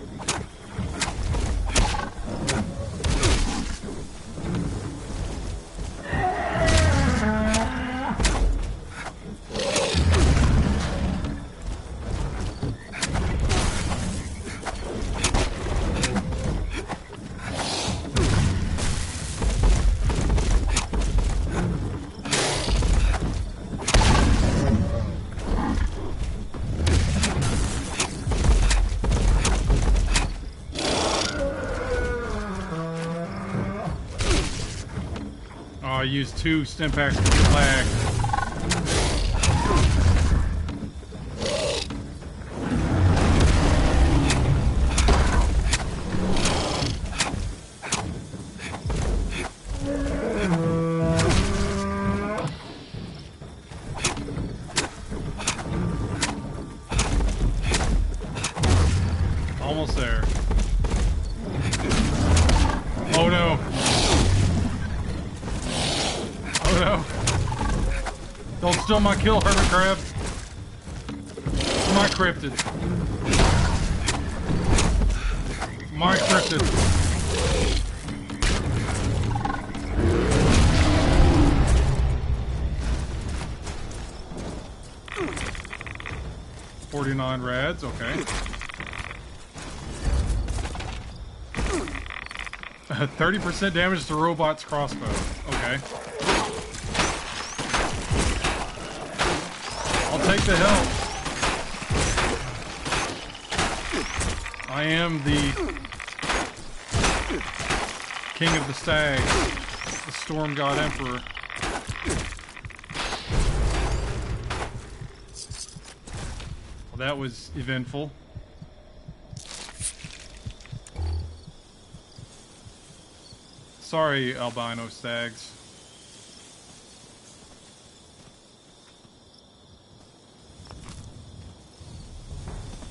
S1: I used 2 stim packs to get lag. Almost there. Oh no. Oh no. Don't steal my kill, hermit crab. My cryptid. My cryptid. $49 rads, okay. 30% damage to robot's crossbow. Okay. take the help. I am the king of the stags, the storm god emperor. Well, that was eventful. Sorry, albino stags.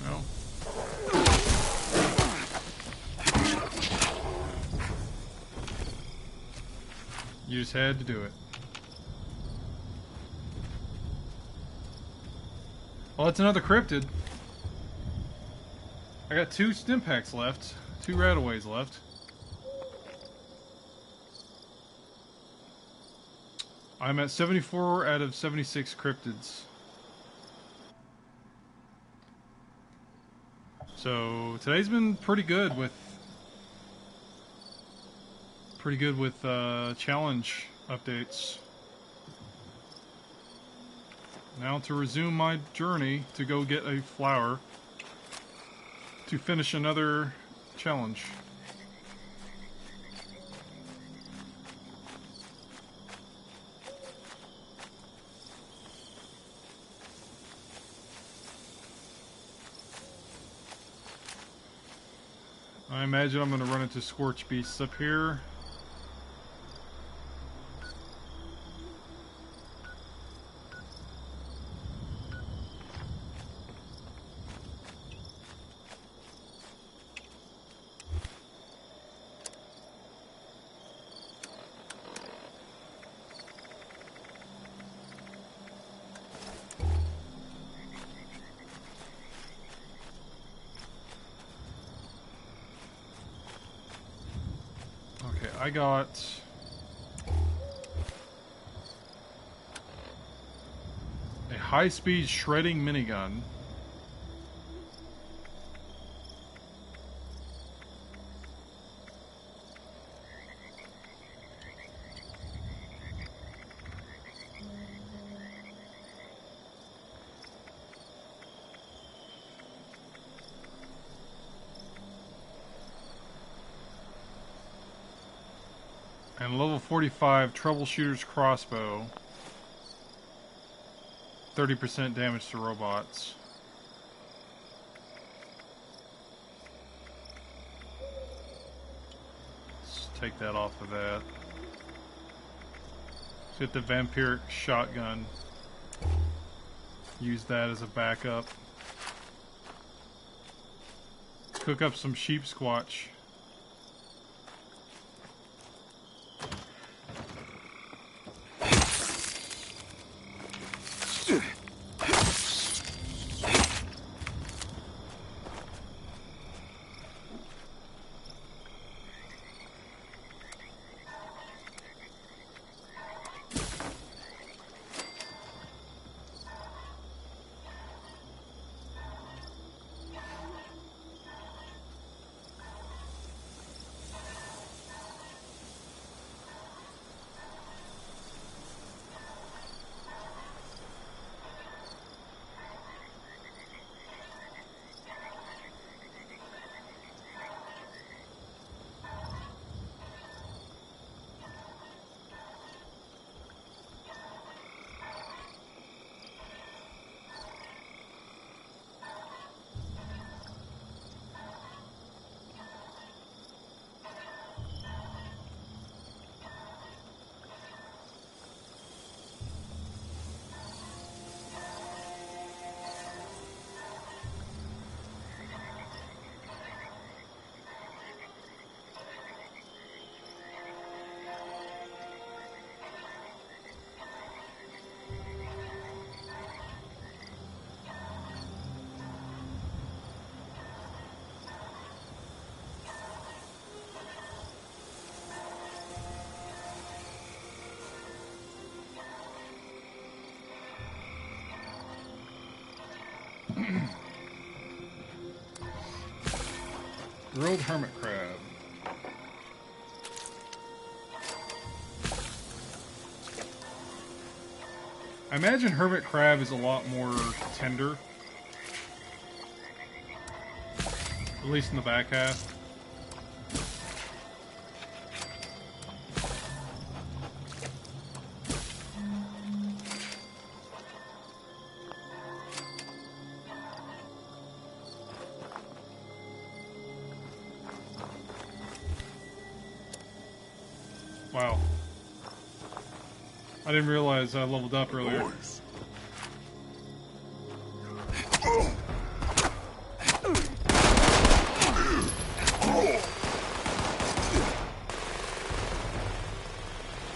S1: No. You just had to do it. Well, that's another cryptid. I got 2 stim packs left. 2 rataways left. I'm at 74 out of 76 cryptids. So today's been pretty good with challenge updates. Now to resume my journey to go get a flower to finish another challenge. I imagine I'm going to run into scorch beasts up here. I got a high-speed shredding minigun. And level 45 troubleshooter's crossbow. 30% damage to robots. Let's take that off of that. Let's get the vampiric shotgun. Use that as a backup. Cook up some sheep squatch. Grilled hermit crab. I imagine hermit crab is a lot more tender. At least in the back half. Wow. I didn't realize I leveled up earlier.
S3: Boys.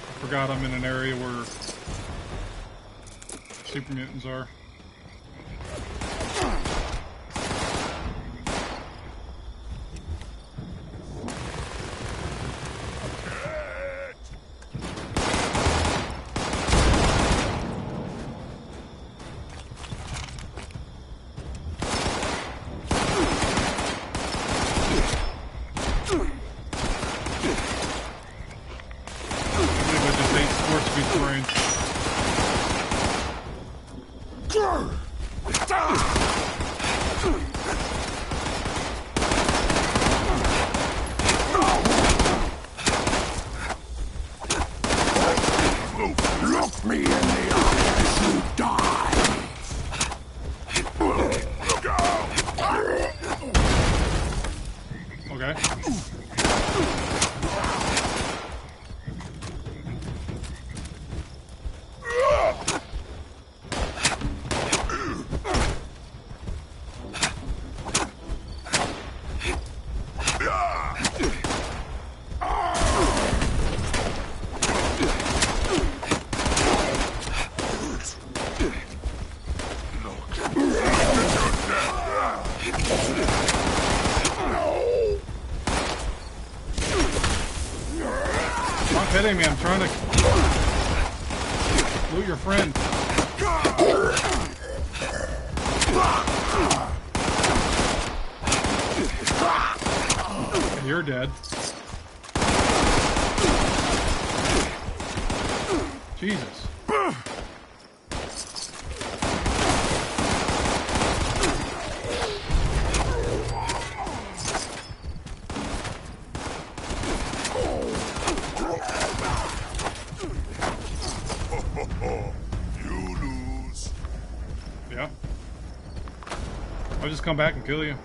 S1: I forgot I'm in an area where super mutants are.
S3: Look me in the eye as you die! Look out!
S1: Okay. Stop hitting me, I'm trying to loot your friend. You're dead. Jesus.
S3: You lose.
S1: Yeah. I'll just come back and kill you.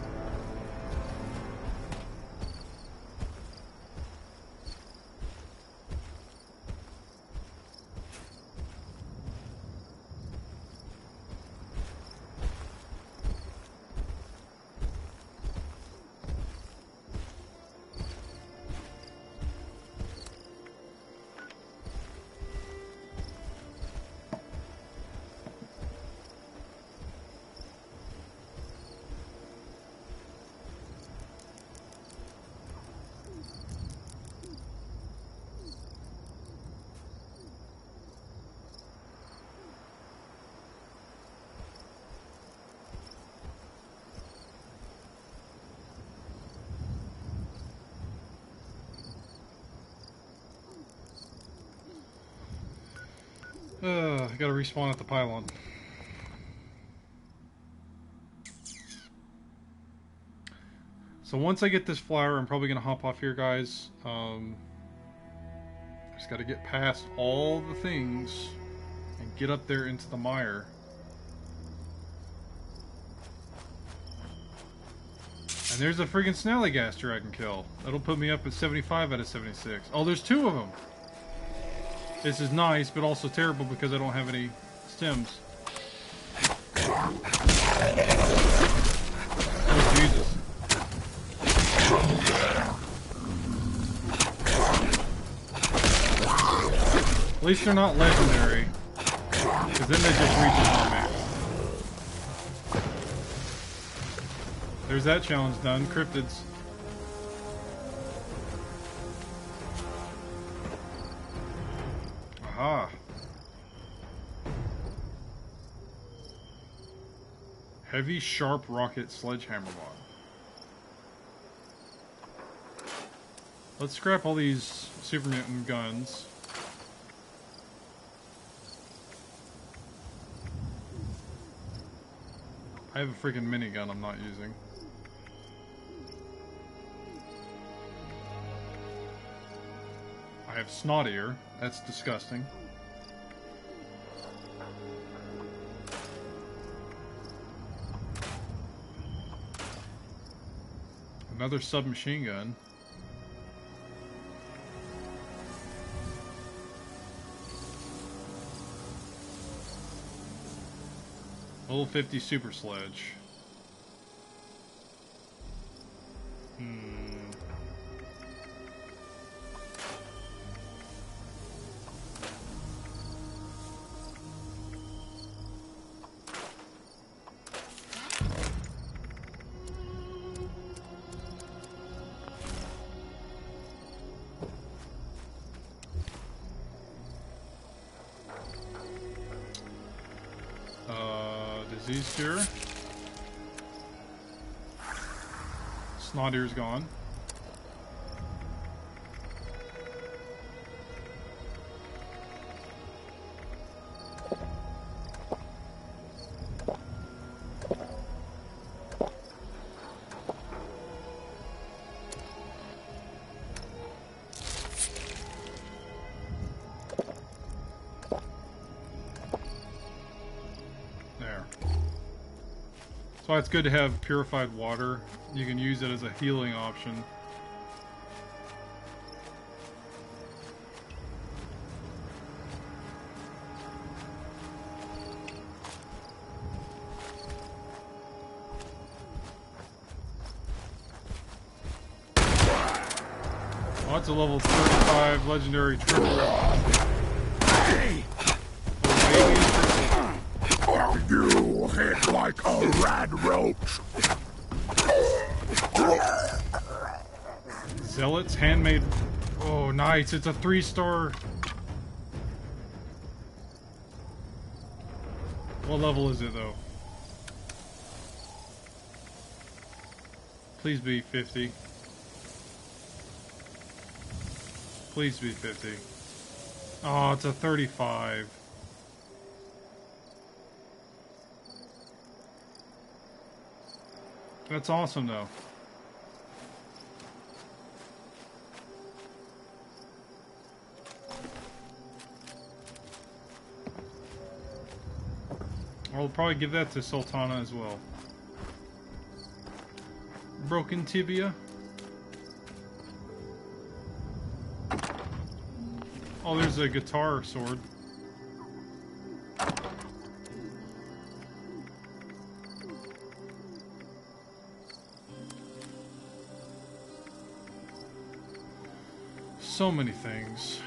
S1: I gotta respawn at the pylon. So once I get this flower, I'm probably gonna hop off here, guys. Just gotta get past all the things and get up there into the mire. And there's a friggin' snallygaster I can kill. That'll put me up at 75 out of 76. Oh, there's 2 of them! This is nice, but also terrible because I don't have any stems. Oh, Jesus. At least they're not legendary, because then they just reach my max. There's that challenge done. Cryptids. Aha. Heavy, sharp rocket sledgehammer mod. Let's scrap all these super mutant guns. I have a freaking minigun I'm not using. I have snot ear. That's disgusting. Another submachine gun. Level 50 super sledge. Disease cure. Snot ear's gone. That's why it's good to have purified water. You can use it as a healing option. Oh, it's a level 35 legendary triple.
S3: You hit like a rad roach.
S1: Zealots handmade. Oh, nice! It's a 3-star. What level is it though? Please be 50. Please be 50. Oh, it's a 35. That's awesome, though. I'll probably give that to Sultana as well. Broken tibia. Oh, there's a guitar sword. So many things.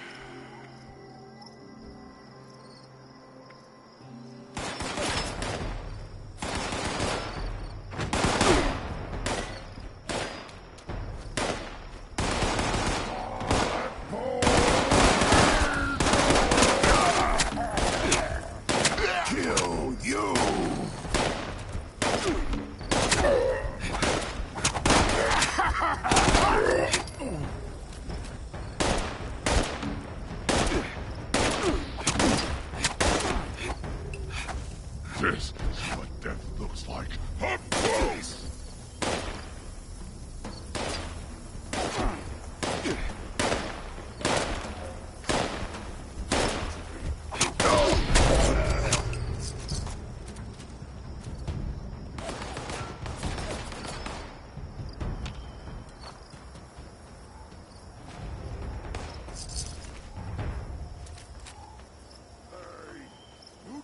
S3: This is what death looks like. Up close!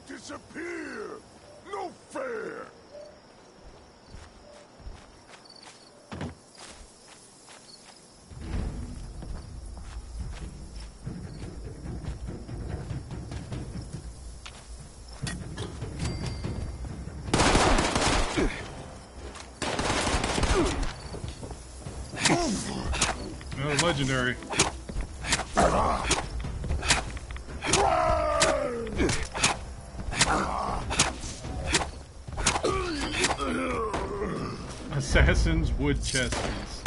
S3: Disappear! No fair!
S1: Oh, legendary. Assassin's wood chest piece.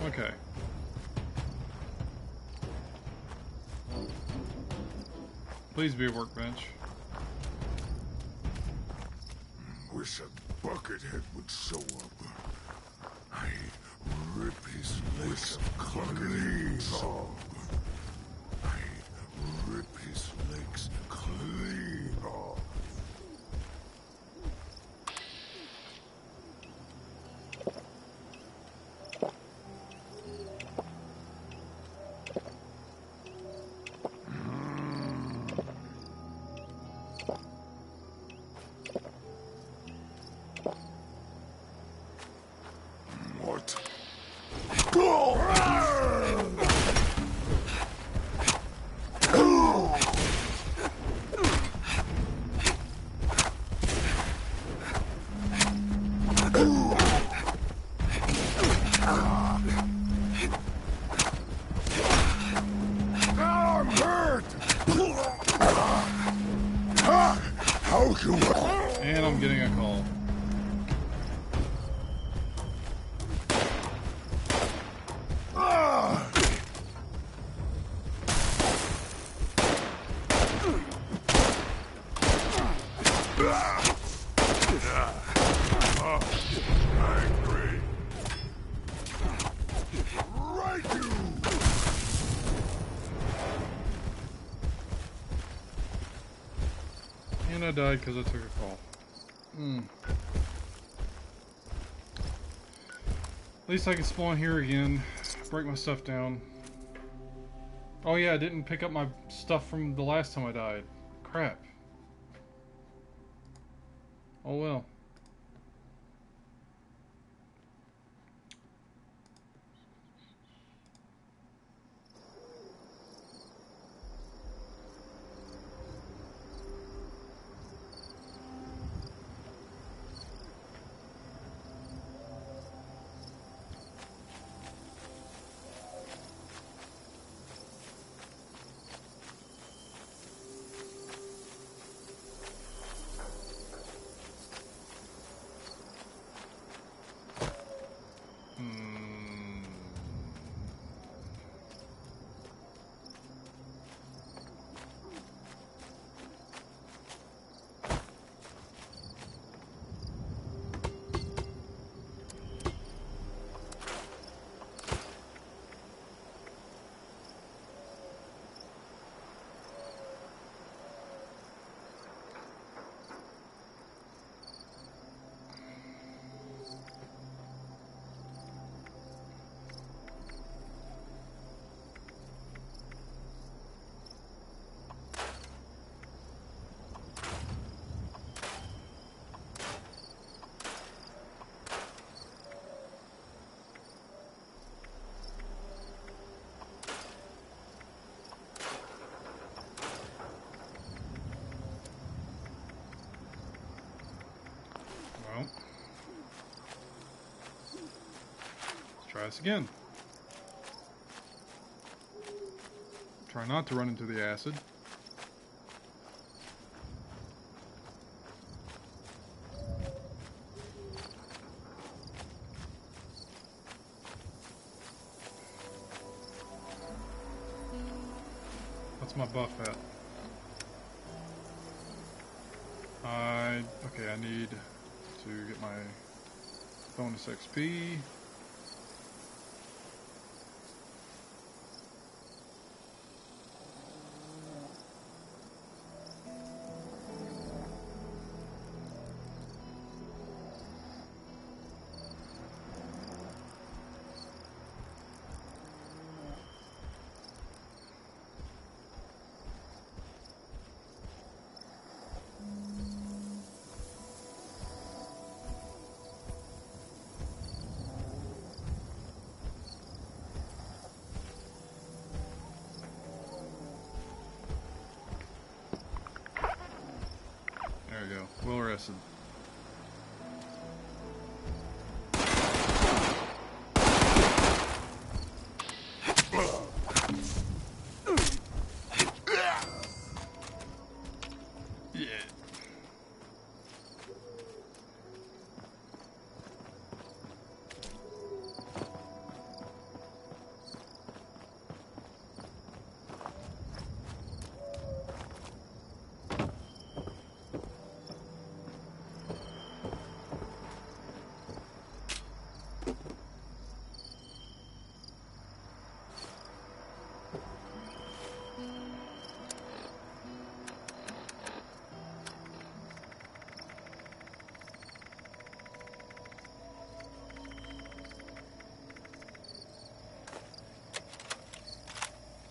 S1: Okay. Please be a workbench.
S3: Wish a buckethead would show up. I rip his legs clean off. I rip his legs clean off. What? I'm hurt! How can I?
S1: And I'm getting a call.
S3: Angry. Right you.
S1: And I died because I took a call. At least I can spawn here again, break my stuff down. Oh yeah, I didn't pick up my stuff from the last time I died. Crap. Oh well. Well, let's try this again. Try not to run into the acid. What's my buff at? Okay, I need to get my bonus XP. There we go. Well rested.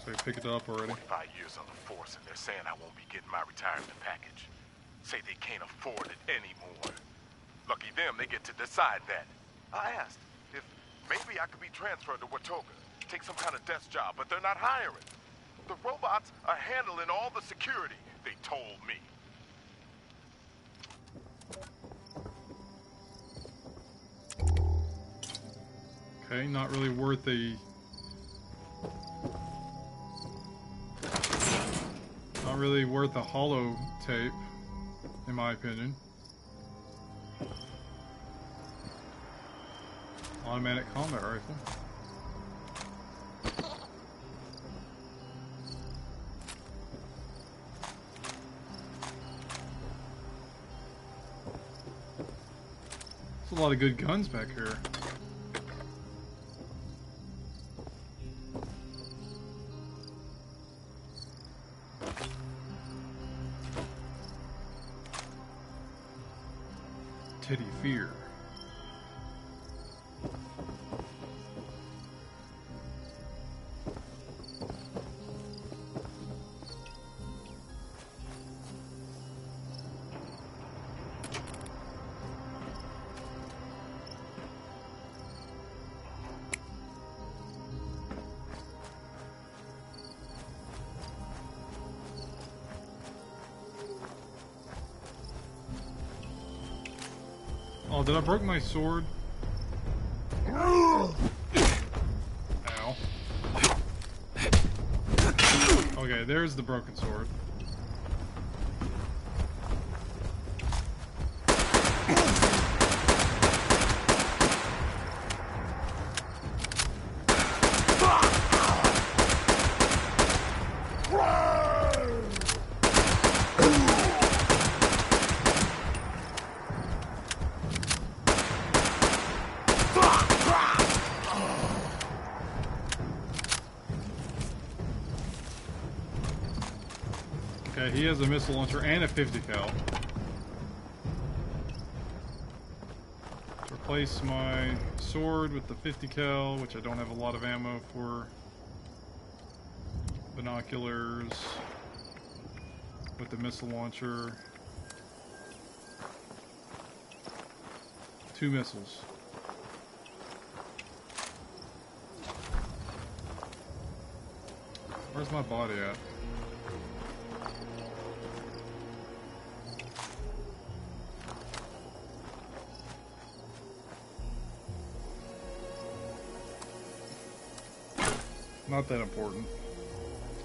S1: They pick it up already.
S3: 25 years on the force, and they're saying I won't be getting my retirement package. Say they can't afford it anymore. Lucky them, they get to decide that. I asked if maybe I could be transferred to Watoga, take some kind of desk job, but they're not hiring. The robots are handling all the security, they told me.
S1: Okay, not really worth a... Not really worth a hollow tape, in my opinion. Automatic combat rifle. There's a lot of good guns back here. Teddy Fear. Oh, did I break my sword? Ow. Okay, there's the broken sword. Okay, he has a missile launcher and a 50 cal. Replace my sword with the 50 cal, which I don't have a lot of ammo for. Binoculars with the missile launcher. 2 missiles. Where's my body at? Not that important.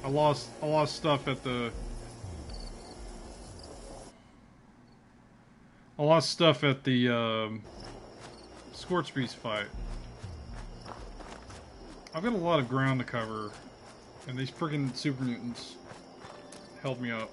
S1: I lost stuff at the... I lost stuff at the Scorch Beast fight. I've got a lot of ground to cover, and these friggin' super mutants held me up.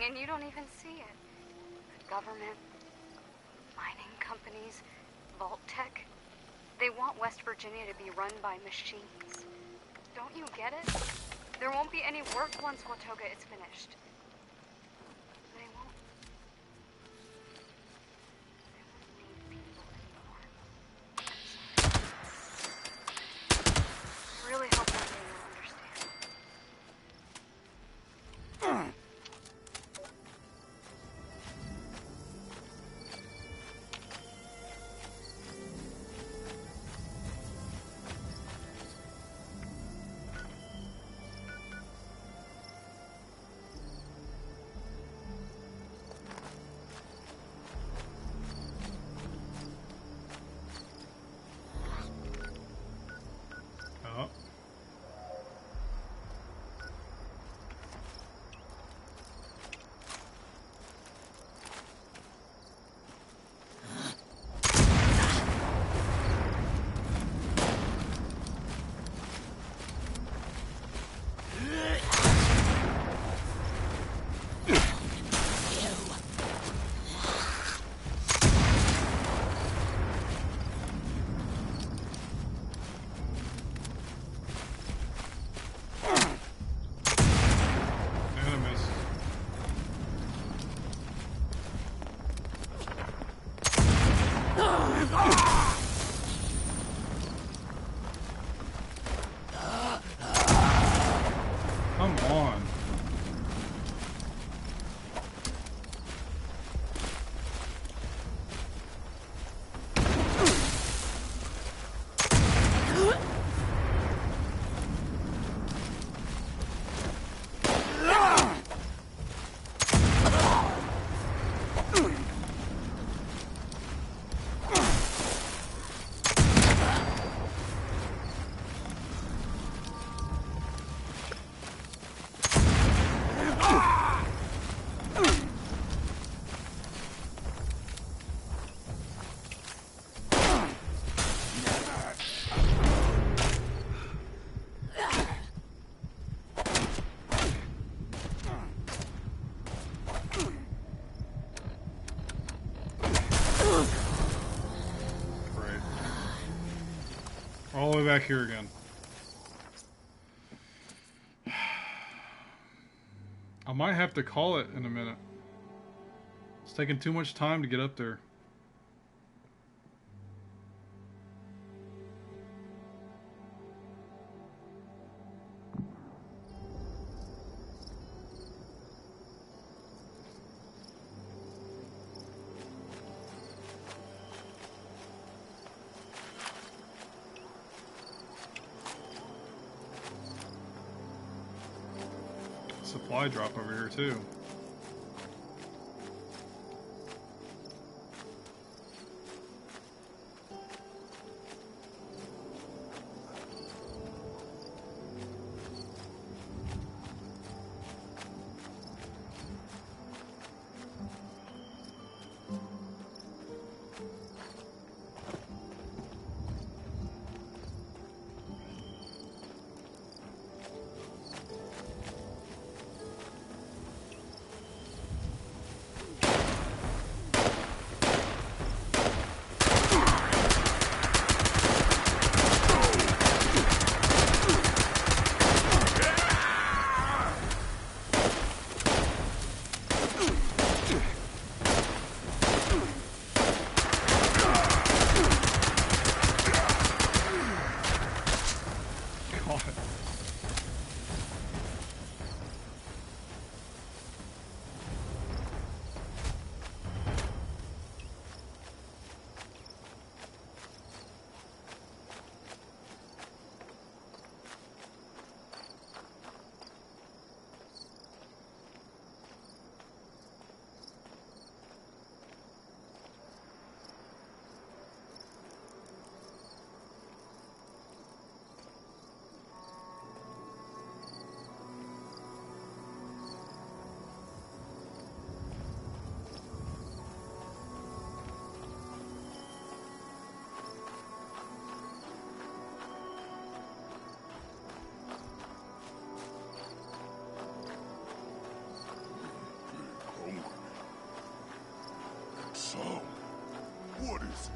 S11: And you don't even see it. The government, mining companies, Vault Tech, they want West Virginia to be run by machines. Don't you get it? There won't be any work once Watoga is finished. They won't. They won't need people anymore. Really hope one day you'll understand.
S1: go back here again. I might have to call it in a minute. It's taking too much time to get up there. Supply drop over here too.
S3: So, what is it?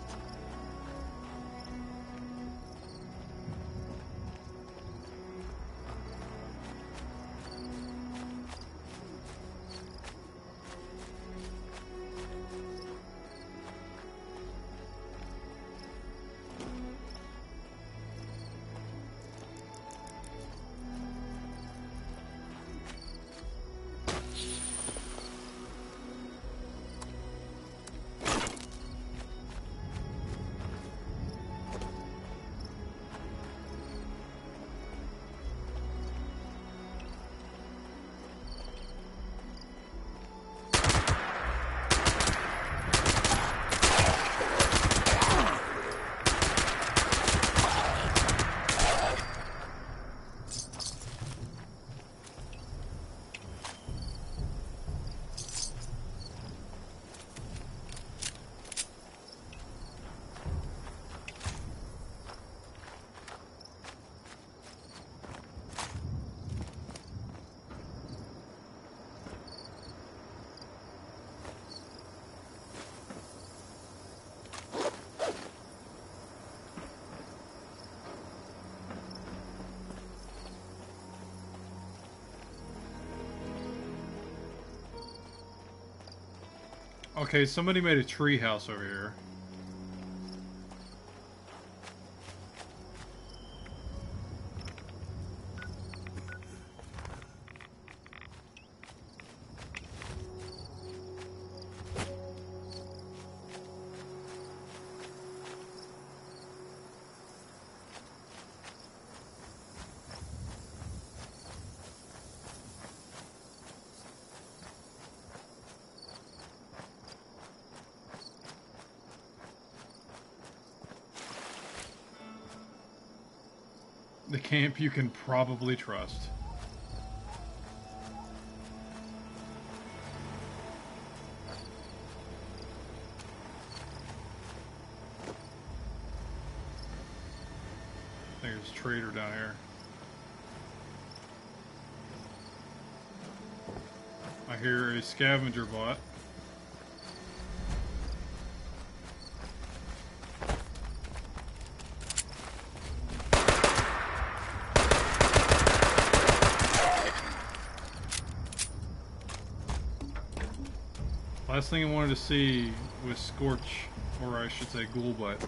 S1: Okay, somebody made a tree house over here. The camp you can probably trust. I think there's a trader down here. I hear a scavenger bot. Last thing I wanted to see was Scorch, or I should say Ghoulbutt.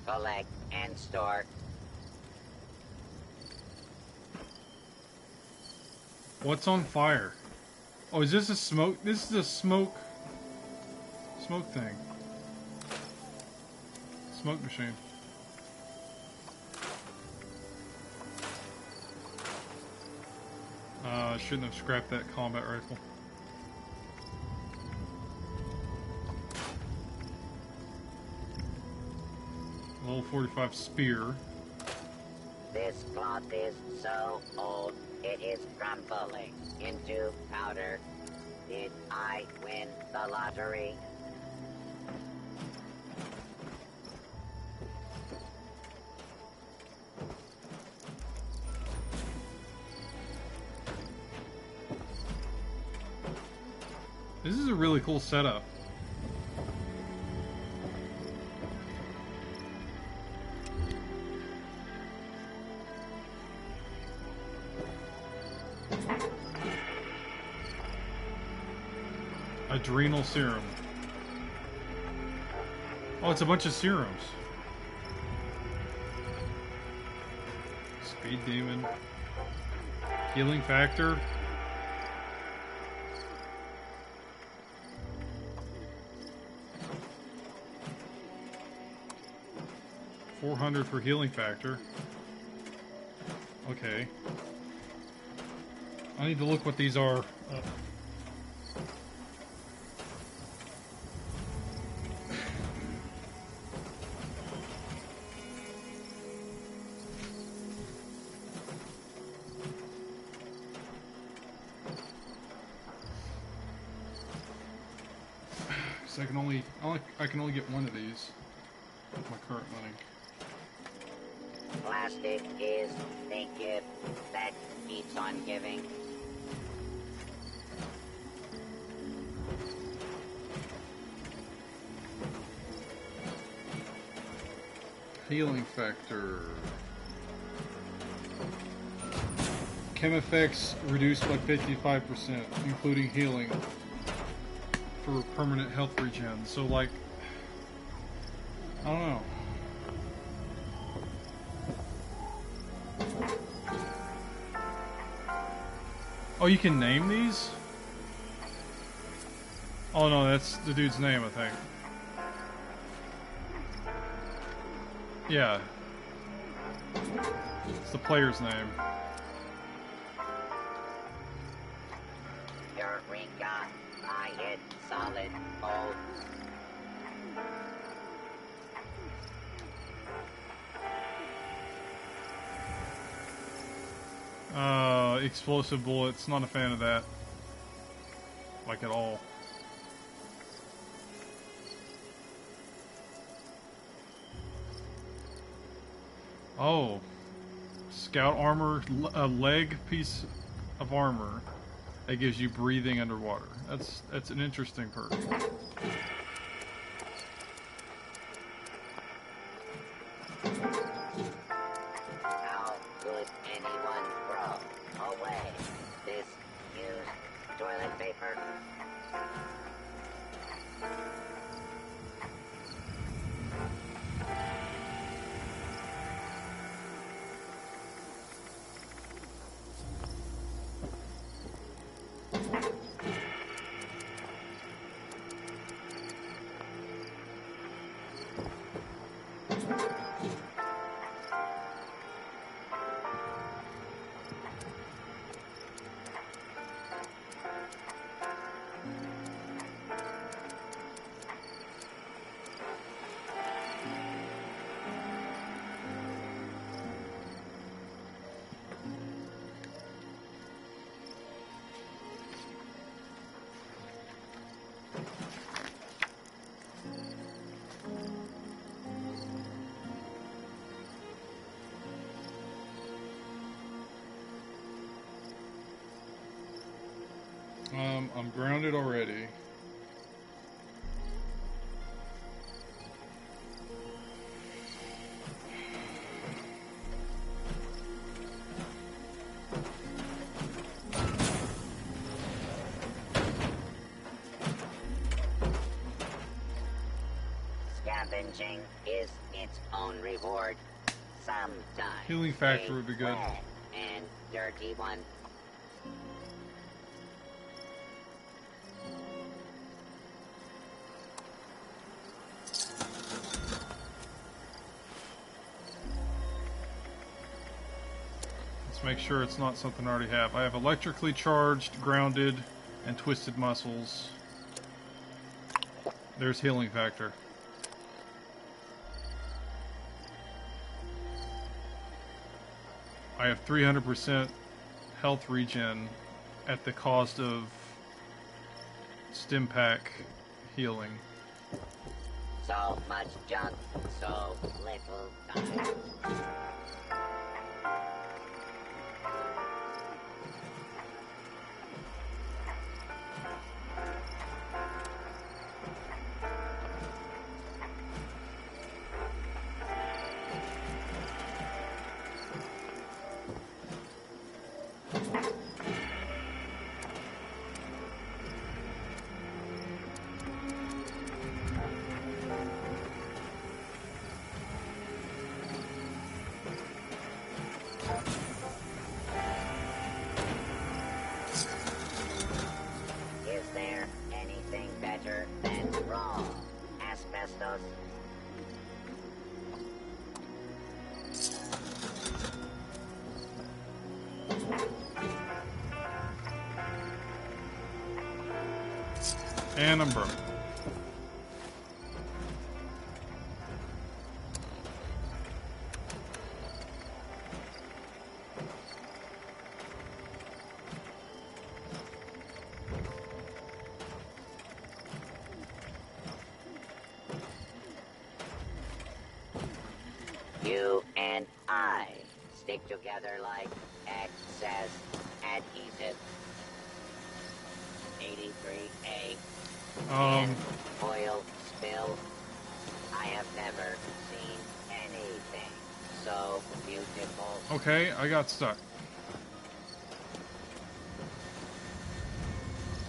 S2: Collect and store.
S1: What's on fire? Oh, is this a smoke? This is a smoke thing. Smoke machine. I shouldn't have scrapped that combat rifle. Level 45 spear.
S2: This cloth is so old, it is crumbling into powder. Did I win the lottery?
S1: This is a really cool setup. Adrenal serum. Oh, it's a bunch of serums. Speed demon. Healing factor. $400 for healing factor. Okay. I need to look what these are. So I can only get one of these with my current money.
S2: Plastic is the gift that keeps on giving.
S1: Healing factor. Chem effects reduced by 55%, including healing for permanent health regen. So, like, I don't know. Oh, you can name these? Oh no, that's the dude's name, I think. Yeah. It's the player's name.
S2: Eureka! I hit solid gold.
S1: Explosive bullets. Not a fan of that. Like at all. Oh. Scout armor, a leg piece of armor that gives you breathing underwater. That's an interesting perk.
S2: How could anyone throw away this used toilet paper?
S1: I'm grounded already.
S2: Challenging is its own reward. Sometimes
S1: Healing factor
S2: a
S1: would be good.
S2: wet and dirty one.
S1: Let's make sure it's not something I already have. I have electrically charged, grounded, and twisted muscles. There's healing factor. I have 300% health regen at the cost of stim pack healing.
S2: So much junk, so little time. Is there anything better than raw asbestos?
S1: And I'm broke.
S2: You and I stick together like excess adhesive. 83A. Oil spill. I have never seen anything so beautiful.
S1: Okay, I got stuck.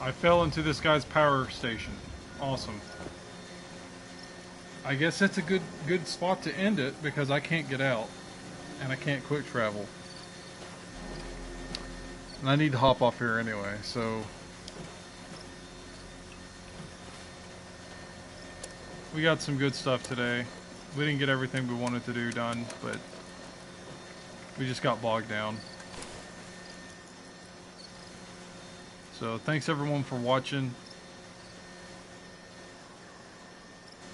S1: I fell into this guy's power station. Awesome. I guess that's a good spot to end it because I can't get out and I can't quick travel. And I need to hop off here anyway, so we got some good stuff today. We didn't get everything we wanted to do done, but we just got bogged down. So thanks everyone for watching.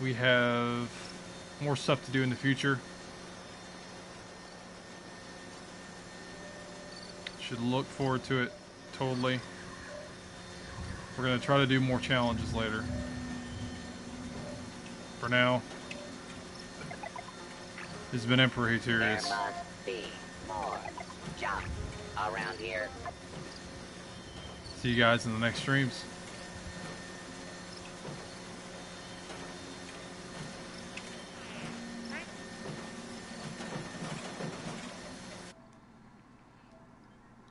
S1: We have more stuff to do in the future. Should look forward to it totally. We're going to try to do more challenges later. For now, this has been Emperor Haterius.
S2: There must be more junk around here.
S1: See you guys in the next streams.